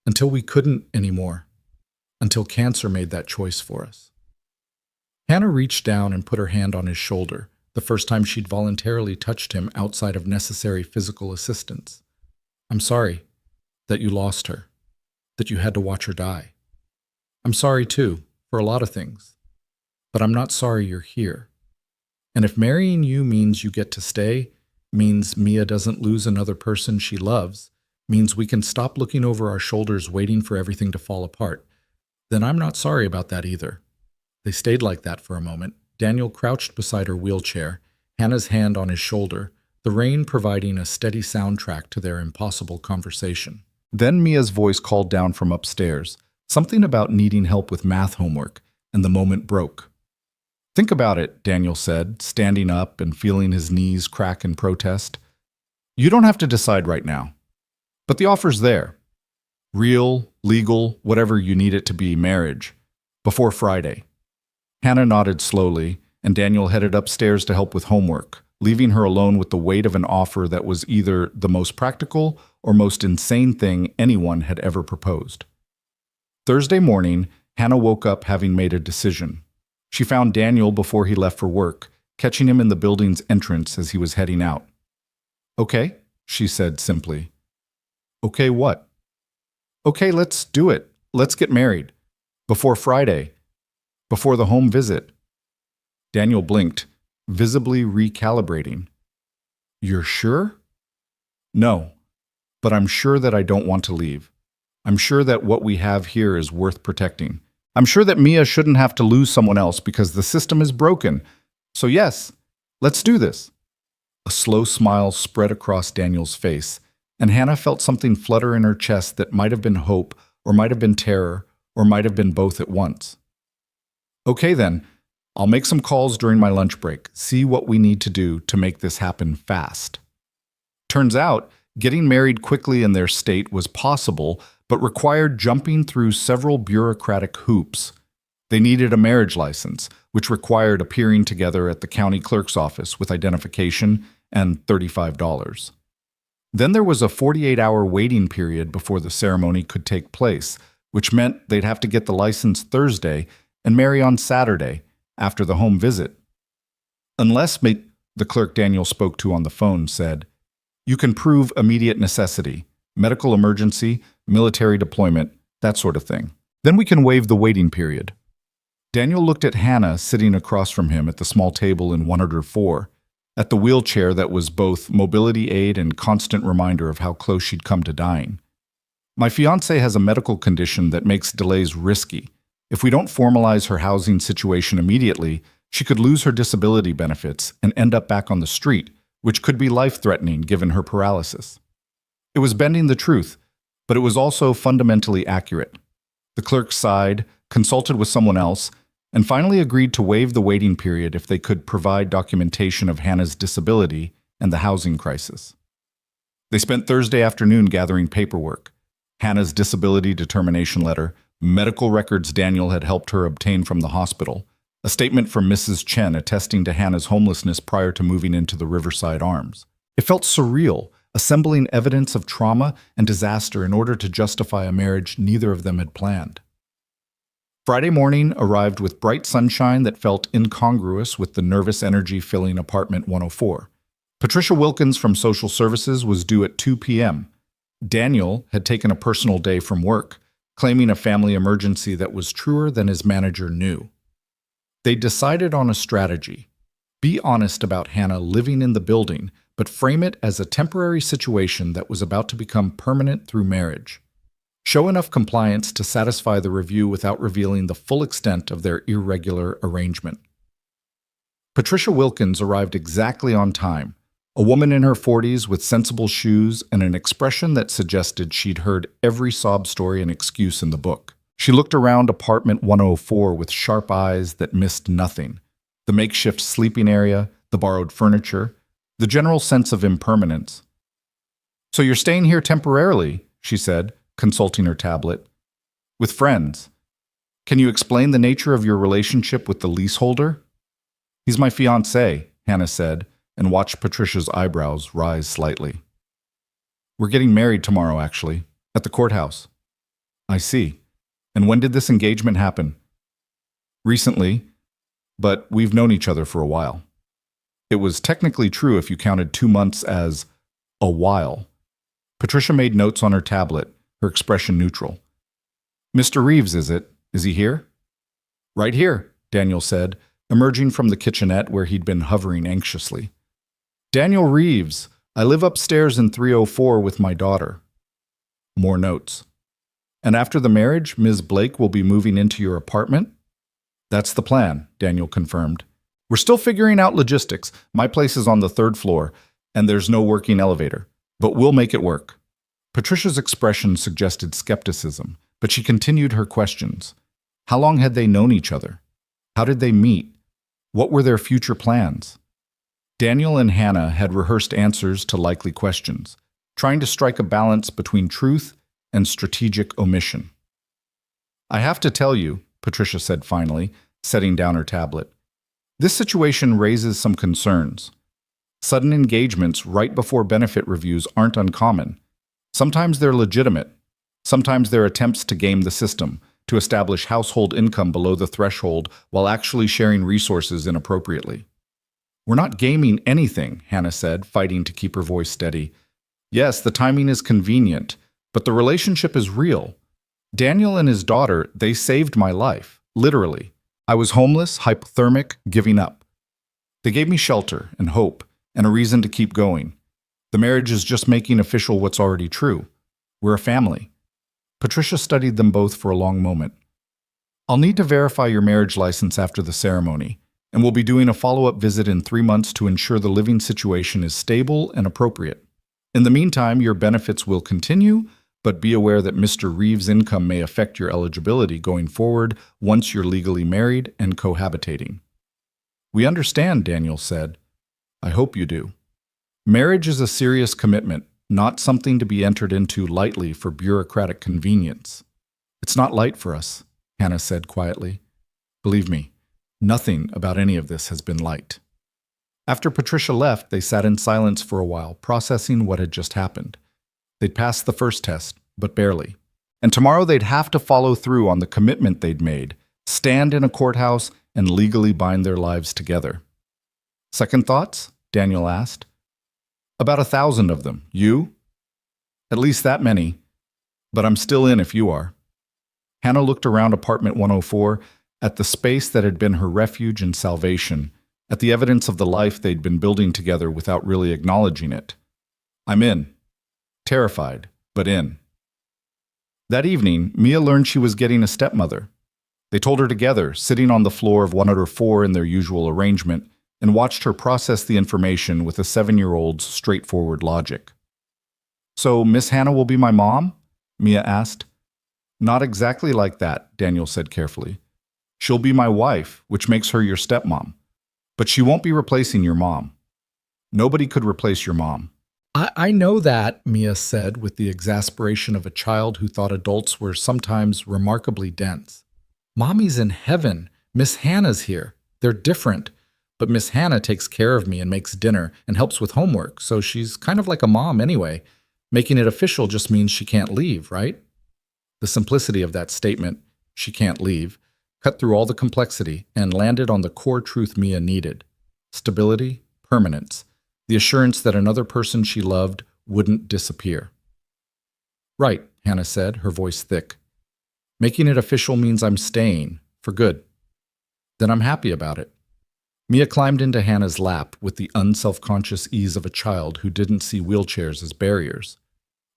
Until we couldn't anymore. Until cancer made that choice for us. Hannah reached down and put her hand on his shoulder, the first time she'd voluntarily touched him outside of necessary physical assistance. I'm sorry that you lost her, that you had to watch her die. I'm sorry, too, for a lot of things. But I'm not sorry you're here. And if marrying you means you get to stay, means Mia doesn't lose another person she loves, means we can stop looking over our shoulders waiting for everything to fall apart, then I'm not sorry about that either. They stayed like that for a moment. Daniel crouched beside her wheelchair, Hannah's hand on his shoulder, the rain providing a steady soundtrack to their impossible conversation. Then Mia's voice called down from upstairs, something about needing help with math homework, and the moment broke. Think about it, Daniel said, standing up and feeling his knees crack in protest. You don't have to decide right now. But the offer's there. Real, legal, whatever you need it to be, marriage. Before Friday. Hannah nodded slowly, and Daniel headed upstairs to help with homework, leaving her alone with the weight of an offer that was either the most practical or most insane thing anyone had ever proposed. Thursday morning, Hannah woke up having made a decision. She found Daniel before he left for work, catching him in the building's entrance as he was heading out. Okay, she said simply. Okay, what? Okay, let's do it. Let's get married. Before Friday. Before the home visit. Daniel blinked, visibly recalibrating. You're sure? No, but I'm sure that I don't want to leave. I'm sure that what we have here is worth protecting. I'm sure that Mia shouldn't have to lose someone else because the system is broken. So yes, let's do this. A slow smile spread across Daniel's face, and Hannah felt something flutter in her chest that might have been hope, or might have been terror, or might have been both at once. Okay then, I'll make some calls during my lunch break, see what we need to do to make this happen fast. Turns out, getting married quickly in their state was possible, but required jumping through several bureaucratic hoops. They needed a marriage license, which required appearing together at the county clerk's office with identification and $35. Then there was a 48-hour waiting period before the ceremony could take place, which meant they'd have to get the license Thursday and marry on Saturday, after the home visit. Unless the clerk Daniel spoke to on the phone said, you can prove immediate necessity, medical emergency, military deployment, that sort of thing. Then we can waive the waiting period. Daniel looked at Hannah sitting across from him at the small table in 104, at the wheelchair that was both mobility aid and constant reminder of how close she'd come to dying. My fiancée has a medical condition that makes delays risky. If we don't formalize her housing situation immediately, she could lose her disability benefits and end up back on the street, which could be life-threatening given her paralysis. It was bending the truth, but it was also fundamentally accurate. The clerk sighed, consulted with someone else, and finally agreed to waive the waiting period if they could provide documentation of Hannah's disability and the housing crisis. They spent Thursday afternoon gathering paperwork, Hannah's disability determination letter, medical records Daniel had helped her obtain from the hospital, a statement from Mrs. Chen attesting to Hannah's homelessness prior to moving into the Riverside Arms. It felt surreal, assembling evidence of trauma and disaster in order to justify a marriage neither of them had planned. Friday morning arrived with bright sunshine that felt incongruous with the nervous energy filling apartment 104. Patricia Wilkins from Social Services was due at 2 p.m. Daniel had taken a personal day from work, claiming a family emergency that was truer than his manager knew. They decided on a strategy. Be honest about Hannah living in the building, but frame it as a temporary situation that was about to become permanent through marriage. Show enough compliance to satisfy the review without revealing the full extent of their irregular arrangement. Patricia Wilkins arrived exactly on time, A woman in her 40s with sensible shoes and an expression that suggested she'd heard every sob story and excuse in the book. She looked around apartment 104 with sharp eyes that missed nothing. The makeshift sleeping area, the borrowed furniture, the general sense of impermanence. "So you're staying here temporarily," she said, consulting her tablet. "With friends. Can you explain the nature of your relationship with the leaseholder?" "He's my fiancé," Hannah said, and watched Patricia's eyebrows rise slightly. "We're getting married tomorrow, actually, at the courthouse." "I see. And when did this engagement happen?" "Recently, but we've known each other for a while." It was technically true if you counted 2 months as a while. Patricia made notes on her tablet, her expression neutral. "Mr. Reeves, is it? Is he here?" "Right here," Daniel said, emerging from the kitchenette where he'd been hovering anxiously. "Daniel Reeves. I live upstairs in 304 with my daughter." More notes. "And after the marriage, Ms. Blake will be moving into your apartment?" "That's the plan," Daniel confirmed. "We're still figuring out logistics. My place is on the 3rd floor, and there's no working elevator. But we'll make it work." Patricia's expression suggested skepticism, but she continued her questions. How long had they known each other? How did they meet? What were their future plans? Daniel and Hannah had rehearsed answers to likely questions, trying to strike a balance between truth and strategic omission. "I have to tell you," Patricia said finally, setting down her tablet, "this situation raises some concerns. Sudden engagements right before benefit reviews aren't uncommon. Sometimes they're legitimate. Sometimes they're attempts to game the system, to establish household income below the threshold while actually sharing resources inappropriately." "We're not gaming anything," Hannah said, fighting to keep her voice steady. "Yes, the timing is convenient, but the relationship is real. Daniel and his daughter, they saved my life, literally. I was homeless, hypothermic, giving up. They gave me shelter and hope and a reason to keep going. The marriage is just making official what's already true. We're a family." Patricia studied them both for a long moment. "I'll need to verify your marriage license after the ceremony, and we'll be doing a follow-up visit in 3 months to ensure the living situation is stable and appropriate. In the meantime, your benefits will continue, but be aware that Mr. Reeves' income may affect your eligibility going forward once you're legally married and cohabitating." "We understand," Daniel said. "I hope you do. Marriage is a serious commitment, not something to be entered into lightly for bureaucratic convenience." "It's not light for us," Hannah said quietly. "Believe me, nothing about any of this has been light." After Patricia left, they sat in silence for a while, processing what had just happened. They'd passed the first test, but barely. And tomorrow they'd have to follow through on the commitment they'd made, stand in a courthouse, and legally bind their lives together. "Second thoughts?" Daniel asked. "About 1,000 of them. You?" "At least that many. But I'm still in if you are." Hannah looked around apartment 104, at the space that had been her refuge and salvation, at the evidence of the life they'd been building together without really acknowledging it. "I'm in. Terrified, but in." That evening, Mia learned she was getting a stepmother. They told her together, sitting on the floor of 104 in their usual arrangement, and watched her process the information with a 7-year-old's straightforward logic. "So Miss Hannah will be my mom?" Mia asked. "Not exactly like that," Daniel said carefully. "She'll be my wife, which makes her your stepmom. But she won't be replacing your mom. Nobody could replace your mom." I know that," Mia said with the exasperation of a child who thought adults were sometimes remarkably dense. "Mommy's in heaven. Miss Hannah's here. They're different. But Miss Hannah takes care of me and makes dinner and helps with homework, so she's kind of like a mom anyway. Making it official just means she can't leave, right?" The simplicity of that statement, "she can't leave," cut through all the complexity and landed on the core truth Mia needed. Stability, permanence, the assurance that another person she loved wouldn't disappear. "Right," Hannah said, her voice thick. "Making it official means I'm staying, for good. Then I'm happy about it." Mia climbed into Hannah's lap with the unselfconscious ease of a child who didn't see wheelchairs as barriers.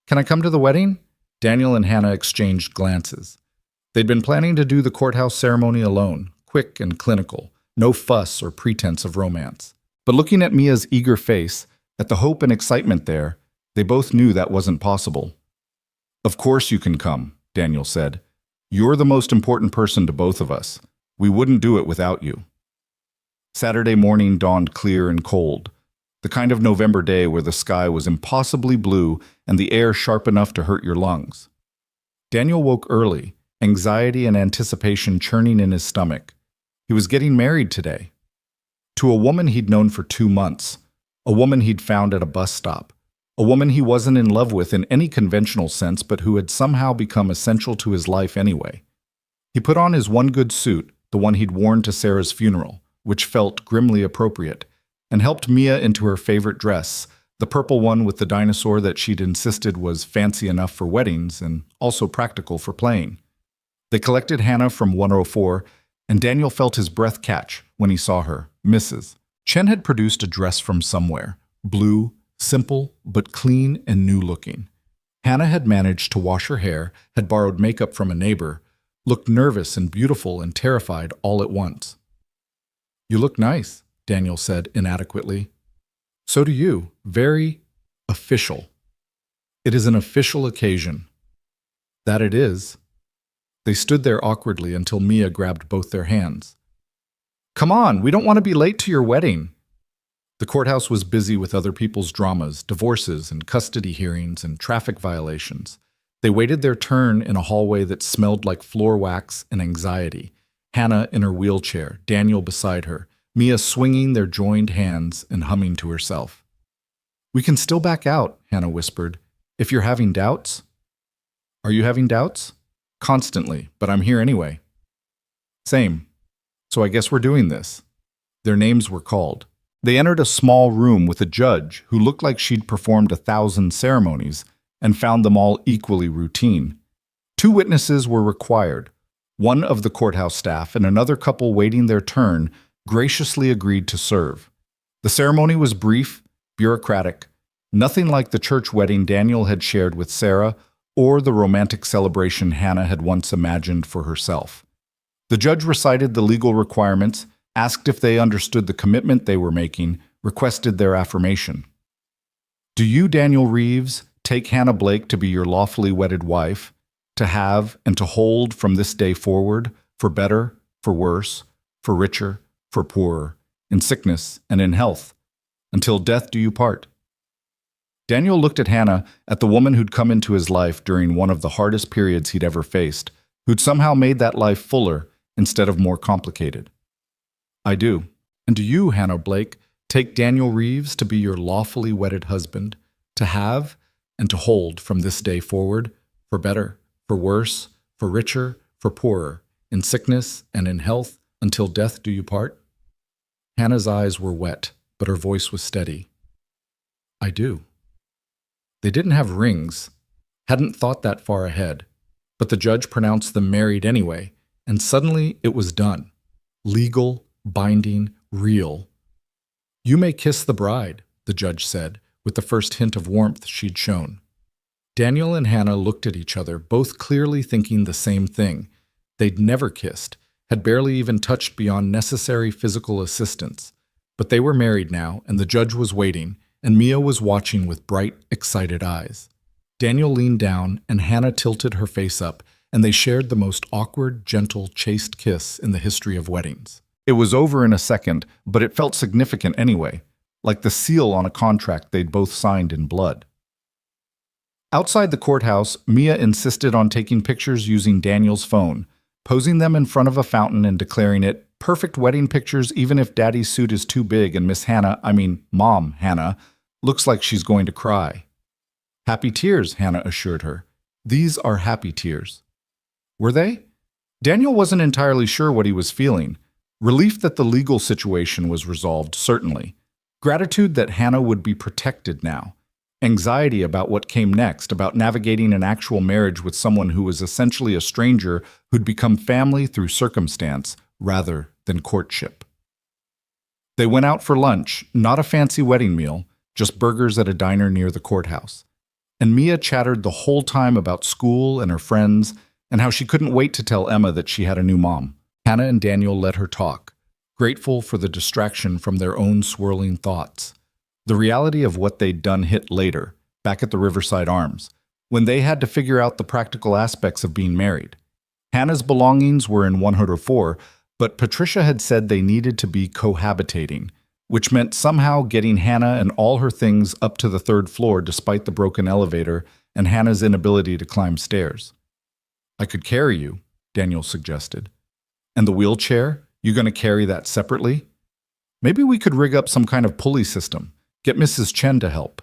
"Can I come to the wedding?" Daniel and Hannah exchanged glances. They'd been planning to do the courthouse ceremony alone, quick and clinical, no fuss or pretense of romance. But looking at Mia's eager face, At the hope and excitement there, they both knew that wasn't possible. "Of course you can come," Daniel said. "You're the most important person to both of us. We wouldn't do it without you." Saturday morning dawned clear and cold, the kind of November day where the sky was impossibly blue and the air sharp enough to hurt your lungs. Daniel woke early, anxiety and anticipation churning in his stomach. He was getting married today. To a woman he'd known for 2 months, a woman he'd found at a bus stop, a woman he wasn't in love with in any conventional sense but who had somehow become essential to his life anyway. He put on his one good suit, the one he'd worn to Sarah's funeral, which felt grimly appropriate, and helped Mia into her favorite dress, the purple one with the dinosaur that she'd insisted was fancy enough for weddings and also practical for playing. They collected Hannah from 104, and Daniel felt his breath catch when he saw her, Mrs. Chen had produced a dress from somewhere, blue, simple, but clean and new-looking. Hannah had managed to wash her hair, had borrowed makeup from a neighbor, looked nervous and beautiful and terrified all at once. "You look nice," Daniel said inadequately. "So do you. Very official." "It is an official occasion." "That it is." They stood there awkwardly until Mia grabbed both their hands. "Come on, we don't want to be late to your wedding." The courthouse was busy with other people's dramas, divorces and custody hearings and traffic violations. They waited their turn in a hallway that smelled like floor wax and anxiety. Hannah in her wheelchair, Daniel beside her, Mia swinging their joined hands and humming to herself. "We can still back out," Hannah whispered, "if you're having doubts." "Are you having doubts?" "Constantly, but I'm here anyway." "Same. So I guess we're doing this." Their names were called. They entered a small room with a judge who looked like she'd performed 1,000 ceremonies and found them all equally routine. 2 witnesses were required. One of the courthouse staff and another couple waiting their turn graciously agreed to serve. The ceremony was brief, bureaucratic, nothing like the church wedding Daniel had shared with Sarah or the romantic celebration Hannah had once imagined for herself. The judge recited the legal requirements, asked if they understood the commitment they were making, requested their affirmation. "Do you, Daniel Reeves, take Hannah Blake to be your lawfully wedded wife, to have and to hold from this day forward, for better, for worse, for richer, for poorer, in sickness and in health, until death do you part?" Daniel looked at Hannah, at the woman who'd come into his life during one of the hardest periods he'd ever faced, who'd somehow made that life fuller instead of more complicated. "I do. And do you, Hannah Blake, take Daniel Reeves to be your lawfully wedded husband, to have and to hold from this day forward, for better, for worse, for richer, for poorer, in sickness and in health, until death do you part?" Hannah's eyes were wet, but her voice was steady. "I do." They didn't have rings, hadn't thought that far ahead, but the judge pronounced them married anyway, and suddenly it was done. Legal, binding, real. "You may kiss the bride," the judge said, with the first hint of warmth she'd shown. Daniel and Hannah looked at each other, both clearly thinking the same thing. They'd never kissed, had barely even touched beyond necessary physical assistance. But they were married now, and the judge was waiting, and Mia was watching with bright, excited eyes. Daniel leaned down, and Hannah tilted her face up, and they shared the most awkward, gentle, chaste kiss in the history of weddings. It was over in a second, but it felt significant anyway, like the seal on a contract they'd both signed in blood. Outside the courthouse, Mia insisted on taking pictures using Daniel's phone, posing them in front of a fountain and declaring it perfect wedding pictures even if Daddy's suit is too big and Mom Hannah, looks like she's going to cry. "Happy tears," Hannah assured her. "These are happy tears." Were they? Daniel wasn't entirely sure what he was feeling. Relief that the legal situation was resolved, certainly. Gratitude that Hannah would be protected now. Anxiety about what came next, about navigating an actual marriage with someone who was essentially a stranger who'd become family through circumstance rather than courtship. They went out for lunch, not a fancy wedding meal, just burgers at a diner near the courthouse. And Mia chattered the whole time about school and her friends and how she couldn't wait to tell Emma that she had a new mom. Hannah and Daniel let her talk, grateful for the distraction from their own swirling thoughts. The reality of what they'd done hit later, back at the Riverside Arms, when they had to figure out the practical aspects of being married. Hannah's belongings were in 104, but Patricia had said they needed to be cohabitating, which meant somehow getting Hannah and all her things up to the third floor despite the broken elevator and Hannah's inability to climb stairs. I could carry you, Daniel suggested. And the wheelchair? You going to carry that separately? Maybe we could rig up some kind of pulley system, get Mrs. Chen to help.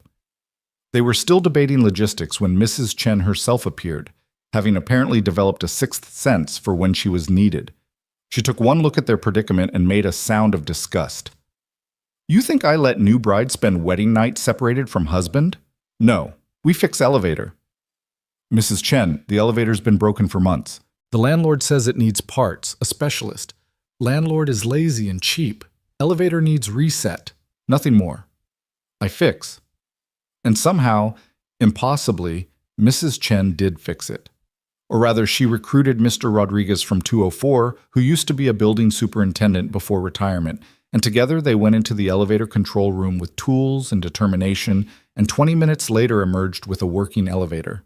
They were still debating logistics when Mrs. Chen herself appeared, having apparently developed a sixth sense for when she was needed. She took one look at their predicament and made a sound of disgust. You think I let new bride spend wedding night separated from husband? No, we fix elevator. Mrs. Chen, the elevator's been broken for months. The landlord says it needs parts, a specialist. Landlord is lazy and cheap. Elevator needs reset. Nothing more. I fix. And somehow, impossibly, Mrs. Chen did fix it. Or rather, she recruited Mr. Rodriguez from 204, who used to be a building superintendent before retirement, and together they went into the elevator control room with tools and determination, and 20 minutes later emerged with a working elevator.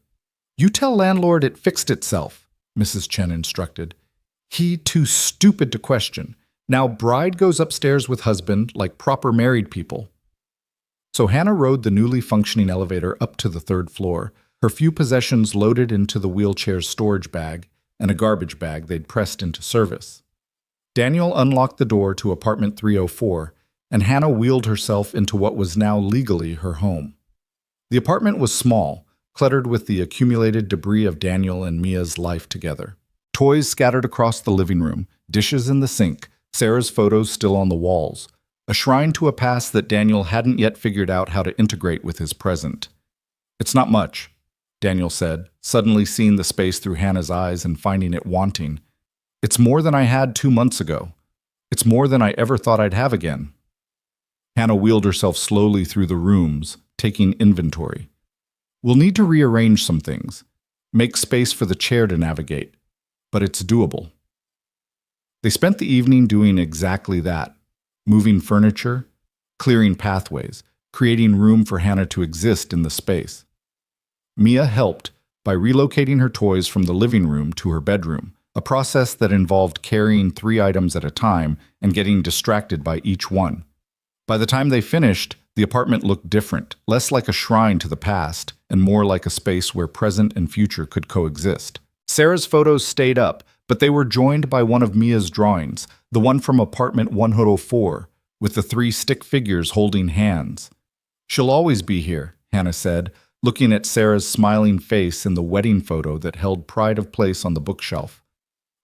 You tell landlord it fixed itself, Mrs. Chen instructed. He too stupid to question. Now bride goes upstairs with husband like proper married people. So Hannah rode the newly functioning elevator up to the third floor, her few possessions loaded into the wheelchair's storage bag and a garbage bag they'd pressed into service. Daniel unlocked the door to apartment 304, and Hannah wheeled herself into what was now legally her home. The apartment was small, cluttered with the accumulated debris of Daniel and Mia's life together. Toys scattered across the living room, dishes in the sink, Sarah's photos still on the walls, a shrine to a past that Daniel hadn't yet figured out how to integrate with his present. It's not much, Daniel said, suddenly seeing the space through Hannah's eyes and finding it wanting. It's more than I had 2 months ago. It's more than I ever thought I'd have again. Hannah wheeled herself slowly through the rooms, taking inventory. We'll need to rearrange some things, make space for the chair to navigate, but it's doable. They spent the evening doing exactly that, moving furniture, clearing pathways, creating room for Hannah to exist in the space. Mia helped by relocating her toys from the living room to her bedroom, a process that involved carrying 3 items at a time and getting distracted by each one. By the time they finished, the apartment looked different, less like a shrine to the past and more like a space where present and future could coexist. Sarah's photos stayed up, but they were joined by one of Mia's drawings, the one from apartment 104, with the 3 stick figures holding hands. She'll always be here, Hannah said, looking at Sarah's smiling face in the wedding photo that held pride of place on the bookshelf.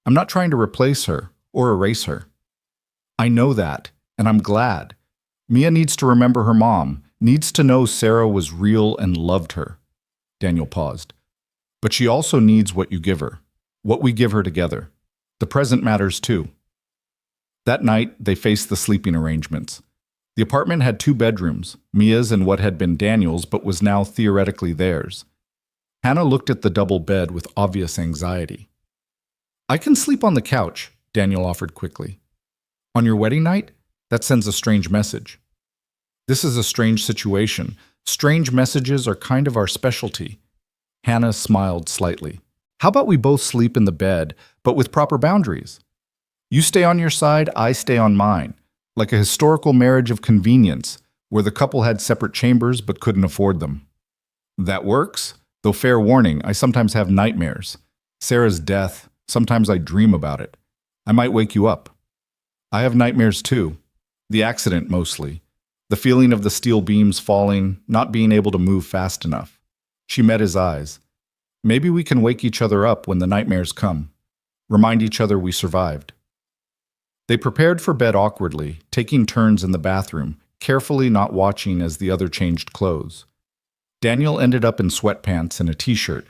I'm not trying to replace her or erase her. I know that, and I'm glad. Mia needs to remember her mom, needs to know Sarah was real and loved her. Daniel paused. But she also needs what you give her, what we give her together. The present matters too. That night, they faced the sleeping arrangements. The apartment had 2 bedrooms, Mia's and what had been Daniel's but was now theoretically theirs. Hannah looked at the double bed with obvious anxiety. I can sleep on the couch, Daniel offered quickly. On your wedding night? That sends a strange message. This is a strange situation. Strange messages are kind of our specialty. Hannah smiled slightly. How about we both sleep in the bed, but with proper boundaries? You stay on your side, I stay on mine. Like a historical marriage of convenience, where the couple had separate chambers but couldn't afford them. That works, though fair warning, I sometimes have nightmares. Sarah's death, sometimes I dream about it. I might wake you up. I have nightmares too. The accident mostly. The feeling of the steel beams falling, not being able to move fast enough. She met his eyes. Maybe we can wake each other up when the nightmares come. Remind each other we survived. They prepared for bed awkwardly, taking turns in the bathroom, carefully not watching as the other changed clothes. Daniel ended up in sweatpants and a t-shirt.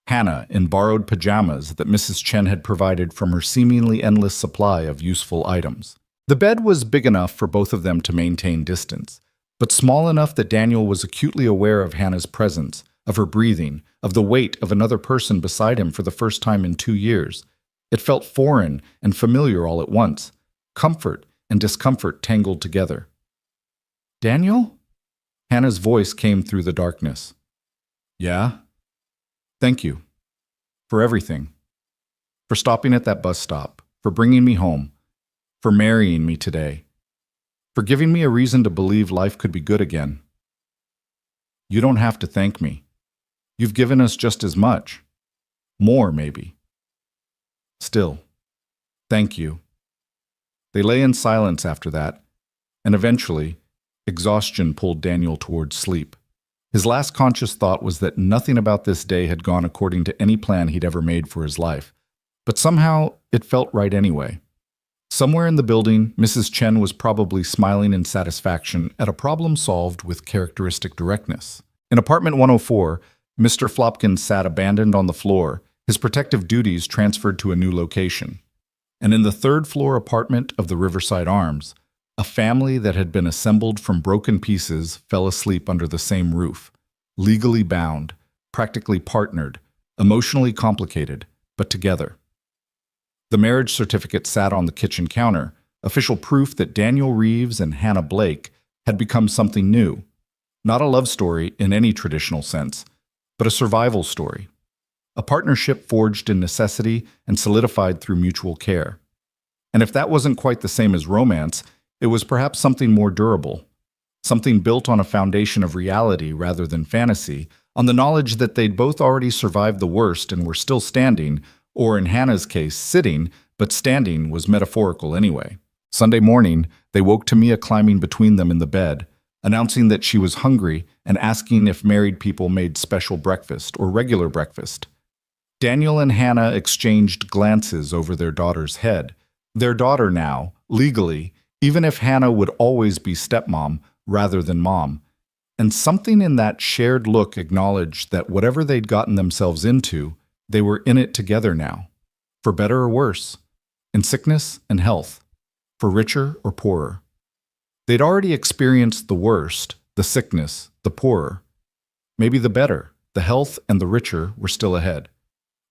Hannah in borrowed pajamas that Mrs. Chen had provided from her seemingly endless supply of useful items. The bed was big enough for both of them to maintain distance, but small enough that Daniel was acutely aware of Hannah's presence, of her breathing, of the weight of another person beside him for the first time in 2 years. It felt foreign and familiar all at once. Comfort and discomfort tangled together. Daniel? Hannah's voice came through the darkness. Yeah? Thank you. For everything. For stopping at that bus stop. For bringing me home. For marrying me today. For giving me a reason to believe life could be good again. You don't have to thank me. You've given us just as much. More, maybe. Still, thank you. They lay in silence after that, and eventually, exhaustion pulled Daniel towards sleep. His last conscious thought was that nothing about this day had gone according to any plan he'd ever made for his life, but somehow it felt right anyway. Somewhere in the building, Mrs. Chen was probably smiling in satisfaction at a problem solved with characteristic directness. In apartment 104, Mr. Flopkins sat abandoned on the floor, his protective duties transferred to a new location. And in the third-floor apartment of the Riverside Arms, a family that had been assembled from broken pieces fell asleep under the same roof, legally bound, practically partnered, emotionally complicated, but together. The marriage certificate sat on the kitchen counter, official proof that Daniel Reeves and Hannah Blake had become something new. Not a love story in any traditional sense, but a survival story. A partnership forged in necessity and solidified through mutual care. And if that wasn't quite the same as romance, it was perhaps something more durable. Something built on a foundation of reality rather than fantasy, on the knowledge that they'd both already survived the worst and were still standing, or in Hannah's case, sitting, but standing was metaphorical anyway. Sunday morning, they woke to Mia climbing between them in the bed, announcing that she was hungry and asking if married people made special breakfast or regular breakfast. Daniel and Hannah exchanged glances over their daughter's head. Their daughter now, legally, even if Hannah would always be stepmom rather than mom. And something in that shared look acknowledged that whatever they'd gotten themselves into, they were in it together now, for better or worse, in sickness and health, for richer or poorer. They'd already experienced the worst, the sickness, the poorer. Maybe the better, the health and the richer were still ahead.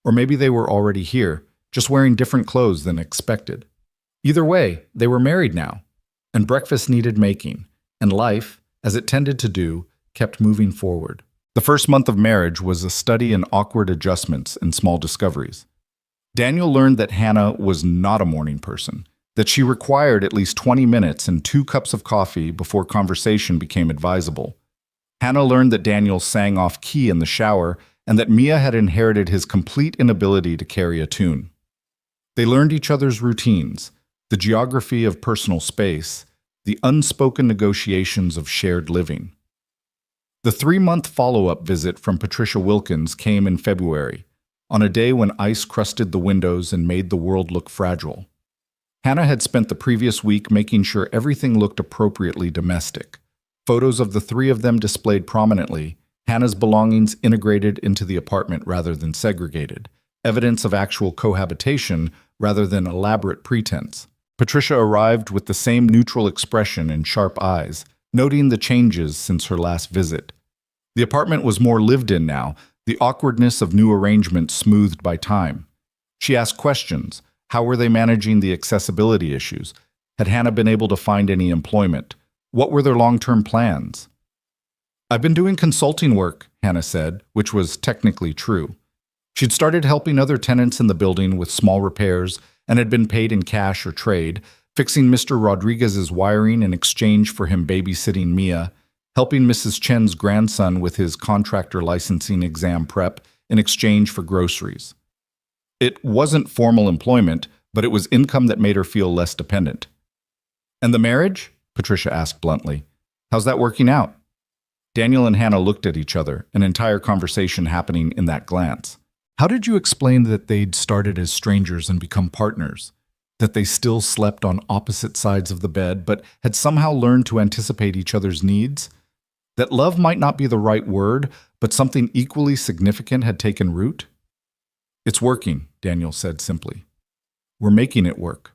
Or maybe they were already here, just wearing different clothes than expected. Either way, they were married now, and breakfast needed making, and life, as it tended to do, kept moving forward. The first month of marriage was a study in awkward adjustments and small discoveries. Daniel learned that Hannah was not a morning person, that she required at least 20 minutes and 2 cups of coffee before conversation became advisable. Hannah learned that Daniel sang off key in the shower and that Mia had inherited his complete inability to carry a tune. They learned each other's routines, the geography of personal space, the unspoken negotiations of shared living. The 3-month follow-up visit from Patricia Wilkins came in February, on a day when ice crusted the windows and made the world look fragile. Hannah had spent the previous week making sure everything looked appropriately domestic. Photos of the 3 of them displayed prominently, Hannah's belongings integrated into the apartment rather than segregated, evidence of actual cohabitation rather than elaborate pretense. Patricia arrived with the same neutral expression and sharp eyes, noting the changes since her last visit. The apartment was more lived in now, the awkwardness of new arrangements smoothed by time. She asked questions. How were they managing the accessibility issues? Had Hannah been able to find any employment? What were their long-term plans? "I've been doing consulting work," Hannah said, which was technically true. She'd started helping other tenants in the building with small repairs and had been paid in cash or trade, fixing Mr. Rodriguez's wiring in exchange for him babysitting Mia, helping Mrs. Chen's grandson with his contractor licensing exam prep in exchange for groceries. It wasn't formal employment, but it was income that made her feel less dependent. "And the marriage?" Patricia asked bluntly. "How's that working out?" Daniel and Hannah looked at each other, an entire conversation happening in that glance. How did you explain that they'd started as strangers and become partners? That they still slept on opposite sides of the bed, but had somehow learned to anticipate each other's needs? That love might not be the right word, but something equally significant had taken root? "It's working," Daniel said simply. "We're making it work."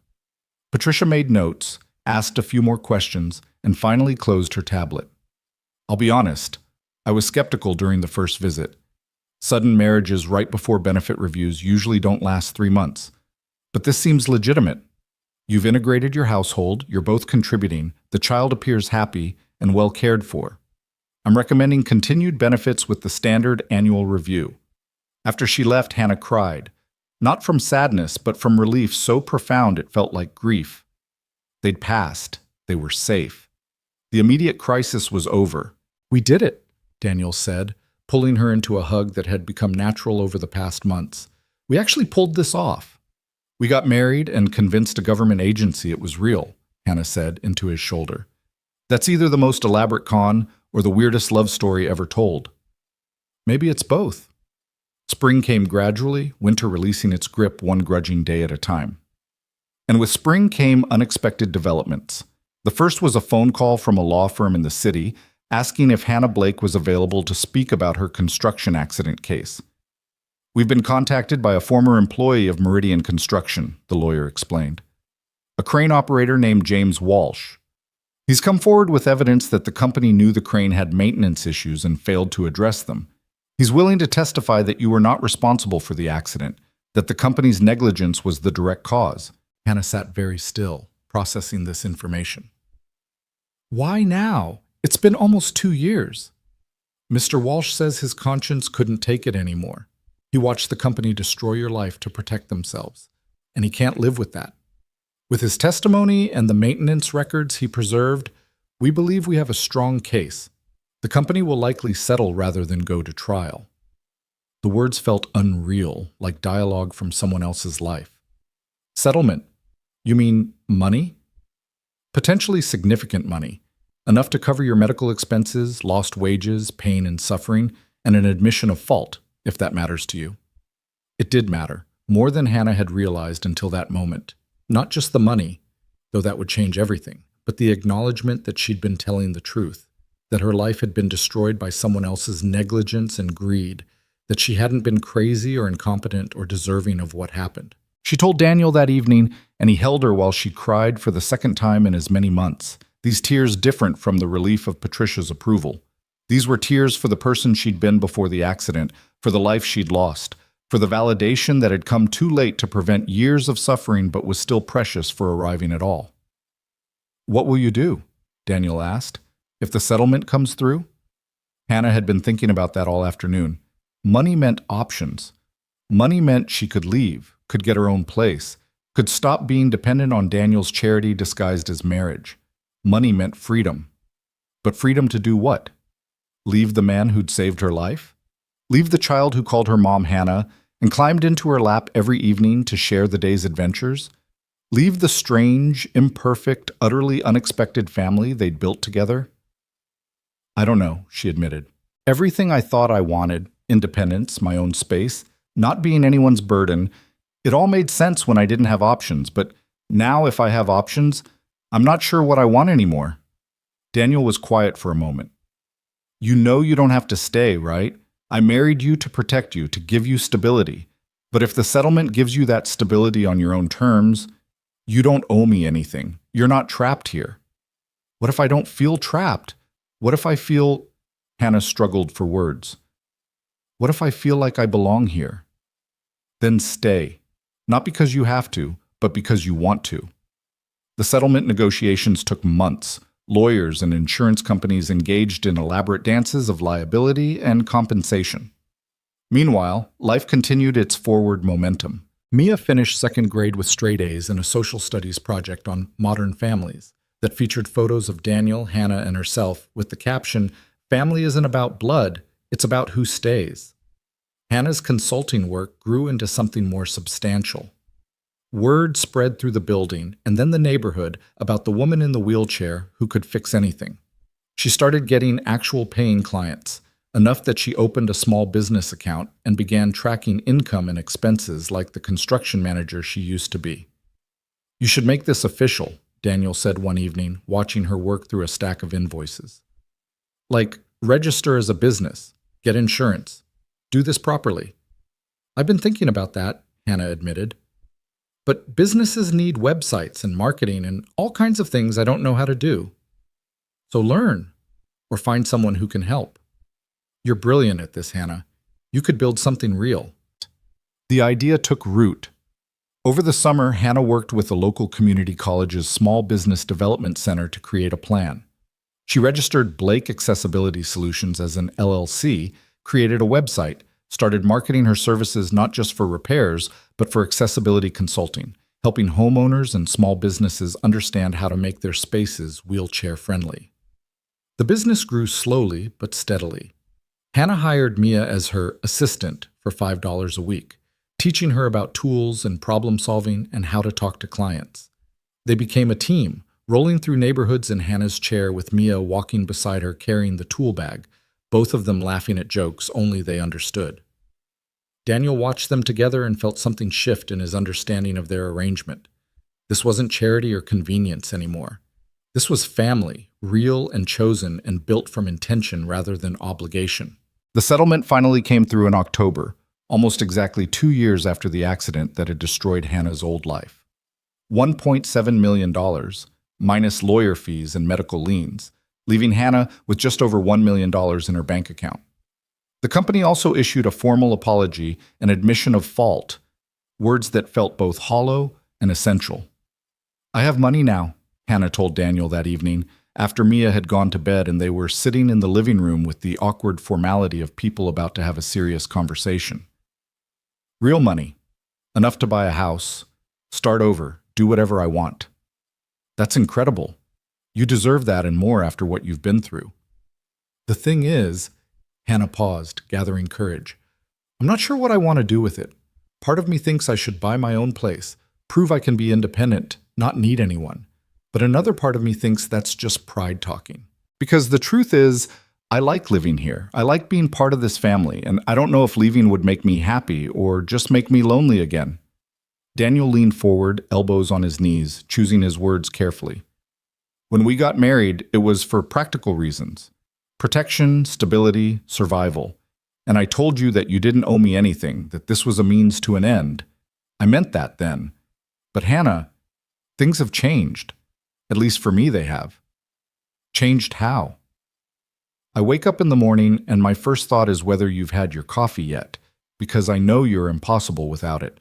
Patricia made notes, asked a few more questions, and finally closed her tablet. "I'll be honest, I was skeptical during the first visit. Sudden marriages right before benefit reviews usually don't last 3 months. But this seems legitimate. You've integrated your household, you're both contributing, the child appears happy and well cared for. I'm recommending continued benefits with the standard annual review." After she left, Hannah cried. Not from sadness, but from relief so profound it felt like grief. They'd passed. They were safe. The immediate crisis was over. "We did it," Daniel said, pulling her into a hug that had become natural over the past months. "We actually pulled this off." "We got married and convinced a government agency it was real," Hannah said into his shoulder. "That's either the most elaborate con or the weirdest love story ever told." "Maybe it's both." Spring came gradually, winter releasing its grip one grudging day at a time. And with spring came unexpected developments. The first was a phone call from a law firm in the city asking if Hannah Blake was available to speak about her construction accident case. "We've been contacted by a former employee of Meridian Construction," the lawyer explained. "A crane operator named James Walsh. He's come forward with evidence that the company knew the crane had maintenance issues and failed to address them. He's willing to testify that you were not responsible for the accident, that the company's negligence was the direct cause." Hannah sat very still, processing this information. "Why now? It's been almost 2 years. Mr. Walsh says his conscience couldn't take it anymore. He watched the company destroy your life to protect themselves, and he can't live with that. With his testimony and the maintenance records he preserved, we believe we have a strong case. The company will likely settle rather than go to trial." The words felt unreal, like dialogue from someone else's life. "Settlement? You mean money?" "Potentially significant money. Enough to cover your medical expenses, lost wages, pain and suffering, and an admission of fault, if that matters to you." It did matter, more than Hannah had realized until that moment. Not just the money, though that would change everything, but the acknowledgement that she'd been telling the truth, that her life had been destroyed by someone else's negligence and greed, that she hadn't been crazy or incompetent or deserving of what happened. She told Daniel that evening, and he held her while she cried for the second time in as many months. These tears different from the relief of Patricia's approval. These were tears for the person she'd been before the accident, for the life she'd lost, for the validation that had come too late to prevent years of suffering but was still precious for arriving at all. "What will you do?" Daniel asked. "If the settlement comes through?" Hannah had been thinking about that all afternoon. Money meant options. Money meant she could leave, could get her own place, could stop being dependent on Daniel's charity disguised as marriage. Money meant freedom. But freedom to do what? Leave the man who'd saved her life? Leave the child who called her mom Hannah and climbed into her lap every evening to share the day's adventures? Leave the strange, imperfect, utterly unexpected family they'd built together? "I don't know," she admitted. "Everything I thought I wanted, independence, my own space, not being anyone's burden, it all made sense when I didn't have options, but now if I have options, I'm not sure what I want anymore." Daniel was quiet for a moment. "You know you don't have to stay, right? I married you to protect you, to give you stability. But if the settlement gives you that stability on your own terms, you don't owe me anything. You're not trapped here." "What if I don't feel trapped? What if I feel—" Hannah struggled for words. "What if I feel like I belong here?" "Then stay. Not because you have to, but because you want to." The settlement negotiations took months. Lawyers and insurance companies engaged in elaborate dances of liability and compensation. Meanwhile, life continued its forward momentum. Mia finished second grade with straight A's in a social studies project on modern families that featured photos of Daniel, Hannah, and herself with the caption, "Family isn't about blood, it's about who stays." Hannah's consulting work grew into something more substantial. Word spread through the building and then the neighborhood about the woman in the wheelchair who could fix anything. She started getting actual paying clients, enough that she opened a small business account and began tracking income and expenses like the construction manager she used to be. "You should make this official," Daniel said one evening, watching her work through a stack of invoices. "Like, register as a business, get insurance, do this properly." "I've been thinking about that," Hannah admitted. "But businesses need websites and marketing and all kinds of things I don't know how to do." "So learn, or find someone who can help." "You're brilliant at this, Hannah. You could build something real." The idea took root. Over the summer, Hannah worked with the local community college's Small Business Development Center to create a plan. She registered Blake Accessibility Solutions as an LLC, created a website, started marketing her services not just for repairs, but for accessibility consulting, helping homeowners and small businesses understand how to make their spaces wheelchair-friendly. The business grew slowly but steadily. Hannah hired Mia as her assistant for $5 a week, teaching her about tools and problem solving and how to talk to clients. They became a team, rolling through neighborhoods in Hannah's chair with Mia walking beside her carrying the tool bag, both of them laughing at jokes only they understood. Daniel watched them together and felt something shift in his understanding of their arrangement. This wasn't charity or convenience anymore. This was family, real and chosen and built from intention rather than obligation. The settlement finally came through in October, almost exactly 2 years after the accident that had destroyed Hannah's old life. $1.7 million, minus lawyer fees and medical liens, leaving Hannah with just over $1 million in her bank account. The company also issued a formal apology and admission of fault, words that felt both hollow and essential. "I have money now," Hannah told Daniel that evening, after Mia had gone to bed and they were sitting in the living room with the awkward formality of people about to have a serious conversation. "Real money. Enough to buy a house. Start over. Do whatever I want." "That's incredible. You deserve that and more after what you've been through." "The thing is," Hannah paused, gathering courage, "I'm not sure what I want to do with it. Part of me thinks I should buy my own place, prove I can be independent, not need anyone. But another part of me thinks that's just pride talking. Because the truth is, I like living here. I like being part of this family, and I don't know if leaving would make me happy or just make me lonely again." Daniel leaned forward, elbows on his knees, choosing his words carefully. "When we got married, it was for practical reasons. Protection, stability, survival. And I told you that you didn't owe me anything, that this was a means to an end. I meant that then. But Hannah, things have changed. At least for me they have." "Changed how?" "I wake up in the morning and my first thought is whether you've had your coffee yet, because I know you're impossible without it.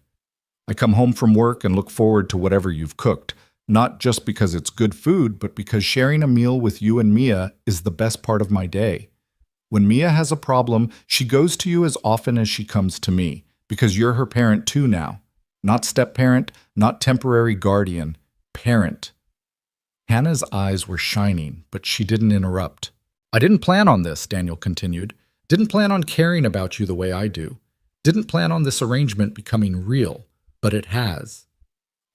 I come home from work and look forward to whatever you've cooked, not just because it's good food, but because sharing a meal with you and Mia is the best part of my day. When Mia has a problem, she goes to you as often as she comes to me, because you're her parent too now. Not step-parent, not temporary guardian, parent." Hannah's eyes were shining, but she didn't interrupt. "I didn't plan on this," Daniel continued. "Didn't plan on caring about you the way I do. Didn't plan on this arrangement becoming real, but it has.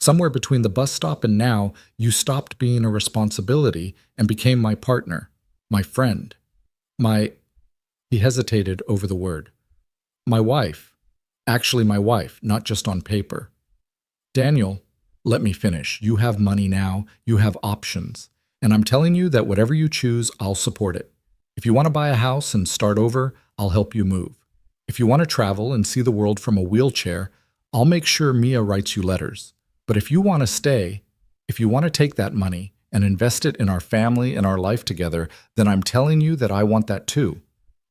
Somewhere between the bus stop and now, you stopped being a responsibility and became my partner, my friend, my—" he hesitated over the word. "My wife. Actually my wife, not just on paper." "Daniel, let me finish. You have money now, you have options, and I'm telling you that whatever you choose, I'll support it. If you want to buy a house and start over, I'll help you move. If you want to travel and see the world from a wheelchair, I'll make sure Mia writes you letters. But if you want to stay, if you want to take that money and invest it in our family and our life together, then I'm telling you that I want that too.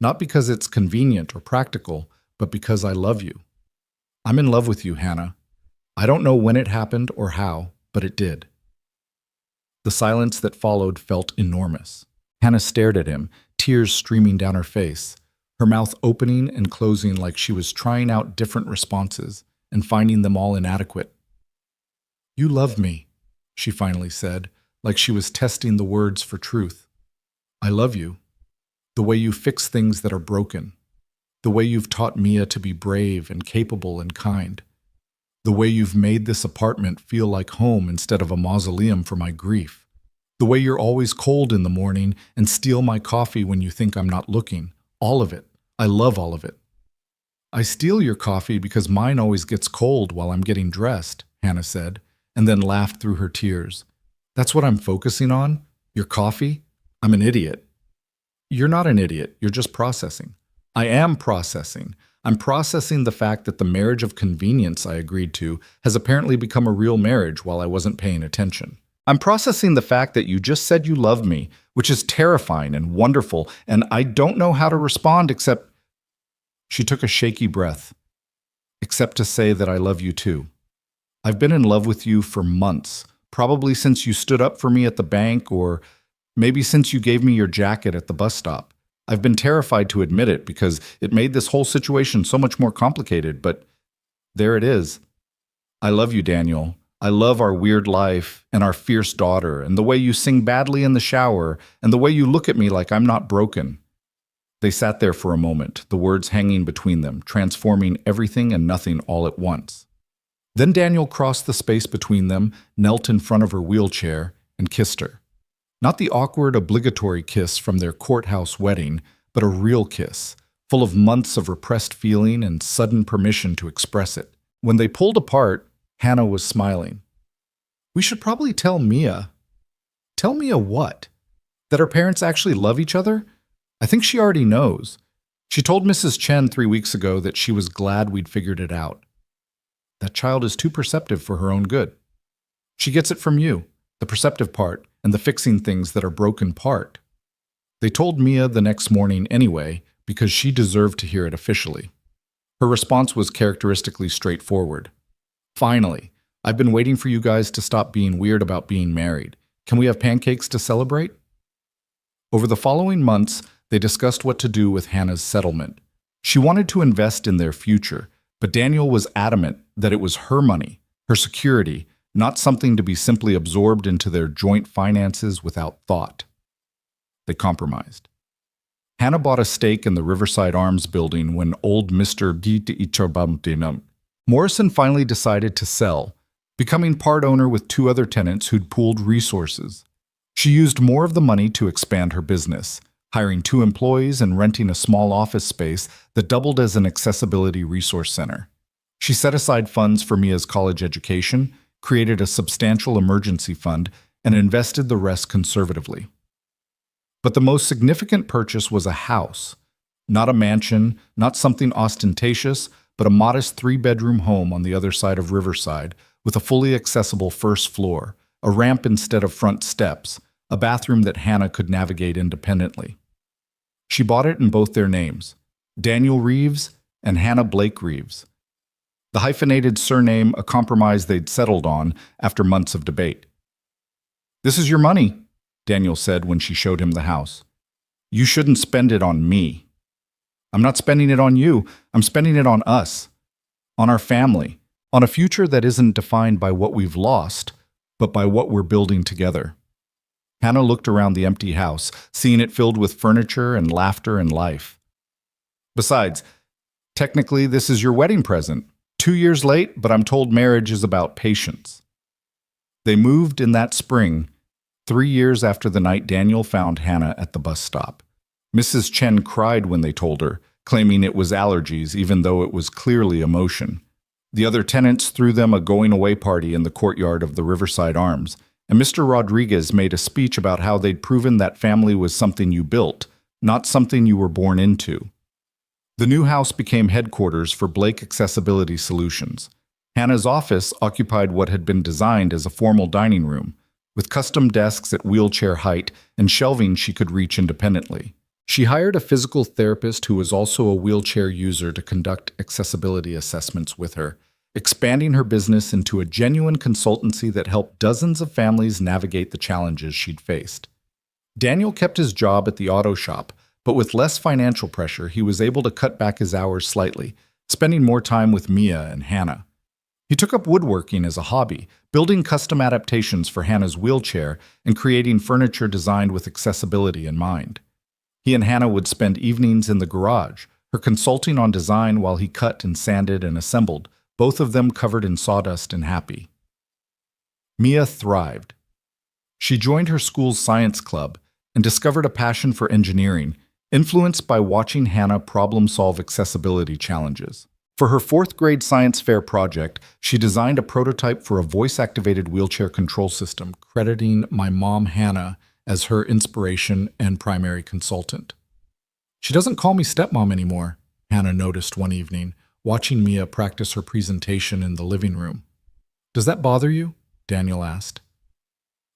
Not because it's convenient or practical, but because I love you. I'm in love with you, Hannah. I don't know when it happened or how, but it did." The silence that followed felt enormous. Hannah stared at him, tears streaming down her face, her mouth opening and closing like she was trying out different responses and finding them all inadequate. "You love me," she finally said, like she was testing the words for truth. "I love you. The way you fix things that are broken. The way you've taught Mia to be brave and capable and kind. The way you've made this apartment feel like home instead of a mausoleum for my grief. The way you're always cold in the morning and steal my coffee when you think I'm not looking. All of it. I love all of it." "I steal your coffee because mine always gets cold while I'm getting dressed," Hannah said, and then laughed through her tears. "That's what I'm focusing on? Your coffee? I'm an idiot." "You're not an idiot. You're just processing." "I am processing. I'm processing the fact that the marriage of convenience I agreed to has apparently become a real marriage while I wasn't paying attention. I'm processing the fact that you just said you love me, which is terrifying and wonderful, and I don't know how to respond except—" She took a shaky breath. "Except to say that I love you too. I've been in love with you for months, probably since you stood up for me at the bank, or Maybe since you gave me your jacket at the bus stop. I've been terrified to admit it because it made this whole situation so much more complicated, but there it is. I love you, Daniel. I love our weird life and our fierce daughter and the way you sing badly in the shower and the way you look at me like I'm not broken. They sat there for a moment, the words hanging between them, transforming everything and nothing all at once. Then Daniel crossed the space between them, knelt in front of her wheelchair, and kissed her. Not the awkward, obligatory kiss from their courthouse wedding, but a real kiss, full of months of repressed feeling and sudden permission to express it. When they pulled apart, Hannah was smiling. We should probably tell Mia. Tell Mia what? That her parents actually love each other? I think she already knows. She told Mrs. Chen 3 weeks ago that she was glad we'd figured it out. That child is too perceptive for her own good. She gets it from you, the perceptive part, and the fixing things that are broken part. They told Mia the next morning anyway, because she deserved to hear it officially. Her response was characteristically straightforward. Finally, I've been waiting for you guys to stop being weird about being married. Can we have pancakes to celebrate? Over the following months, they discussed what to do with Hannah's settlement. She wanted to invest in their future, but Daniel was adamant that it was her money, her security, not something to be simply absorbed into their joint finances without thought. They compromised. Hannah bought a stake in the Riverside Arms building when old Mr. Morrison finally decided to sell, becoming part owner with 2 other tenants who'd pooled resources. She used more of the money to expand her business, hiring 2 employees and renting a small office space that doubled as an accessibility resource center. She set aside funds for Mia's college education, created a substantial emergency fund, and invested the rest conservatively. But the most significant purchase was a house. Not a mansion, not something ostentatious, but a modest 3-bedroom home on the other side of Riverside with a fully accessible first floor, a ramp instead of front steps, a bathroom that Hannah could navigate independently. She bought it in both their names, Daniel Reeves and Hannah Blake Reeves. The hyphenated surname a compromise they'd settled on after months of debate. This is your money, Daniel said when she showed him the house. You shouldn't spend it on me. I'm not spending it on you, I'm spending it on us, on our family, on a future that isn't defined by what we've lost, but by what we're building together. Hannah looked around the empty house, seeing it filled with furniture and laughter and life. Besides, technically this is your wedding present. 2 years late, but I'm told marriage is about patience. They moved in that spring, 3 years after the night Daniel found Hannah at the bus stop. Mrs. Chen cried when they told her, claiming it was allergies even though it was clearly emotion. The other tenants threw them a going-away party in the courtyard of the Riverside Arms, and Mr. Rodriguez made a speech about how they'd proven that family was something you built, not something you were born into. The new house became headquarters for Blake Accessibility Solutions. Hannah's office occupied what had been designed as a formal dining room, with custom desks at wheelchair height and shelving she could reach independently. She hired a physical therapist who was also a wheelchair user to conduct accessibility assessments with her, expanding her business into a genuine consultancy that helped dozens of families navigate the challenges she'd faced. Daniel kept his job at the auto shop, but with less financial pressure, he was able to cut back his hours slightly, spending more time with Mia and Hannah. He took up woodworking as a hobby, building custom adaptations for Hannah's wheelchair and creating furniture designed with accessibility in mind. He and Hannah would spend evenings in the garage, her consulting on design while he cut and sanded and assembled, both of them covered in sawdust and happy. Mia thrived. She joined her school's science club and discovered a passion for engineering, influenced by watching Hannah problem-solve accessibility challenges. For her 4th grade science fair project, she designed a prototype for a voice-activated wheelchair control system, crediting my mom, Hannah, as her inspiration and primary consultant. She doesn't call me stepmom anymore, Hannah noticed one evening, watching Mia practice her presentation in the living room. Does that bother you? Daniel asked.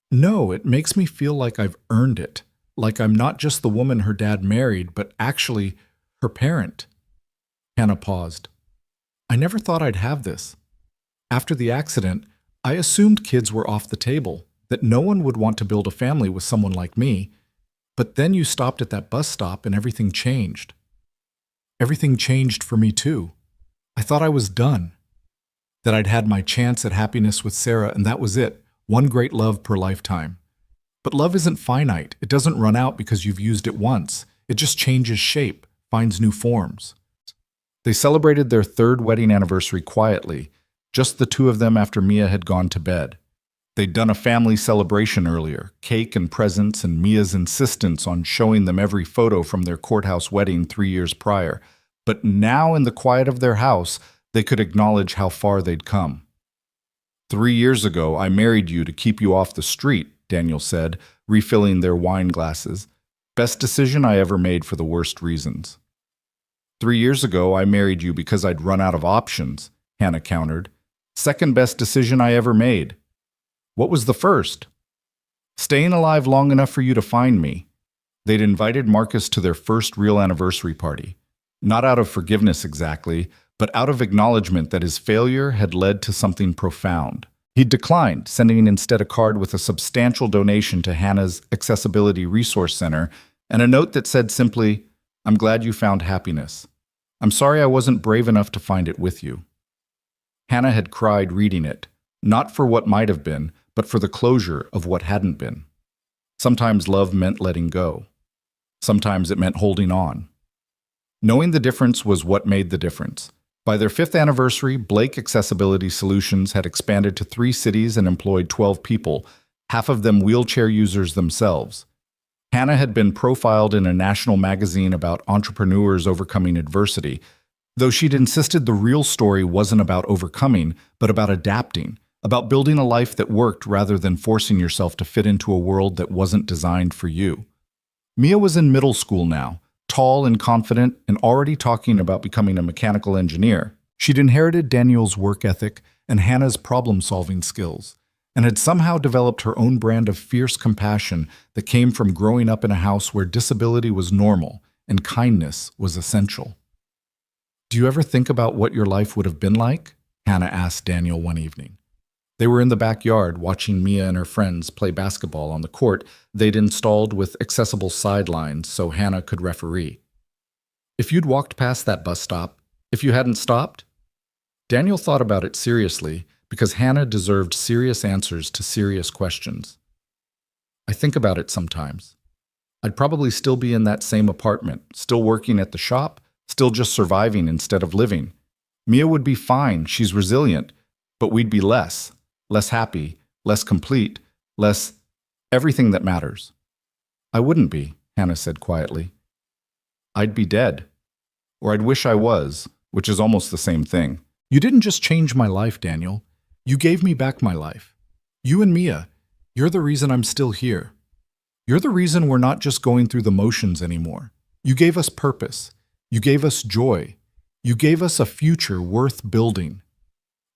No, it makes me feel like I've earned it, like I'm not just the woman her dad married, but actually her parent. Hannah paused. I never thought I'd have this. After the accident, I assumed kids were off the table. that no one would want to build a family with someone like me. But then you stopped at that bus stop and everything changed. Everything changed for me too. I thought I was done, that I'd had my chance at happiness with Sarah and that was it, one great love per lifetime. But love isn't finite. It doesn't run out because you've used it once. It just changes shape, finds new forms. They celebrated their third wedding anniversary quietly, just the two of them after Mia had gone to bed. They'd done a family celebration earlier, cake and presents and Mia's insistence on showing them every photo from their courthouse wedding 3 years prior. But now in the quiet of their house, they could acknowledge how far they'd come. 3 years ago, I married you to keep you off the street, Daniel said, refilling their wine glasses. Best decision I ever made for the worst reasons. 3 years ago, I married you because I'd run out of options, Hannah countered. Second best decision I ever made. What was the first? Staying alive long enough for you to find me. They'd invited Marcus to their first real anniversary party. Not out of forgiveness exactly, but out of acknowledgement that his failure had led to something profound. He'd declined, sending instead a card with a substantial donation to Hannah's Accessibility Resource Center and a note that said simply, "I'm glad you found happiness. I'm sorry I wasn't brave enough to find it with you." Hannah had cried reading it, not for what might have been, but for the closure of what hadn't been. Sometimes love meant letting go. Sometimes it meant holding on. Knowing the difference was what made the difference. By their 5th anniversary, Blake Accessibility Solutions had expanded to 3 cities and employed 12 people, half of them wheelchair users themselves. Hannah had been profiled in a national magazine about entrepreneurs overcoming adversity, though she'd insisted the real story wasn't about overcoming, but about adapting, about building a life that worked rather than forcing yourself to fit into a world that wasn't designed for you. Mia was in middle school now, tall and confident, and already talking about becoming a mechanical engineer. She'd inherited Daniel's work ethic and Hannah's problem-solving skills, and had somehow developed her own brand of fierce compassion that came from growing up in a house where disability was normal and kindness was essential. "Do you ever think about what your life would have been like?" Hannah asked Daniel one evening. They were in the backyard watching Mia and her friends play basketball on the court they'd installed with accessible sidelines so Hannah could referee. "If you'd walked past that bus stop, if you hadn't stopped?" Daniel thought about it seriously because Hannah deserved serious answers to serious questions. "I think about it sometimes. I'd probably still be in that same apartment, still working at the shop, still just surviving instead of living. Mia would be fine, she's resilient, but we'd be less happy, less complete, less everything that matters." "I wouldn't be," Hannah said quietly. "I'd be dead. Or I'd wish I was, which is almost the same thing." "You didn't just change my life, Daniel. You gave me back my life. You and Mia, you're the reason I'm still here. You're the reason we're not just going through the motions anymore. You gave us purpose. You gave us joy. You gave us a future worth building."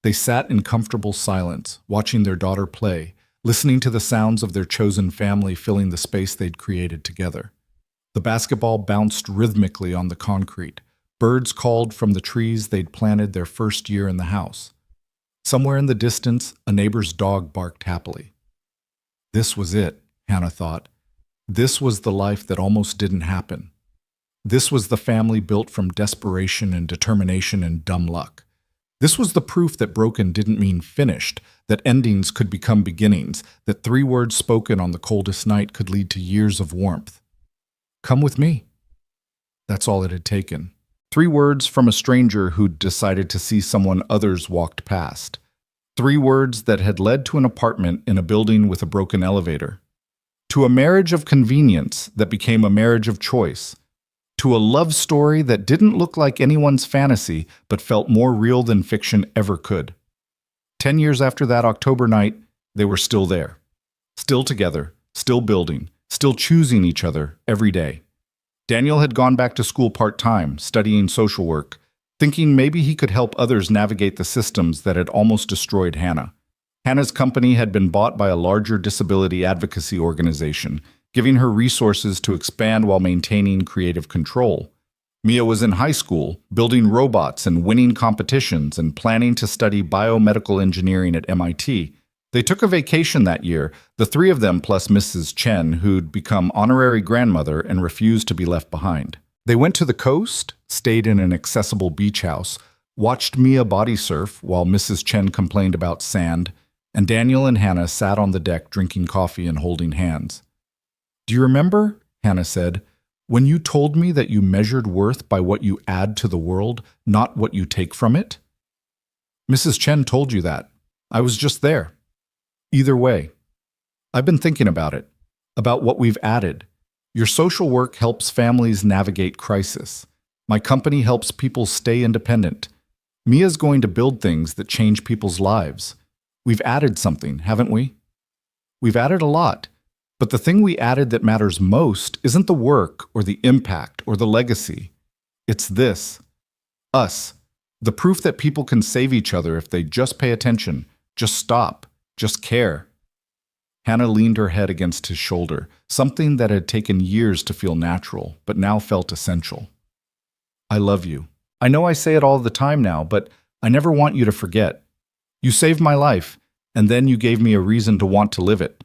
They sat in comfortable silence, watching their daughter play, listening to the sounds of their chosen family filling the space they'd created together. The basketball bounced rhythmically on the concrete. Birds called from the trees they'd planted their first year in the house. Somewhere in the distance, a neighbor's dog barked happily. This was it, Hannah thought. This was the life that almost didn't happen. This was the family built from desperation and determination and dumb luck. This was the proof that broken didn't mean finished, that endings could become beginnings, that 3 words spoken on the coldest night could lead to years of warmth. "Come with me." That's all it had taken. 3 words from a stranger who'd decided to see someone others walked past. 3 words that had led to an apartment in a building with a broken elevator. To a marriage of convenience that became a marriage of choice. To a love story that didn't look like anyone's fantasy, but felt more real than fiction ever could. 10 years after that October night, they were still there. Still together, still building, still choosing each other every day. Daniel had gone back to school part-time, studying social work, thinking maybe he could help others navigate the systems that had almost destroyed Hannah. Hannah's company had been bought by a larger disability advocacy organization, giving her resources to expand while maintaining creative control. Mia was in high school, building robots and winning competitions and planning to study biomedical engineering at MIT. They took a vacation that year, the three of them plus Mrs. Chen, who'd become honorary grandmother and refused to be left behind. They went to the coast, stayed in an accessible beach house, watched Mia body surf while Mrs. Chen complained about sand, and Daniel and Hannah sat on the deck drinking coffee and holding hands. "Do you remember," Hannah said, "when you told me that you measured worth by what you add to the world, not what you take from it?" "Mrs. Chen told you that. I was just there." "Either way, I've been thinking about it, about what we've added. Your social work helps families navigate crisis. My company helps people stay independent. Mia's going to build things that change people's lives. We've added something, haven't we? We've added a lot, but the thing we added that matters most isn't the work or the impact or the legacy. It's this. Us. The proof that people can save each other if they just pay attention, just stop, just care." Hannah leaned her head against his shoulder, something that had taken years to feel natural, but now felt essential. "I love you. I know I say it all the time now, but I never want you to forget. You saved my life, and then you gave me a reason to want to live it.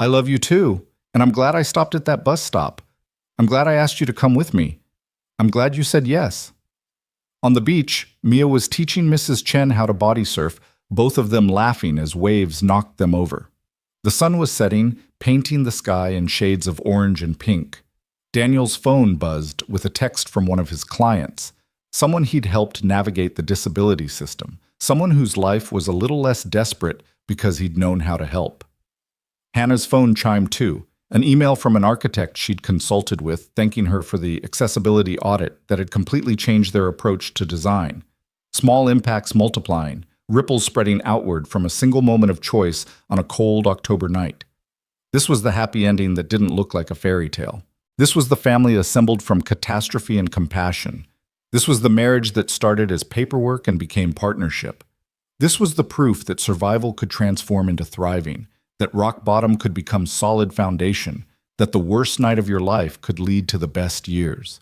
I love you too, and I'm glad I stopped at that bus stop. I'm glad I asked you to come with me. I'm glad you said yes." On the beach, Mia was teaching Mrs. Chen how to body surf, both of them laughing as waves knocked them over. The sun was setting, painting the sky in shades of orange and pink. Daniel's phone buzzed with a text from one of his clients, someone he'd helped navigate the disability system, someone whose life was a little less desperate because he'd known how to help. Hannah's phone chimed too, an email from an architect she'd consulted with, thanking her for the accessibility audit that had completely changed their approach to design. Small impacts multiplying, ripples spreading outward from a single moment of choice on a cold October night. This was the happy ending that didn't look like a fairy tale. This was the family assembled from catastrophe and compassion. This was the marriage that started as paperwork and became partnership. This was the proof that survival could transform into thriving, that rock bottom could become solid foundation, that the worst night of your life could lead to the best years.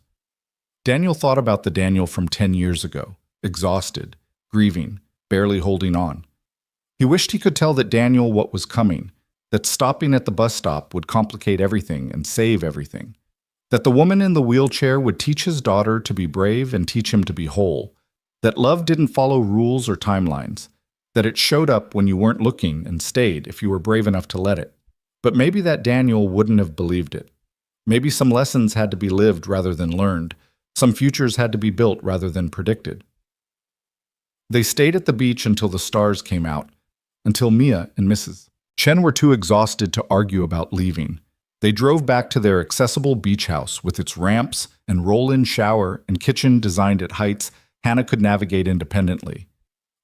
Daniel thought about the Daniel from 10 years ago, exhausted, grieving, barely holding on. He wished he could tell that Daniel what was coming, that stopping at the bus stop would complicate everything and save everything, that the woman in the wheelchair would teach his daughter to be brave and teach him to be whole, that love didn't follow rules or timelines, that it showed up when you weren't looking and stayed if you were brave enough to let it. But maybe that Daniel wouldn't have believed it. Maybe some lessons had to be lived rather than learned. Some futures had to be built rather than predicted. They stayed at the beach until the stars came out, until Mia and Mrs. Chen were too exhausted to argue about leaving. They drove back to their accessible beach house with its ramps and roll-in shower and kitchen designed at heights Hannah could navigate independently.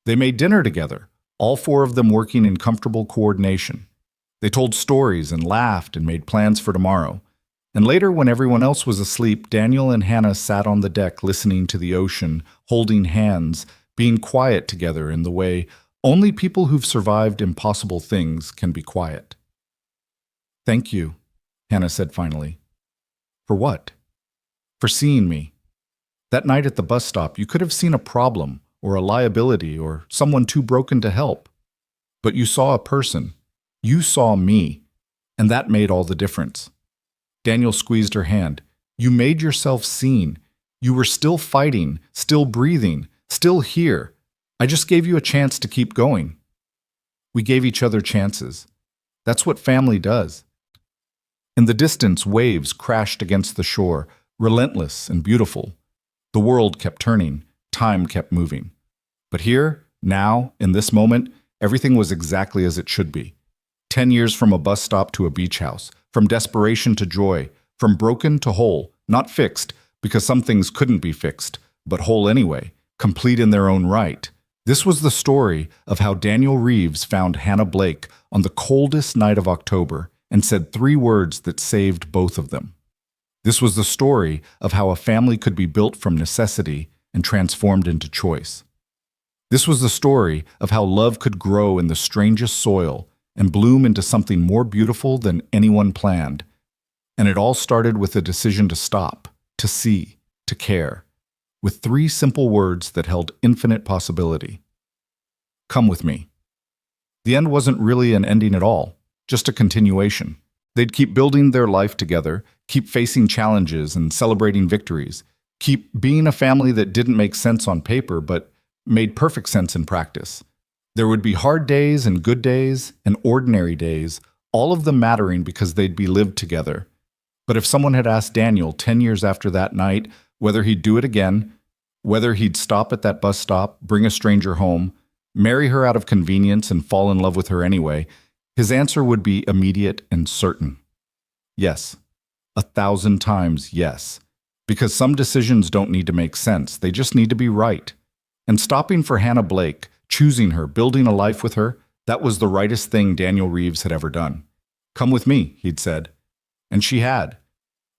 They made dinner together, all four of them working in comfortable coordination. They told stories and laughed and made plans for tomorrow. And later, when everyone else was asleep, Daniel and Hannah sat on the deck listening to the ocean, holding hands, being quiet together in the way only people who've survived impossible things can be quiet. "Thank you," Hannah said finally. "For what?" "For seeing me. That night at the bus stop, you could have seen a problem or a liability or someone too broken to help. But you saw a person. You saw me. And that made all the difference." Daniel squeezed her hand. "You made yourself seen. You were still fighting, still breathing, still here. I just gave you a chance to keep going." We gave each other chances. That's what family does. In the distance, waves crashed against the shore, relentless and beautiful. The world kept turning. Time kept moving. But here, now, in this moment, everything was exactly as it should be. 10 years from a bus stop to a beach house, from desperation to joy, from broken to whole, not fixed, because some things couldn't be fixed, but whole anyway, complete in their own right. This was the story of how Daniel Reeves found Hannah Blake on the coldest night of October and said 3 words that saved both of them. This was the story of how a family could be built from necessity and transformed into choice. This was the story of how love could grow in the strangest soil and bloom into something more beautiful than anyone planned. And it all started with a decision to stop, to see, to care, with 3 simple words that held infinite possibility. "Come with me." The end wasn't really an ending at all, just a continuation. They'd keep building their life together, keep facing challenges and celebrating victories, keep being a family that didn't make sense on paper but made perfect sense in practice. There would be hard days and good days and ordinary days, all of them mattering because they'd be lived together. But if someone had asked Daniel 10 years after that night whether he'd do it again, whether he'd stop at that bus stop, bring a stranger home, marry her out of convenience and fall in love with her anyway, his answer would be immediate and certain. Yes. 1,000 times yes. Because some decisions don't need to make sense, they just need to be right. And stopping for Hannah Blake, choosing her, building a life with her, that was the rightest thing Daniel Reeves had ever done. Come with me, he'd said. And she had.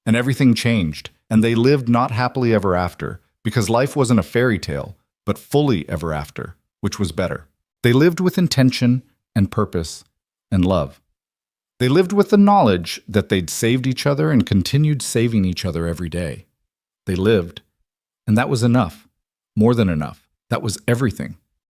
And everything changed, and they lived not happily ever after, because life wasn't a fairy tale, but fully ever after, which was better. They lived with intention and purpose and love. They lived with the knowledge that they'd saved each other and continued saving each other every day. They lived, and that was enough, more than enough. That was everything.